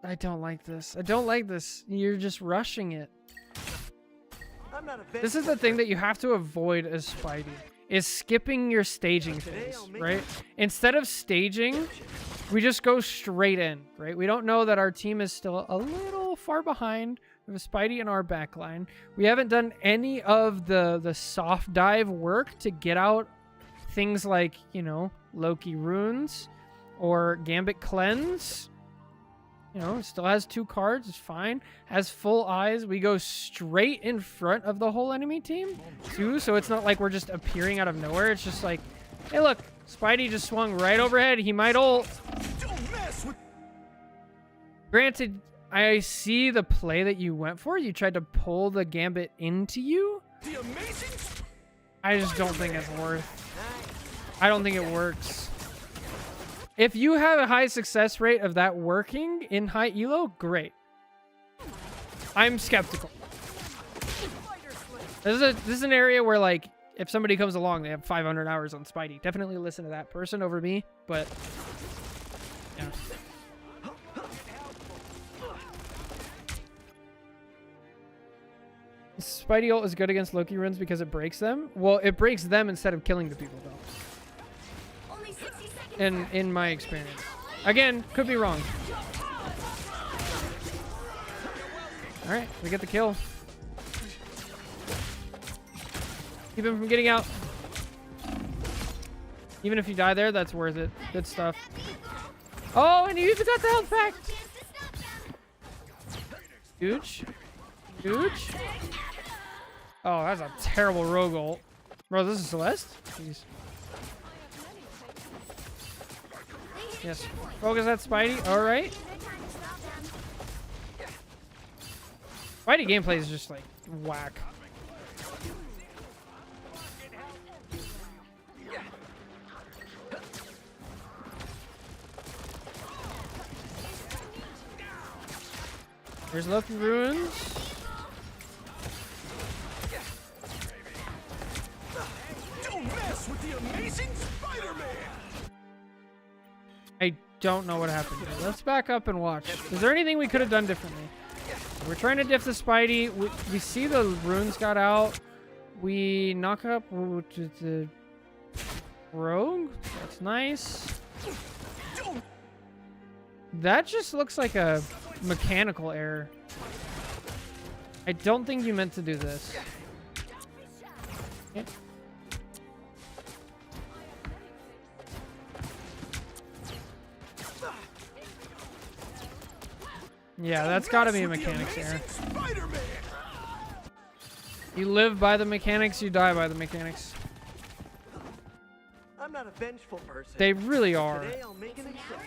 I don't like this. I don't like this. You're just rushing it. I'm not a This is the thing that you have to avoid as Spidey, is skipping your staging Today phase, I'll make right? Instead of staging, we just go straight in, right? We don't know that our team is still a little far behind. We have Spidey in our backline. We haven't done any of the soft dive work to get out things like, you know, Loki runes or Gambit cleanse. You know, it still has 2 cards. It's fine. Has full eyes. We go straight in front of the whole enemy team, too. So it's not like we're just appearing out of nowhere. It's just like, hey, look. Spidey just swung right overhead. He might ult. Don't mess with... Granted, I see the play that you went for. You tried to pull the Gambit into you. the amazing... I just don't think it's worth. I don't think it works. If you have a high success rate of that working in high elo, great. I'm skeptical. This is an area where, like, if somebody comes along, they have 500 hours on Spidey. Definitely listen to that person over me, but yeah. Spidey ult is good against Loki runes because it breaks them. Well, it breaks them instead of killing the people, though. Only 60 seconds. In my experience. Again, could be wrong. All right, we get the kill. Keep him from getting out. Even if you die there, that's worth it. Good stuff. Oh, and you even got the health back. Huge. Huge. Oh, that's a terrible rogue ult. Bro, this is Celeste? Jeez. Yes. Focus that Spidey. All right. Spidey gameplay is just like whack. There's Loki runes. Don't mess with the amazing Spider-Man! I don't know what happened here. Let's back up and watch. Is there anything we could have done differently? We're trying to diff the Spidey. We see the runes got out. We knock up the rogue. That's nice. That just looks like a mechanical error. I don't think you meant to do this. Okay. Yeah, that's gotta be a mechanics error. Spider-Man! You live by the mechanics, you die by the mechanics. I'm not a vengeful person. They really are. Today I'll make an exception.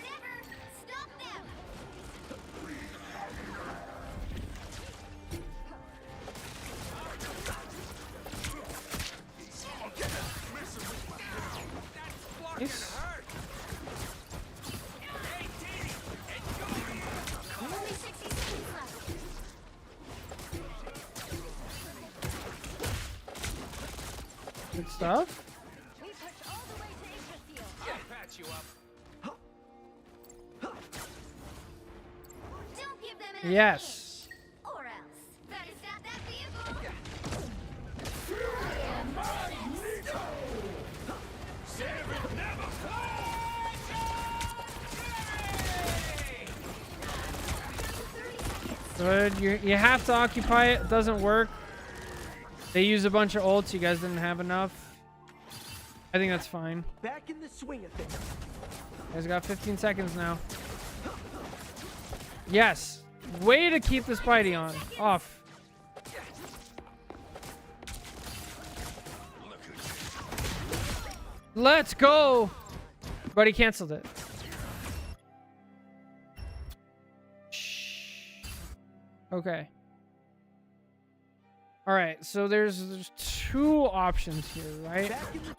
Stop them. Nice. Only 60 seconds left. Good stuff. We pushed all the way to Yggdrasil. Don't give them an Yes. or else. Better stop that vehicle. Good. You have to occupy it. It doesn't work. They use a bunch of ults. You guys didn't have enough. I think that's fine. Back in the swing of things. You guys got 15 seconds now. Yes. Way to keep the Spidey on. Off. Let's go. But he canceled it. Shh. Okay. All right. So there's two options here, right? Back in the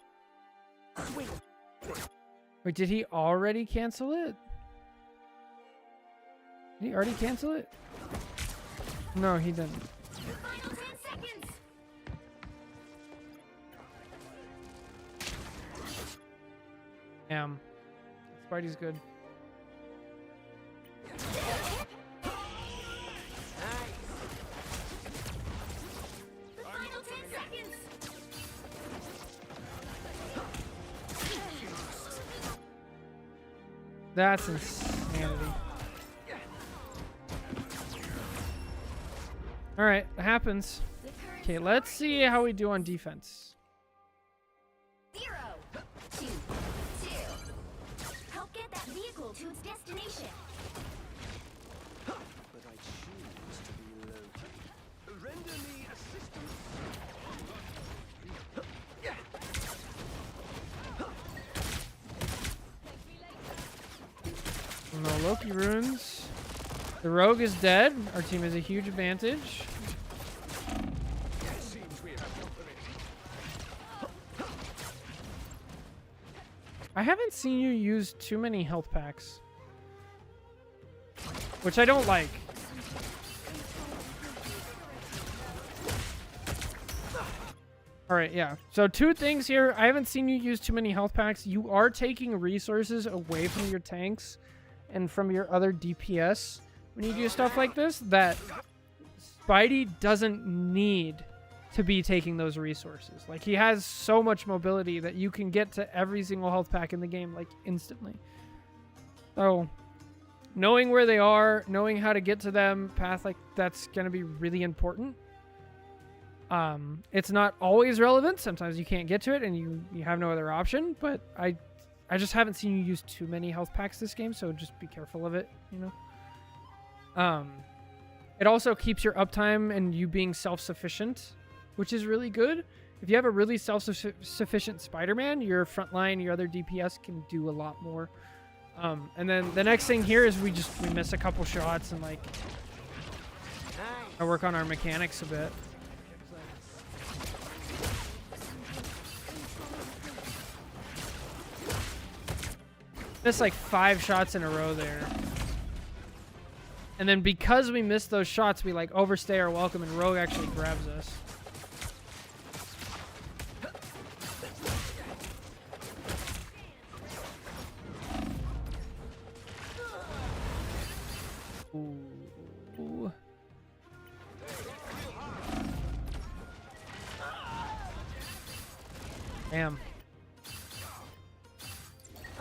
swing. Wait, did he already cancel it? Did he already cancel it? No, he didn't. Final 10 seconds. Damn. Spidey's good. The final 10 seconds. That's insanity. All right, it happens. The current Okay, let's see how we do on defense. 0, 2, 2. Help get that vehicle to its destination. But I choose to be low-key. Render me assistance. No Loki runes. The rogue is dead. Our team has a huge advantage. I haven't seen you use too many health packs, which I don't like. All right, yeah. So two things here. I haven't seen you use too many health packs. You are taking resources away from your tanks and from your other DPS when you do stuff like this that Spidey doesn't need to be taking those resources. Like, he has so much mobility that you can get to every single health pack in the game, like, instantly. So, knowing where they are, knowing how to get to them, path, like, that's going to be really important. It's not always relevant. Sometimes you can't get to it and you have no other option, but I just haven't seen you use too many health packs this game, so just be careful of it, you know? It also keeps your uptime and you being self-sufficient, which is really good. If you have a really self-sufficient Spider-Man, your frontline, your other DPS can do a lot more. And then the next thing here is we miss a couple shots and, like, I work on our mechanics a bit. Missed like 5 shots in a row there. And then because we missed those shots, we like overstay our welcome and Rogue actually grabs us. Ooh. Damn.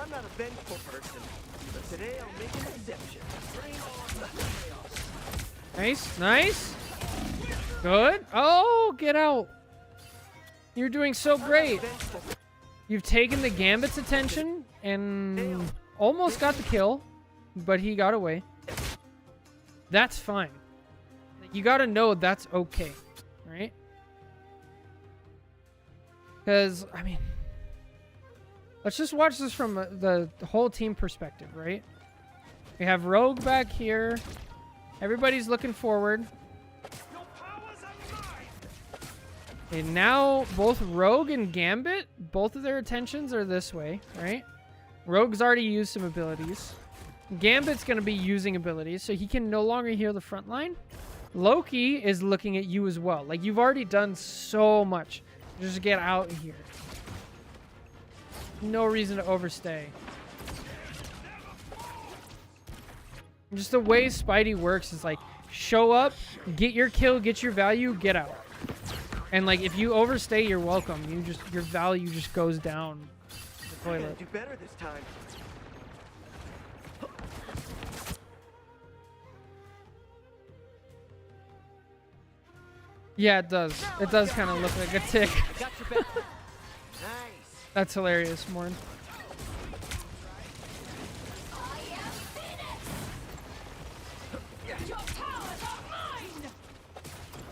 I'm not a vengeful person, but today I'll make an exception. Bring on the chaos. Nice, nice. Good. Oh, get out. You're doing so great. Vengeful. You've taken the Gambit's attention and almost got the kill, but he got away. That's fine. You gotta know that's okay, right? Because, I mean, let's just watch this from the whole team perspective, right? We have Rogue back here. Everybody's looking forward. Okay, now both Rogue and Gambit, both of their attentions are this way, right? Rogue's already used some abilities. Gambit's going to be using abilities, so he can no longer heal the front line. Loki is looking at you as well. Like, you've already done so much. Just get out of here. No reason to overstay. Just the way Spidey works is like, show up, get your kill, get your value, get out. And like, if you overstay, you're welcome. Your value just goes down the I'm gonna toilet. do better this time. Yeah, it does. It does kind of look like a tick. I got your back. Nice. That's hilarious, Morn.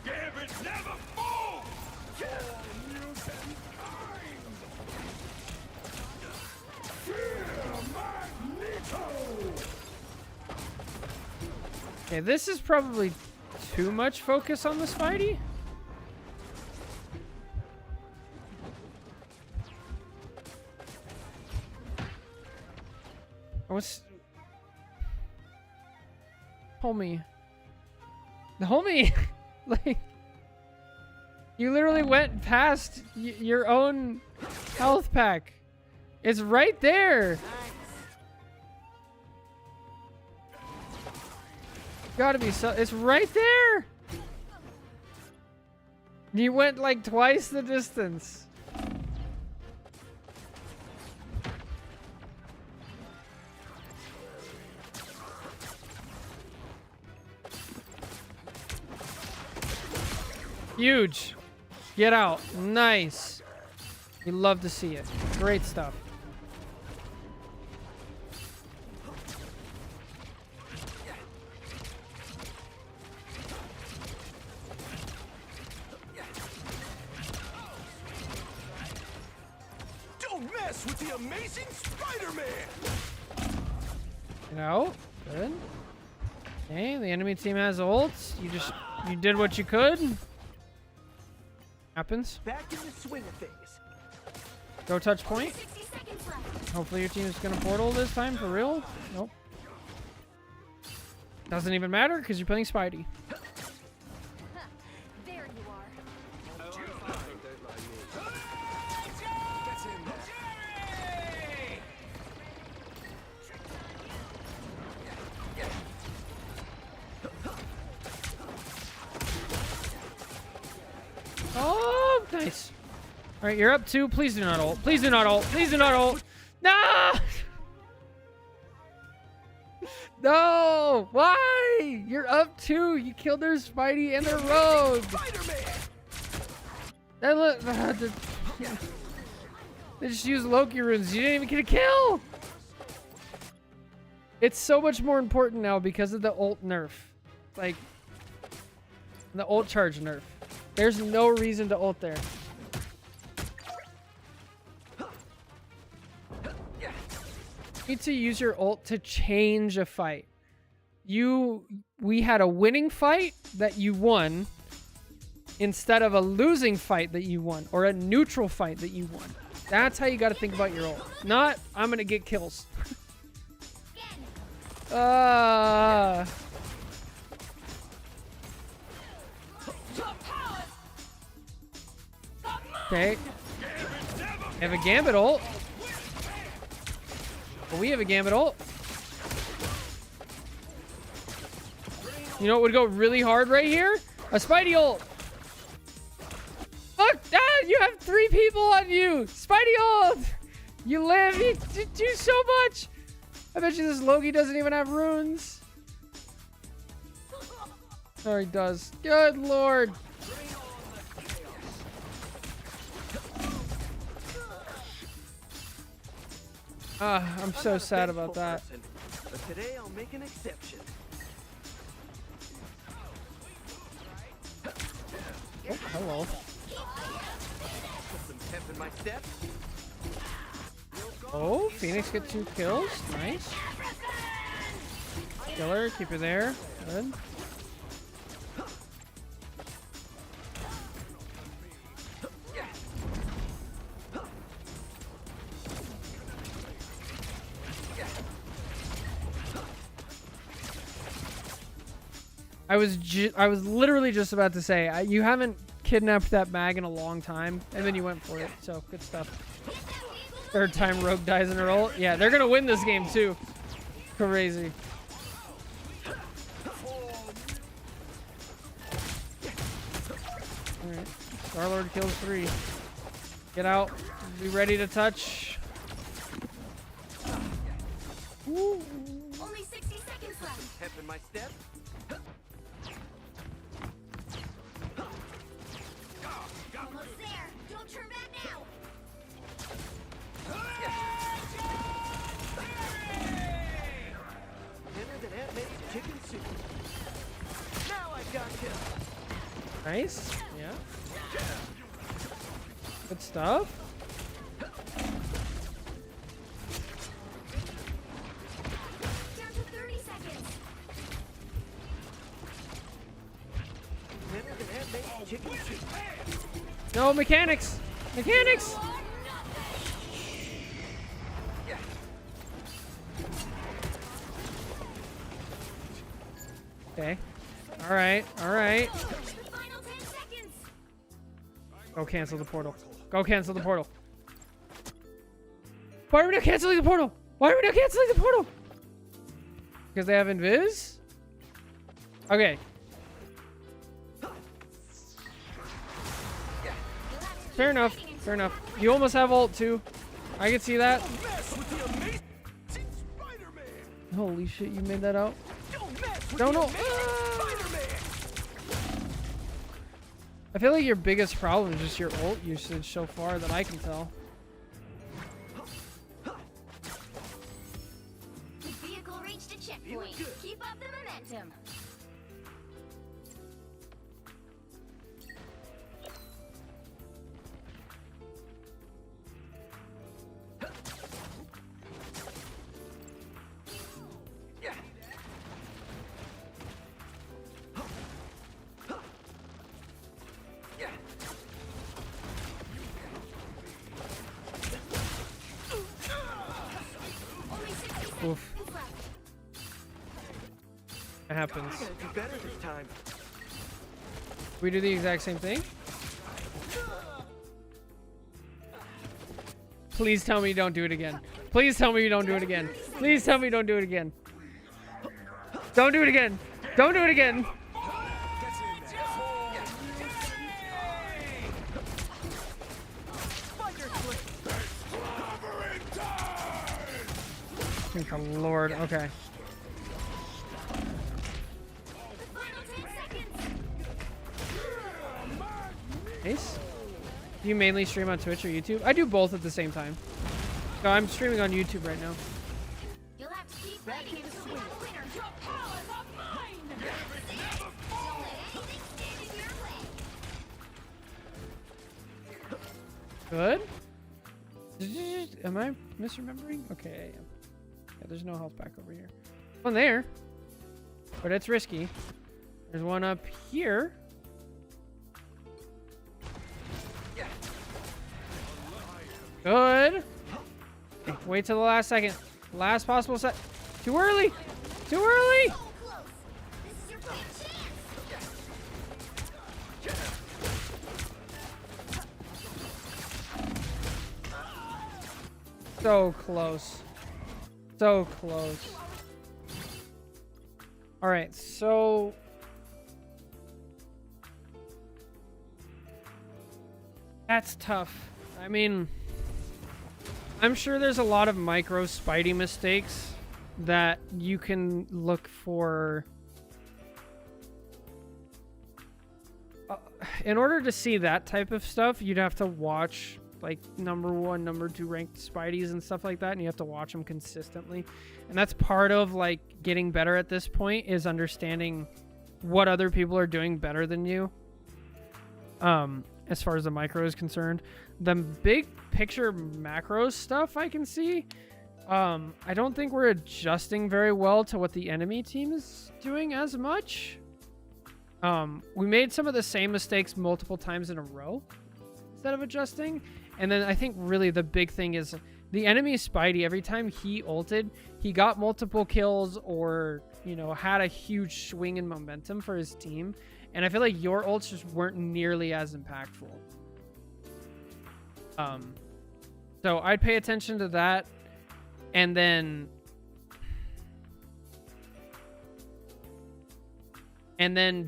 Gambit never falls! Okay, this is probably too much focus on the Spidey. What's... Homie. The homie! Like... You literally went past your own health pack. It's right there! Gotta be so... It's right there! You went like twice the distance. Huge. Get out. Nice. You love to see it. Great stuff. Don't mess with the amazing Spider-Man! You know? Good. Okay, the enemy team has ults. You did what you could. Happens. Back in the swing of things. Go touch point. 60 seconds left. Hopefully your team is gonna portal this time for real. Nope. Doesn't even matter because you're playing Spidey. There you are. Oh, nice. All right, you're up 2. Please do not ult. Please do not ult. Please do not ult. No! No! Why? You're up 2. You killed their Spidey and their Rogue. Spider-Man! That look. They just used Loki runes. You didn't even get a kill. It's so much more important now because of the ult nerf. Like, the ult charge nerf. There's no reason to ult there. You need to use your ult to change a fight. We had a winning fight that you won instead of a losing fight that you won or a neutral fight that you won. That's how you got to think about your ult. Not, I'm going to get kills. Okay. I have a Gambit ult. Well, we have a Gambit ult. You know what would go really hard right here? A Spidey ult. Look, you have 3 people on you. Spidey ult. You live. You do so much. I bet you this Loki doesn't even have runes. Oh, he does. Good lord. I'm so sad about that. But today I'll make an exception. Oh, hello. Put some pep in my step. Oh, Phoenix get 2 kills. Nice. Killer, keep her there. Good. I was literally just about to say, you haven't kidnapped that mag in a long time, and then you went for it, so good stuff. 3rd time Rogue dies in a roll. Yeah, they're gonna win this game too. Crazy. Alright, Star-Lord kills 3. Get out. Be ready to touch. Ooh. Only 60 seconds left. Pep in my step. you. Now I got you. Nice. Yeah. Good stuff. Down to 30 seconds. Never can have baked chicken soup. No mechanics. Mechanics. Okay. All right. All right. The final 10 seconds. Go cancel the portal. Go cancel the portal. Why are we not canceling the portal? Why are we not canceling the portal? Because they have invis? Okay. Fair enough. Fair enough. You almost have ult too. I can see that. Mess with the amazing Spider-Man. Holy shit, you made that out. Don't mess with Don't the know. amazing Spider-Man. I feel like your biggest problem is just your ult usage so far that I can tell. The vehicle reached a checkpoint. Keep up the momentum. Only 60 seconds Oof. left. It happens. I gotta do better this time. We do the exact same thing? Please tell me you don't do it again. Please tell me you don't do it again. Please tell me you don't do it again. Don't do it again. Don't do it again. Thank the Lord. Okay. The final 10 seconds. Nice. Do you mainly stream on Twitch or YouTube? I do both at the same time. So I'm streaming on YouTube right now. You'll have to keep fighting until we have a winner. Your powers are mine. Don't let anything stand in your way. Good. Am I misremembering? Okay, I am. Yeah, there's no health back over here. One there, but it's risky. There's one up here. Good. Okay, wait till the last second. Last possible set. Too early. Too early. So close. This is your big chance. So close. So close. All right, so that's tough. I mean, I'm sure there's a lot of micro Spidey mistakes that you can look for. In order to see that type of stuff, you'd have to watch like number 1, number 2 ranked Spideys and stuff like that, and you have to watch them consistently. And that's part of like getting better at this point, is understanding what other people are doing better than you. As far as the micro is concerned, the big picture macro stuff I can see, I don't think we're adjusting very well to what the enemy team is doing as much. We made some of the same mistakes multiple times in a row instead of adjusting. And then I think really the big thing is the enemy Spidey, every time he ulted, he got multiple kills or, you know, had a huge swing in momentum for his team. And I feel like your ults just weren't nearly as impactful. So I'd pay attention to that. And then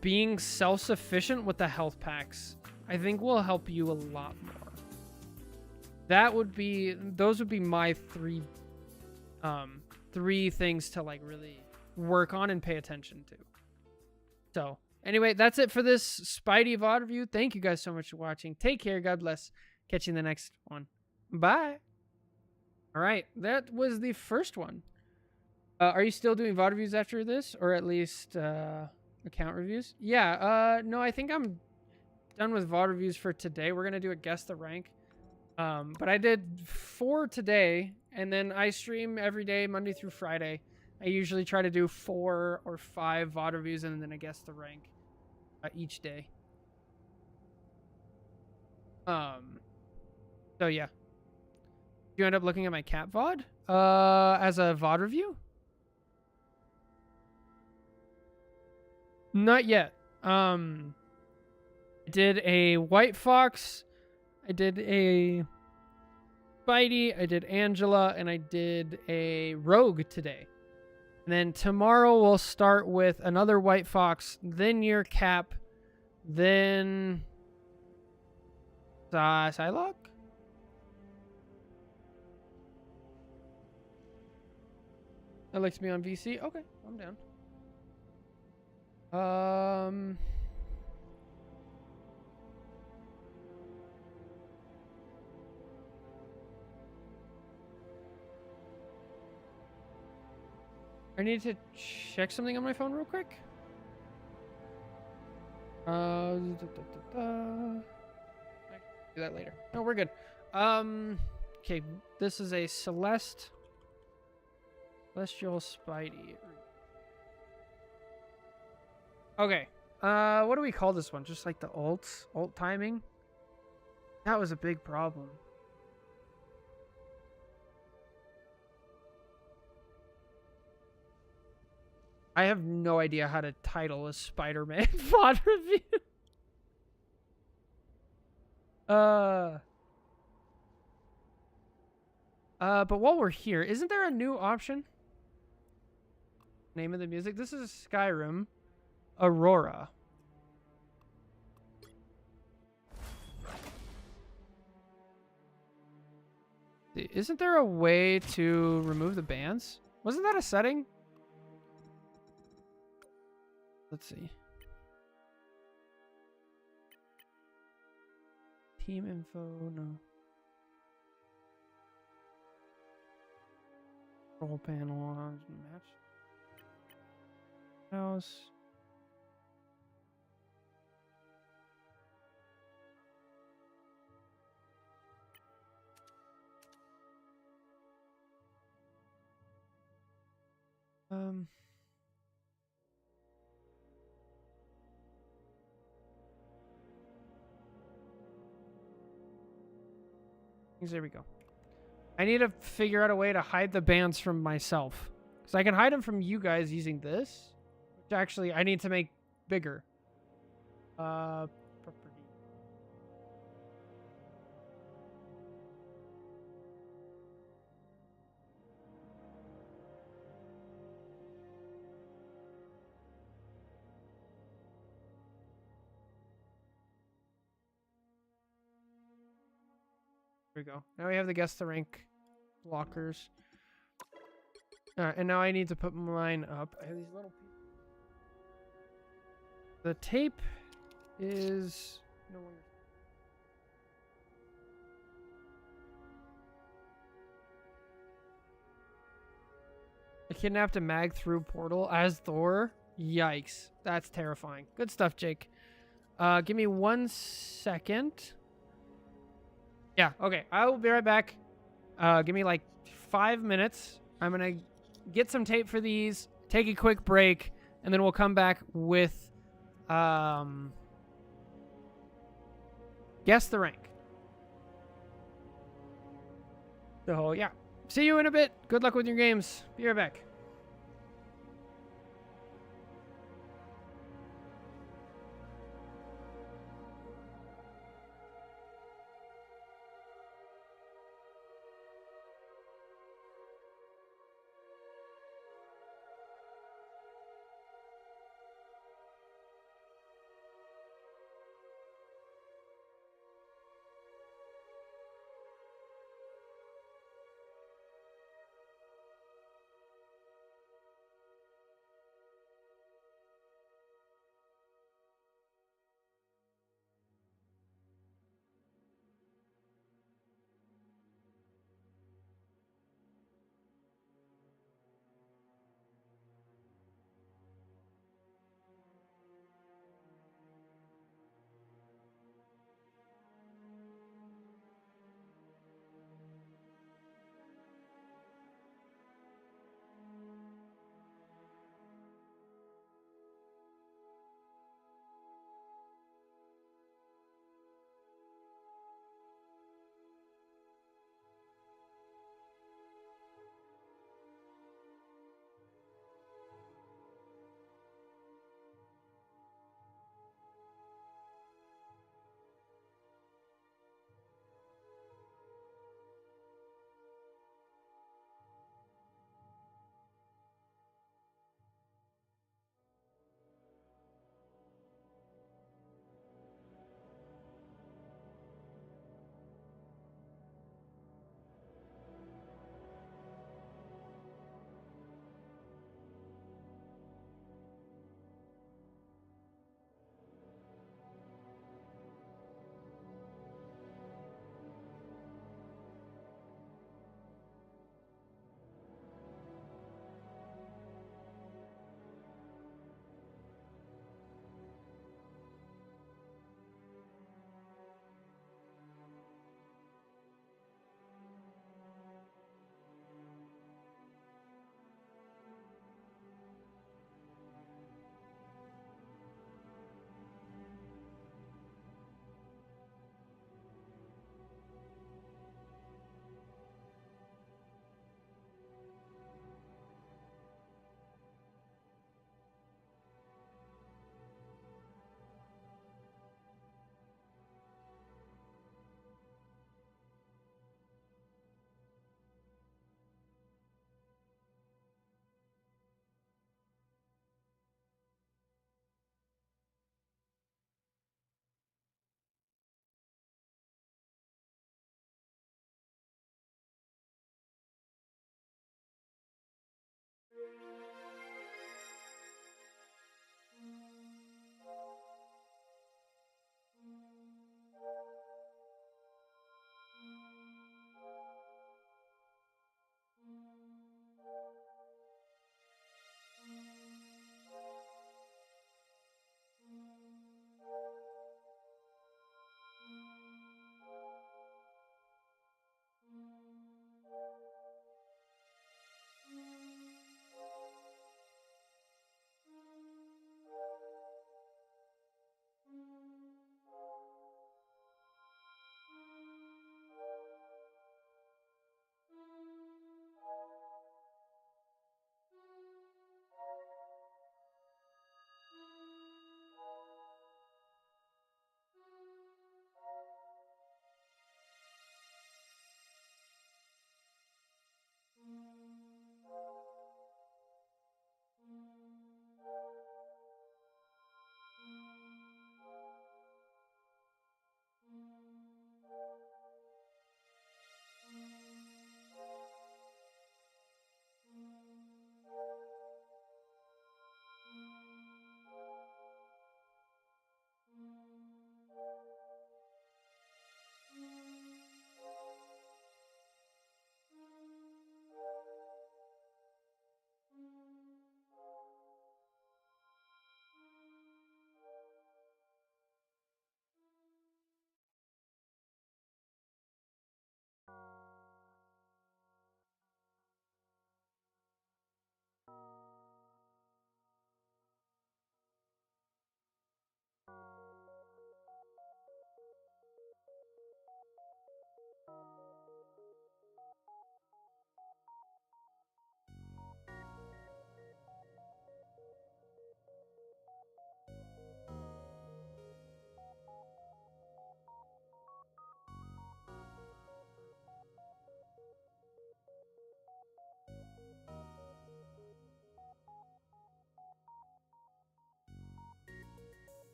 being self-sufficient with the health packs, I think will help you a lot more. Those would be my three things to like really work on and pay attention to. So anyway, that's it for this Spidey VOD review. Thank you guys so much for watching. Take care. God bless. Catch you in the next one. Bye. All right. That was the first one. Are you still doing VOD reviews after this, or at least account reviews? Yeah. No, I think I'm done with VOD reviews for today. We're gonna do a guess the rank. But I did 4 today, and then I stream every day, Monday through Friday. I usually try to do 4 or 5 VOD reviews, and then I guess the rank each day. So yeah. You end up looking at my cat VOD as a VOD review? Not yet. I did a White Fox, I did a Spidey, I did Angela, and I did a Rogue today. And then tomorrow we'll start with another White Fox, then your Cap, then Psylocke? That likes me on VC? Okay, I'm down. I need to check something on my phone real quick. Do that later. No, we're good. Okay, this is a Celestial Spidey. Okay. What do we call this one? Just like the alt timing? That was a big problem. I have no idea how to title a Spider-Man VOD review. But while we're here, isn't there a new option? Name of the music? This is Skyrim. Aurora. Isn't there a way to remove the bands? Wasn't that a setting? Let's see. Team info, no. Control panel, match. House. There we go. I need to figure out a way to hide the bands from myself. Because I can hide them from you guys using this. Which actually, I need to make bigger. Property. There we go. Now we have the guess the rank blockers. Alright, and now I need to put mine up. I have these little pieces. The tape is no longer. I kidnapped a mag through portal as Thor. Yikes. That's terrifying. Good stuff, Jake. Give me 1 second. Yeah, okay. I will be right back. Give me like 5 minutes. I'm going to get some tape for these, take a quick break, and then we'll come back with guess the rank. So, yeah. See you in a bit. Good luck with your games. Be right back.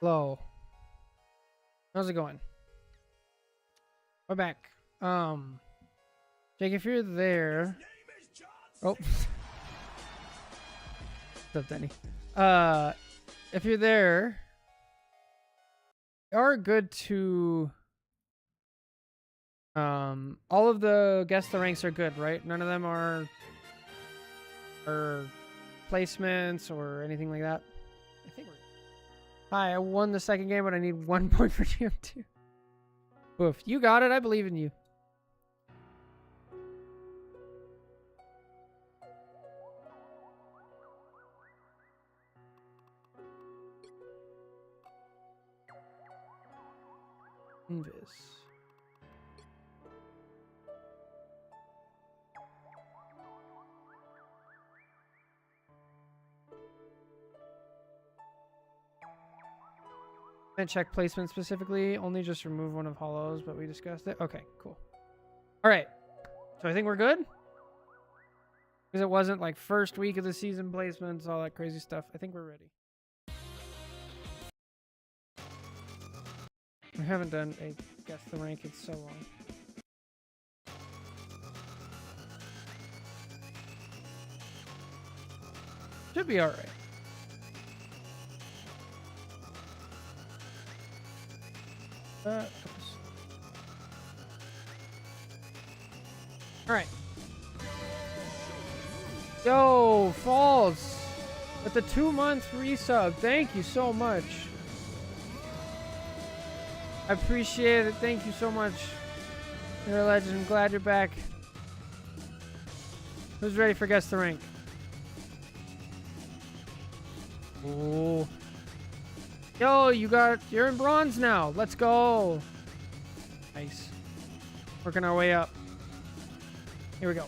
Hello. How's it going? We're back. Jake, if you're there. Oh. What's up, Denny? If you're there, you are good to. All of the guess the ranks are good, right? None of them are placements or anything like that. I think we're. Hi, I won the second game, but I need 1 point for GM2. Oof, you got it. I believe in you. Invis. Can't check placement specifically, only just remove one of hollows, but we discussed it. Okay, cool. All right, so I think we're good. Because it wasn't like first week of the season placements, all that crazy stuff. I think we're ready. We haven't done a guess the rank in so long. Should be all right. All right. Yo, Falls, with the 2-month resub. Thank you so much. I appreciate it. Thank you so much. You're a legend. I'm glad you're back. Who's ready for Guess the Rank? Ooh. Yo, you're in bronze now. Let's go. Nice. Working our way up. Here we go.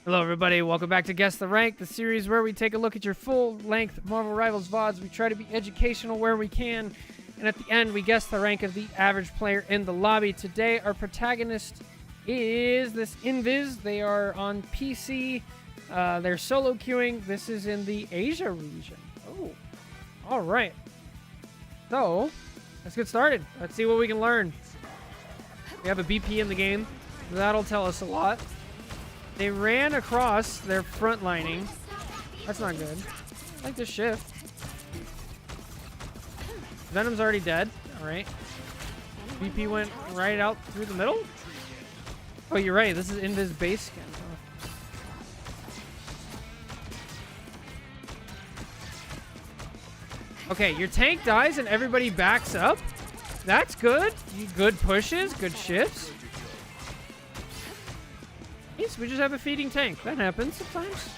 Hello, everybody. Welcome back to Guess the Rank, the series where we take a look at your full-length Marvel Rivals VODs. We try to be educational where we can, and at the end, we guess the rank of the average player in the lobby. Today, our protagonist is this Invis. They are on PC. They're solo queuing. This is in the Asia region. Oh, all right. So, let's get started. Let's see what we can learn. We have a BP in the game. That'll tell us a lot. They ran across their front lining. That's not good. I like this shift. Venom's already dead. All right. BP went right out through the middle. Oh, you're right. This is Invis base skin. Okay, your tank dies and everybody backs up. That's good. Good pushes, good shifts. Yes, we just have a feeding tank. That happens sometimes.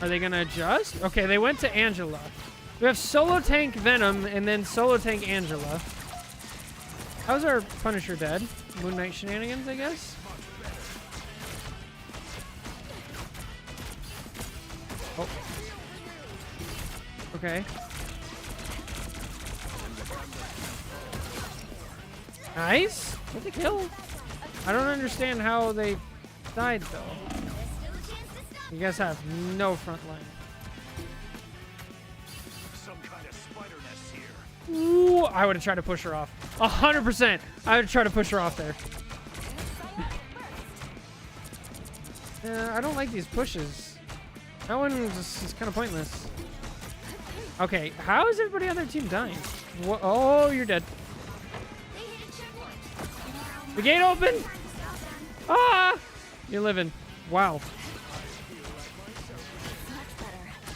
Are they gonna adjust? Okay, they went to Angela. We have solo tank Venom and then solo tank Angela. How's our Punisher dead? Moon Knight shenanigans, I guess? Oh. Okay. Nice. Get the kill. I don't understand how they died, though. You guys have no front line. Some kind of spider nest here. Ooh, I would have tried to push her off. 100%. I would try to push her off there. I don't like these pushes. That one just is kind of pointless. Okay, how is everybody on their team dying? Oh, you're dead. The gate open! Ah! You're living. Wow.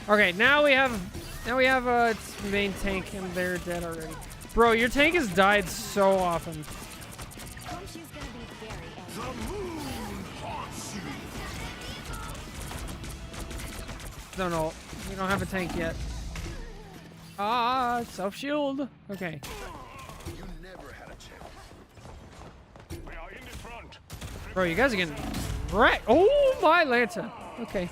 Okay, now we have its main tank and they're dead already. Bro, your tank has died so often. No, we don't have a tank yet. Ah, self-shield. Okay. You never had a chance. We are in the front. Bro, you guys are getting wrecked. Oh, my Lanta. Okay.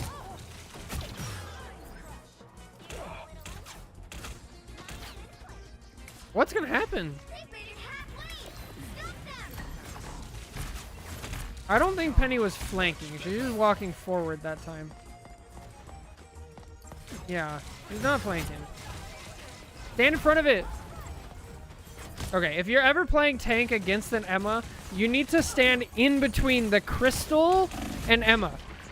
What's gonna happen? I don't think Penny was flanking. She was just walking forward that time. Yeah. He's not flanking. Stand in front of it. Okay, if you're ever playing tank against an Emma, you need to stand in between the Crystal and Emma.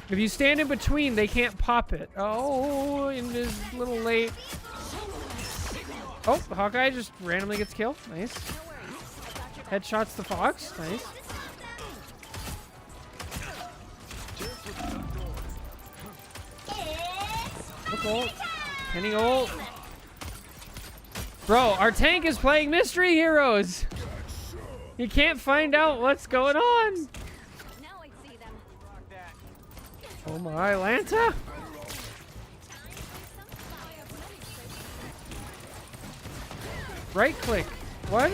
If you stand in between, they can't pop it. Oh, and it's a little late. Oh, Hawkeye just randomly gets killed. Nice. Headshots the Fox. Nice. Look ult. Penny ult. Bro, our tank is playing Mystery Heroes. You can't find out what's going on. Now I see them. Oh my, Lanta. Right click. What?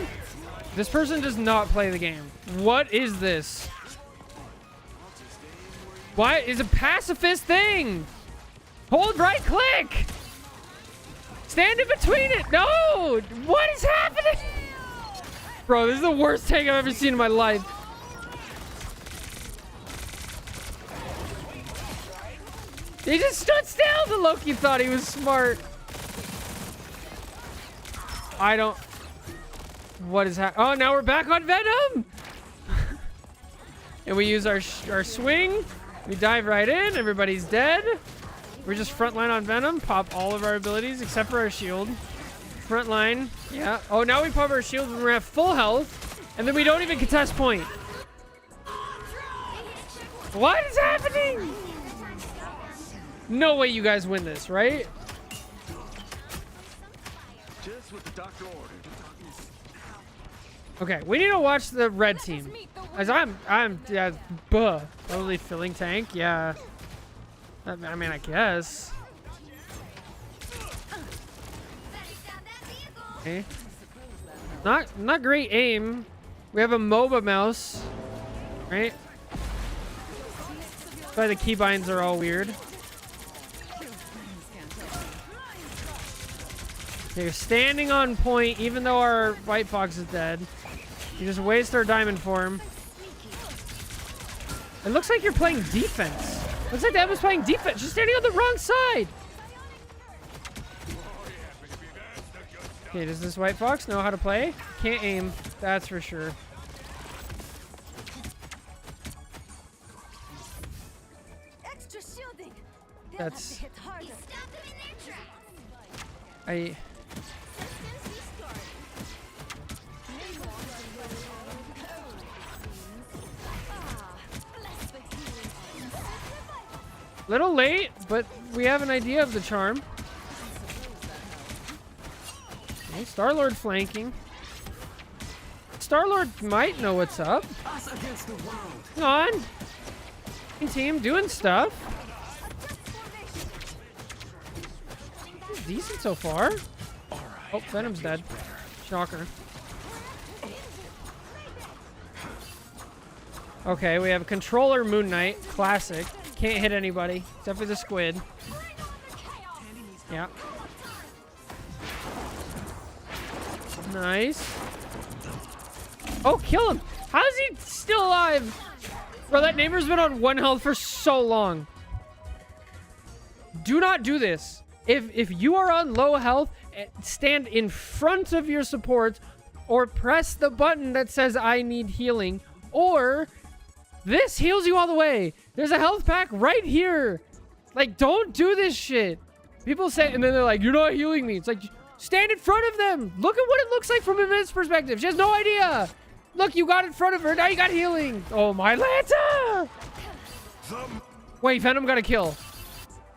This person does not play the game. What is this? Why is a pacifist thing? Hold right click. Stand in between it. No. What is happening? Bro, this is the worst tank I've ever seen in my life. He just stood still. The Loki thought he was smart. I don't... What is happening? Oh, now we're back on Venom. And we use our swing. We dive right in. Everybody's dead. We're just frontline on Venom. Pop all of our abilities except for our shield. Frontline. Yeah. Oh, now we pop our shield when we're at full health. And then we don't even contest point. What is happening? No way you guys win this, right? Just what the doctor ordered. Okay, we need to watch the red team. As I'm totally filling tank. Yeah. I mean, I guess. Okay. Not great aim. We have a MOBA mouse, right? That's why the keybinds are all weird. Okay, standing on point, even though our White Fox is dead. You just waste our diamond form. It looks like you're playing defense. Looks like the Emma's playing defense. She's standing on the wrong side. Okay, does this White Fox know how to play? Can't aim, that's for sure. Extra shielding. They'll That's- have to hit harder. Stop them in their tracks. I... Little late, but we have an idea of the charm. Okay, Star-Lord flanking. Star-Lord might know what's up. Hang on. Team doing stuff. Decent so far. Oh, Venom's dead. Shocker. Okay, we have Controller Moon Knight. Classic. Can't hit anybody, except for the squid. Yeah. Nice. Oh, kill him. How is he still alive? Bro, that neighbor's been on 1 health for so long. Do not do this. If you are on low health, stand in front of your support or press the button that says I need healing, or this heals you all the way. There's a health pack right here. Like, don't do this shit. People say, and then they're like, you're not healing me. It's like, stand in front of them. Look at what it looks like from a Miz perspective. She has no idea. Look, you got in front of her. Now you got healing. Oh, my Lanta. Wait, Venom got a kill.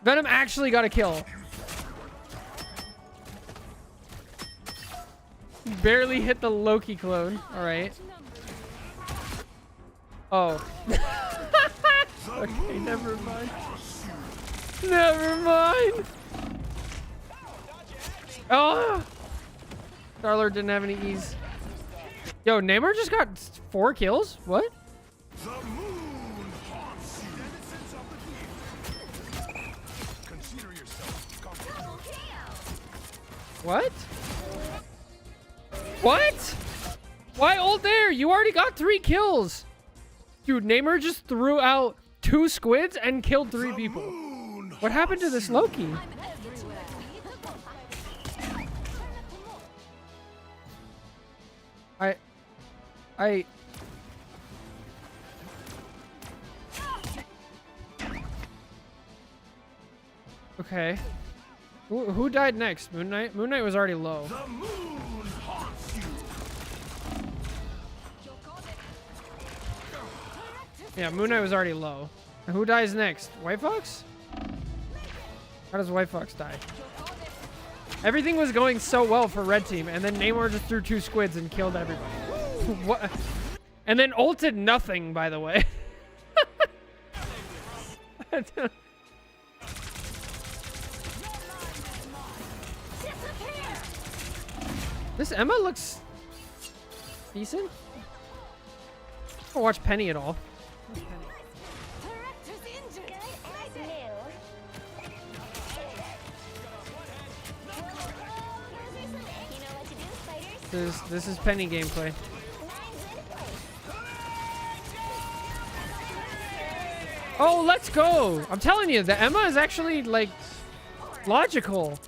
Venom actually got a kill. Barely hit the Loki clone. All right. Oh. Okay, never mind. Never mind. Oh. Star-Lord didn't have any ease. Yo, Namor just got 4 kills? What? The moon haunts you. Consider yourself comfortable. What? What? Why ult there? You already got 3 kills. Dude, Namor just threw out 2 squids and killed 3 people. What happened to this Loki? I Okay. Who died next? Moon Knight? Moon Knight was already low. The moon haunts you. Yeah, Moon Knight was already low. And who dies next? White Fox? How does White Fox die? Everything was going so well for Red Team, and then Namor just threw 2 squids and killed everybody. What? And then ulted nothing, by the way. This Emma looks decent. I don't watch Penny at all. This is Penny gameplay. Oh, let's go! I'm telling you, the Emma is actually like logical.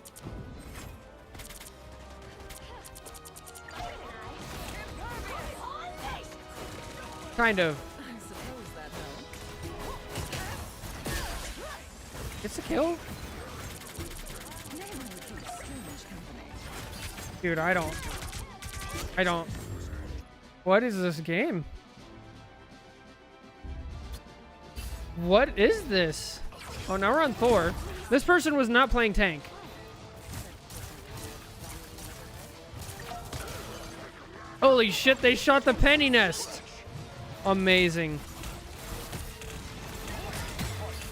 Kind of. It's a kill. Dude, I don't. What is this game? What is this? Oh, now we're on Thor. This person was not playing tank. Holy shit, they shot the penny nest. Amazing.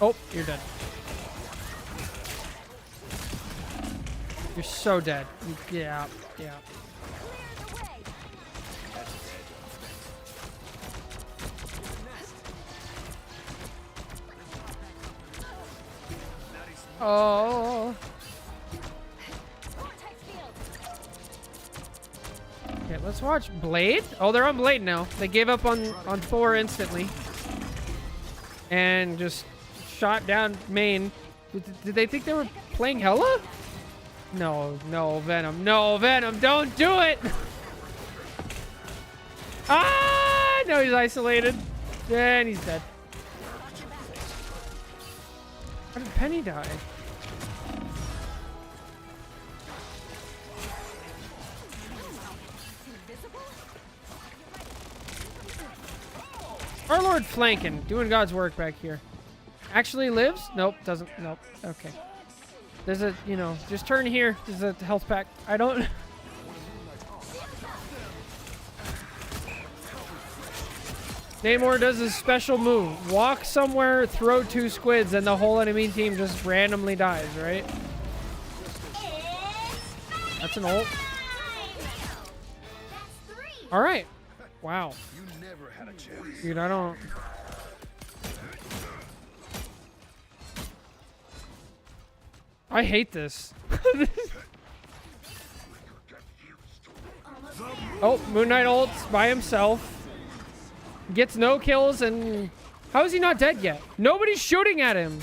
Oh, you're dead. You're so dead. Yeah, yeah. Oh. Okay, let's watch Blade. Oh, they're on Blade now. They gave up on Thor instantly. And just shot down main. Did they think they were playing Hela? No, no, Venom. No, Venom, don't do it! Ah! No, he's isolated. And he's dead. How did Penny die? Our Lord flanking, doing God's work back here. Actually lives? Nope, doesn't. Nope. Okay. There's a, you know, just turn here. There's a health pack. I don't. Namor does his special move. Walk somewhere, throw 2 squids, and the whole enemy team just randomly dies, right? That's an ult. All right. Wow. You never had a chance. Dude, I don't. I hate this. Oh, Moon Knight ults by himself. Gets no kills, and how is he not dead yet? Nobody's shooting at him.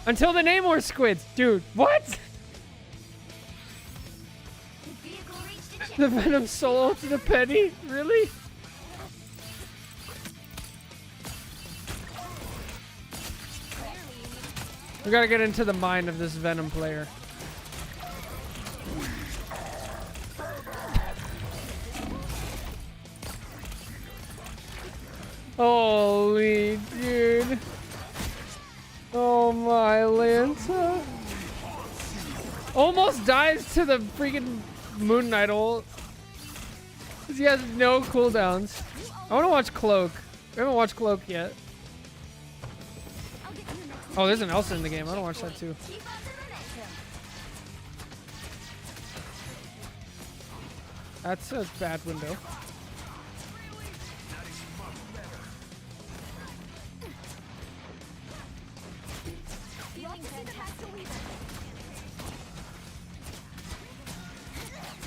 Until the Namor squids. Dude, what? The Venom solo to the Penny? Really? We gotta get into the mind of this Venom player. Holy dude. Oh my Lanta. Almost dies to the freaking Moon Knight ult. He has no cooldowns. I wanna watch Cloak. We haven't watched Cloak yet. Oh, there's an Elsa in the game. I don't watch that too. That's a bad window.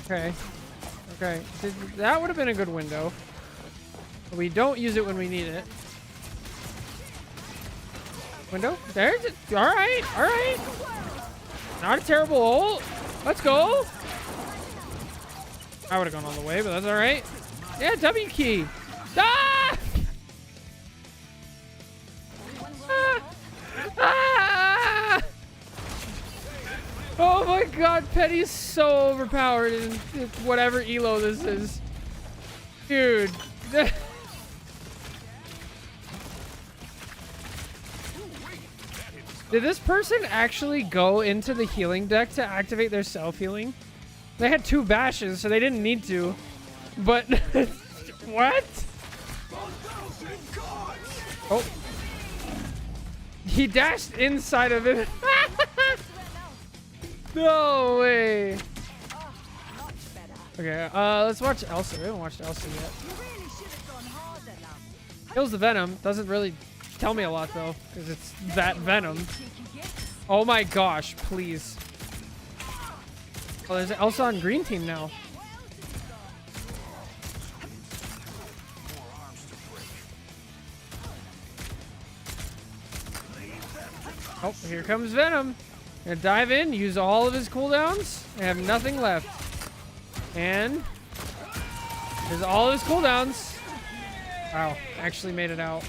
Okay. Okay. That would have been a good window. But we don't use it when we need it. Window? There's it. Alright. Alright. Not a terrible ult. Let's go. I would have gone all the way, but that's all right. Yeah, W key. Ah! Ah! Ah! Oh my god, Penny's so overpowered in whatever elo this is. Dude. Did this person actually go into the healing deck to activate their self-healing? They had 2 bashes, so they didn't need to. But... what? Oh. He dashed inside of it. No way. Okay, let's watch Elsa. We haven't watched Elsa yet. Kills the Venom. Doesn't really tell me a lot, though, because it's that Venom. Oh my gosh, please. Oh, there's Elsa on green team now. Oh, here comes Venom. Gonna dive in, use all of his cooldowns, and have nothing left. And there's all of his cooldowns. Wow, actually made it out.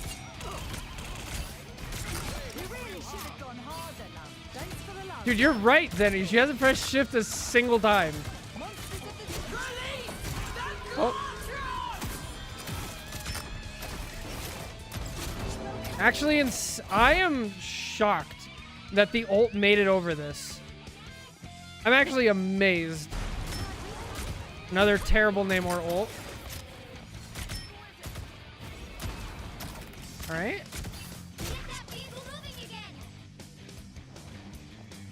Dude, you're right, Denny. She hasn't pressed shift a single time. Oh. Actually, I am shocked that the ult made it over this. I'm actually amazed. Another terrible Namor ult. Alright.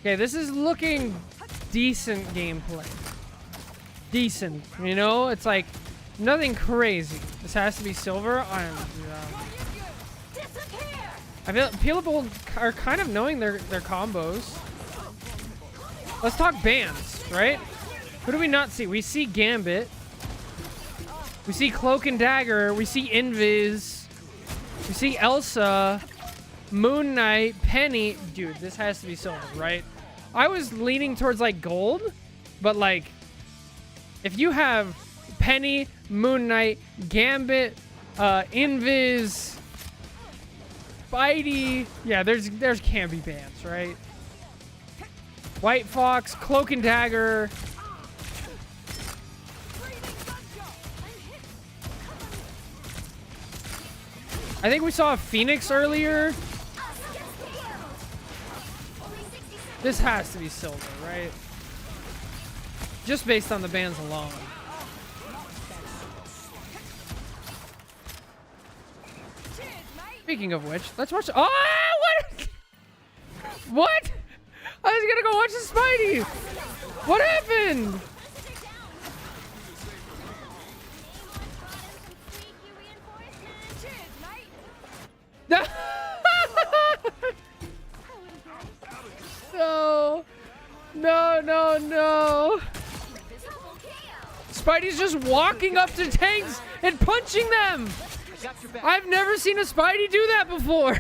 Okay, this is looking decent gameplay. Decent, you know? It's like nothing crazy. This has to be silver. I feel people are kind of knowing their combos. Let's talk bans, right? Who do we not see? We see Gambit. We see Cloak and Dagger. We see Invis. We see Elsa. Moon Knight. Penny. Dude, this has to be silver, right? I was leaning towards like gold, but like if you have Penny, Moon Knight, Gambit, Invis, Spidey, yeah, there's can't be bans, right? White Fox, Cloak and Dagger. I think we saw a Phoenix earlier. This has to be silver, right? Just based on the bans alone. Speaking of which, let's watch. Oh, what? What? I was gonna go watch the Spidey. What happened? No. No, no, no. Spidey's just walking up to tanks and punching them. I've never seen a Spidey do that before.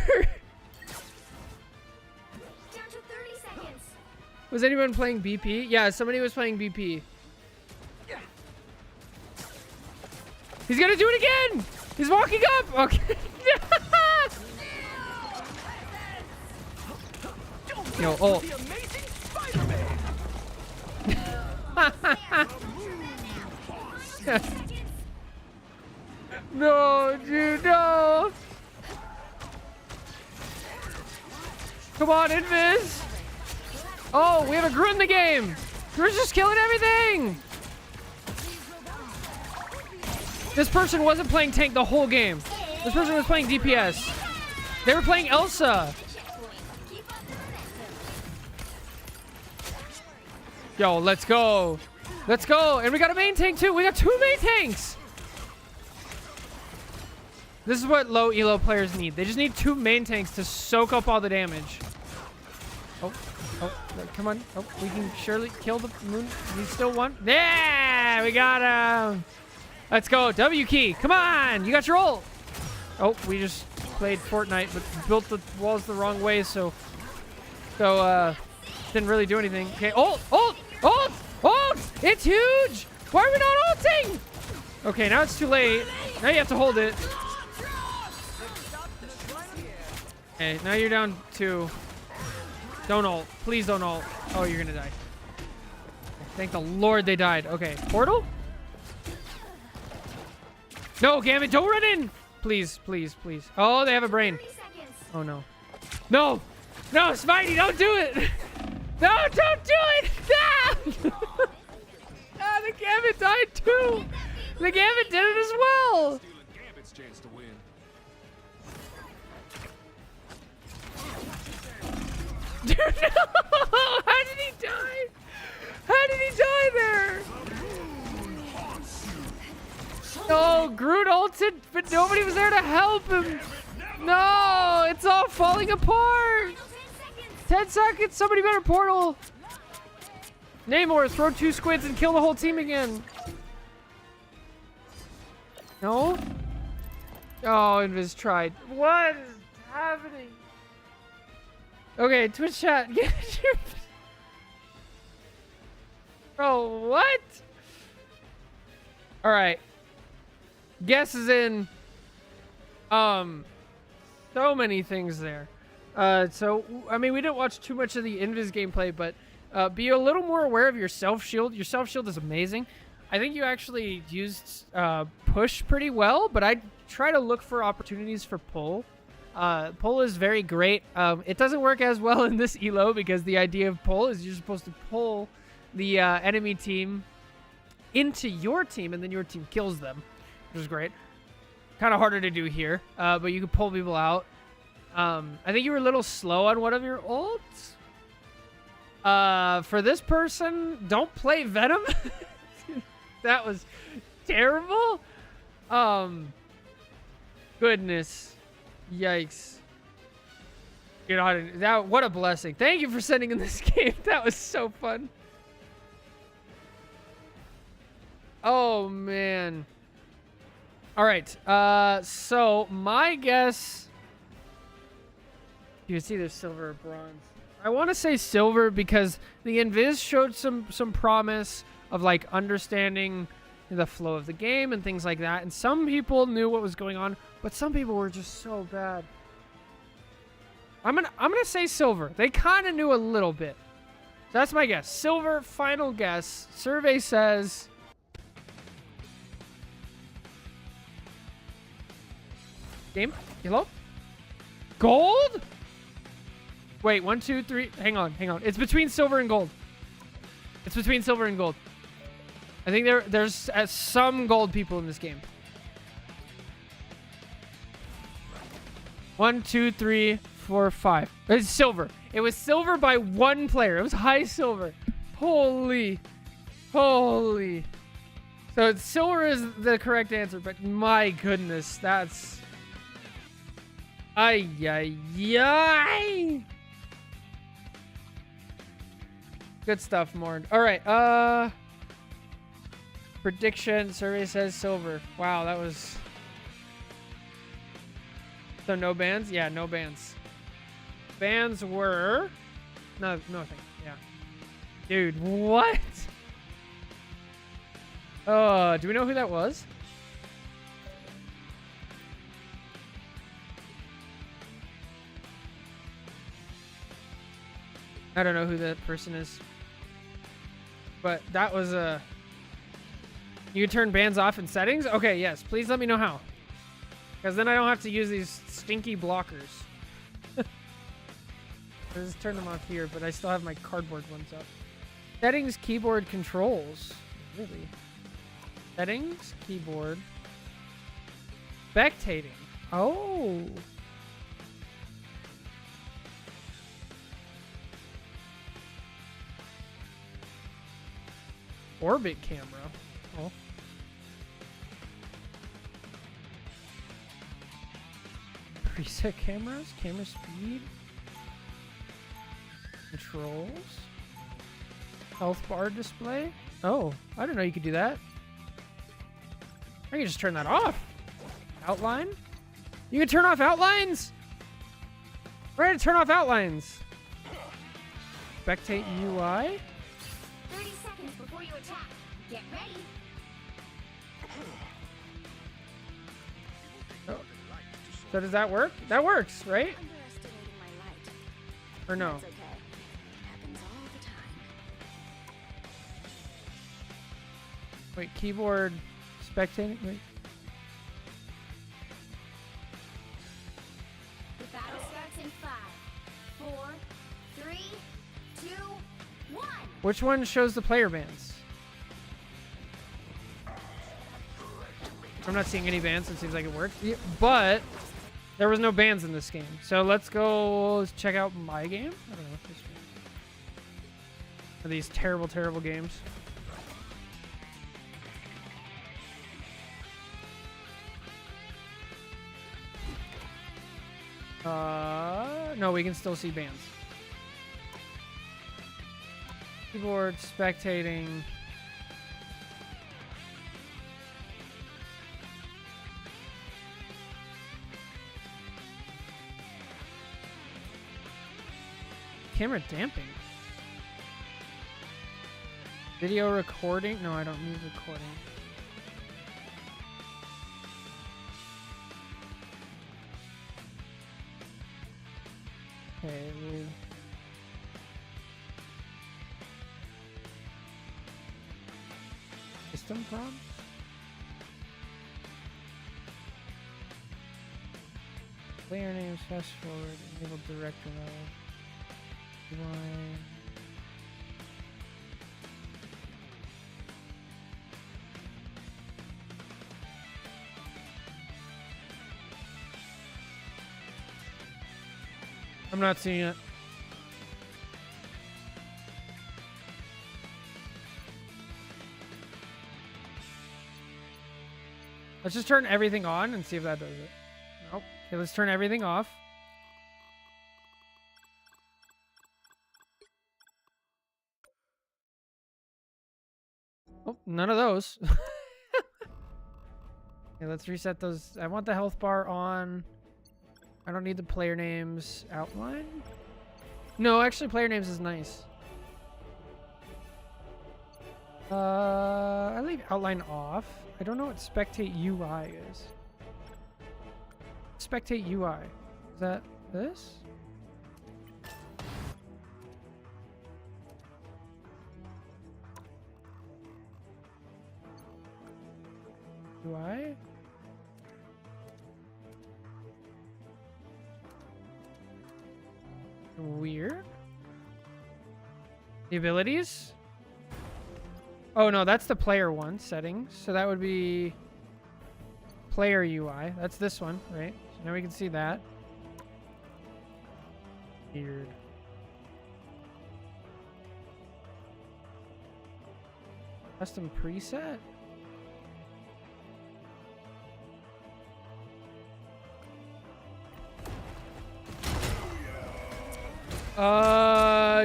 Was anyone playing BP? Yeah, somebody was playing BP. He's gonna do it again. He's walking up. Okay. Yo, oh. No, dude, no. Come on, Invis. Oh, we have a Groot in the game. Groot's just killing everything. This person wasn't playing tank the whole game. This person was playing DPS. They were playing Elsa. Yo, let's go. Let's go. And we got a main tank too. We got 2 main tanks. This is what low elo players need. They just need 2 main tanks to soak up all the damage. Oh, oh, come on. Oh, we can surely kill the moon. We still won. Yeah, we got him. Let's go. W key. Come on. You got your ult. Oh, we just played Fortnite, but built the walls the wrong way, so didn't really do anything. Okay, ult, ult, ult, ult. It's huge. Why are we not ulting? Okay, now it's too late. Now you have to hold it. Okay, now you're down 2. Don't ult. Please don't ult. Oh, you're gonna die. Thank the Lord they died. Okay, portal? No, Gambit, don't run in! Please, please, please. Oh, they have a brain. 30 seconds. Oh, no. No! No, Spidey, don't do it! No, don't do it! No! Ah, the Gambit died too! The Gambit did it as well! Stealing Gambit's chance to win. Dude, no! How did he die? How did he die there? No, Groot ulted, but nobody was there to help him. No, it's all falling apart. 10 seconds, somebody better portal. Namor, throw 2 squids and kill the whole team again. No? Oh, Invis tried. What is happening? Okay, Twitch chat, get your... Bro, what? All right. Guess is in. So many things there. So I mean, we didn't watch too much of the Invis gameplay, but be a little more aware of your self shield. Your self shield is amazing. I think you actually used push pretty well, but I try to look for opportunities for pull. Pull is very great. It doesn't work as well in this elo because the idea of pull is you're supposed to pull the enemy team into your team, and then your team kills them, which is great. Kind of harder to do here, but you can pull people out. I think you were a little slow on one of your ults. For this person, don't play Venom. That was terrible. Goodness. Yikes. You know, that, what a blessing. Thank you for sending in this game. That was so fun. Oh, man. All right. So my guess... You can see there's silver or bronze. I want to say silver because the Invis showed some promise of like understanding the flow of the game and things like that. And some people knew what was going on, but some people were just so bad. I'm gonna say silver. They kind of knew a little bit. So that's my guess. Silver, final guess. Survey says... Game? Yellow? Gold? Wait, 1, 2, 3. Hang on. It's between silver and gold. It's between silver and gold. I think there's some gold people in this game. 1, 2, 3, 4, 5. It's silver. It was silver by 1 player. It was high silver. Holy. So silver is the correct answer, but my goodness, that's... Ay. Good stuff, Morn. All right. Prediction. Survey says silver. Wow, that was... So no bans? Yeah, no bans. Bans were... No, nothing. Yeah. Dude, what? Do we know who that was? I don't know who that person is. But that was a... You turn bans off in settings? Okay, yes. Please let me know how. Because then I don't have to use these stinky blockers. I just turn them off here, but I still have my cardboard ones up. Settings, keyboard, controls. Really? Settings, keyboard. Spectating. Oh. Orbit camera. Oh. Preset cameras, camera speed, controls, health bar display. Oh, I didn't know you could do that. I can just turn that off. Outline. You can turn off outlines. We're going to turn off outlines. Spectate UI. 30 seconds before you attack. Get ready. So does that work? That works, right? Underestimating my light. Or no? That's okay. Happens all the time. Wait, keyboard spectating? Wait. The battle starts in 5, 4, 3, 2, 1. Which one shows the player bans? I'm not seeing any bans. It seems like it worked. Yeah, but there was no bans in this game. So let's go check out my game. I don't know what this are these terrible, terrible games. No, we can still see bans. Keyboard spectating. Camera damping. Video recording. No, I don't need recording. Okay. System prompts. Player names, fast forward, enable director mode. Line. I'm not seeing it. Let's just turn everything on and see if that does it. Nope. Okay, let's turn everything off. Oh, none of those. Okay, let's reset those. I want the health bar on. I don't need the player names outline. No, actually player names is nice. I leave outline off. I don't know what spectate UI is. Spectate UI. Is that this? UI? Weird. The abilities? Oh no, that's the player one settings. So that would be player UI. That's this one, right? So now we can see that. Weird. Custom preset?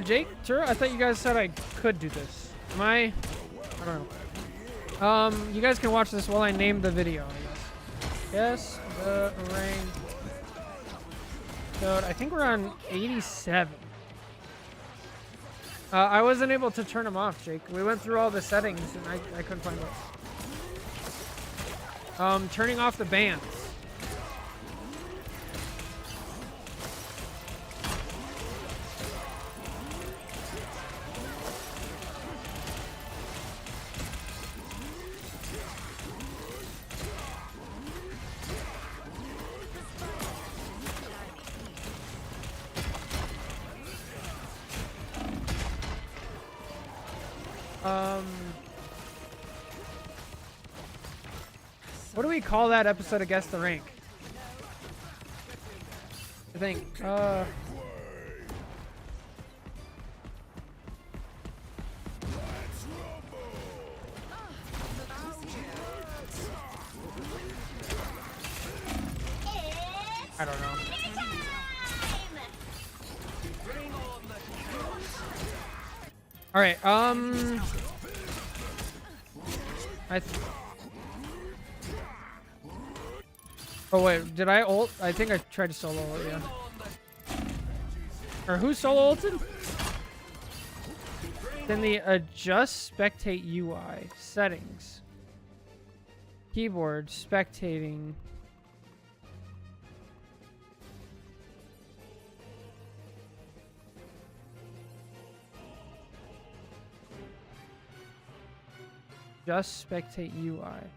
Jake, sure. I thought you guys said I could do this. Am I don't know. You guys can watch this while I name the video, I guess. Yes, the rank. So I think we're on 87. I wasn't able to turn them off, Jake. We went through all the settings and I couldn't find those. Turning off the bands. What do we call that episode of Guess the Rank? I think, I don't know. All right, oh wait, did I ult? I think I tried to solo ult, yeah. Or who solo ulted? Then the adjust spectate UI settings. Keyboard spectating. Just spectate UI.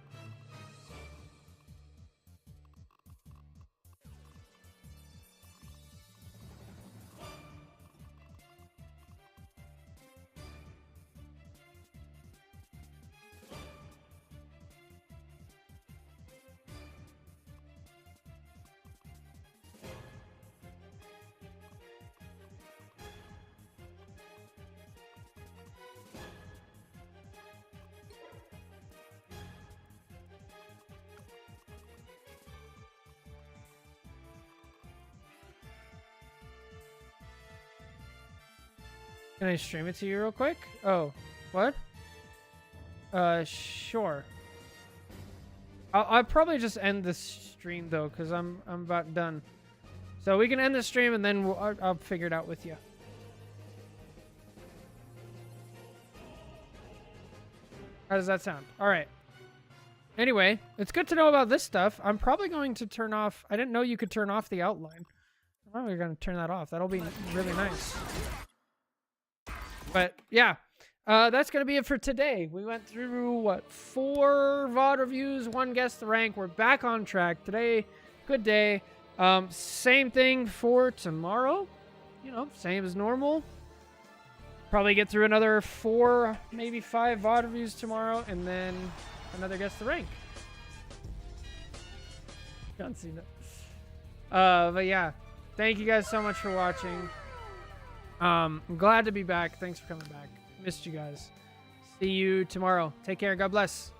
Can I stream it to you real quick? Oh, what? Sure. I'll probably just end this stream though, cause I'm about done. So we can end the stream and then I'll figure it out with you. How does that sound? All right. Anyway, it's good to know about this stuff. I'm probably going to turn off. I didn't know you could turn off the outline. I'm probably going to turn that off. That'll be really nice. But yeah, that's going to be it for today. We went through, what, 4 VOD reviews, 1 Guess the Rank. We're back on track today. Good day. Same thing for tomorrow. You know, same as normal. Probably get through another 4, maybe 5 VOD reviews tomorrow, and then another Guess the Rank. John Cena. But yeah, thank you guys so much for watching. I'm glad to be back. Thanks for coming back. Missed you guys. See you tomorrow. Take care. God bless.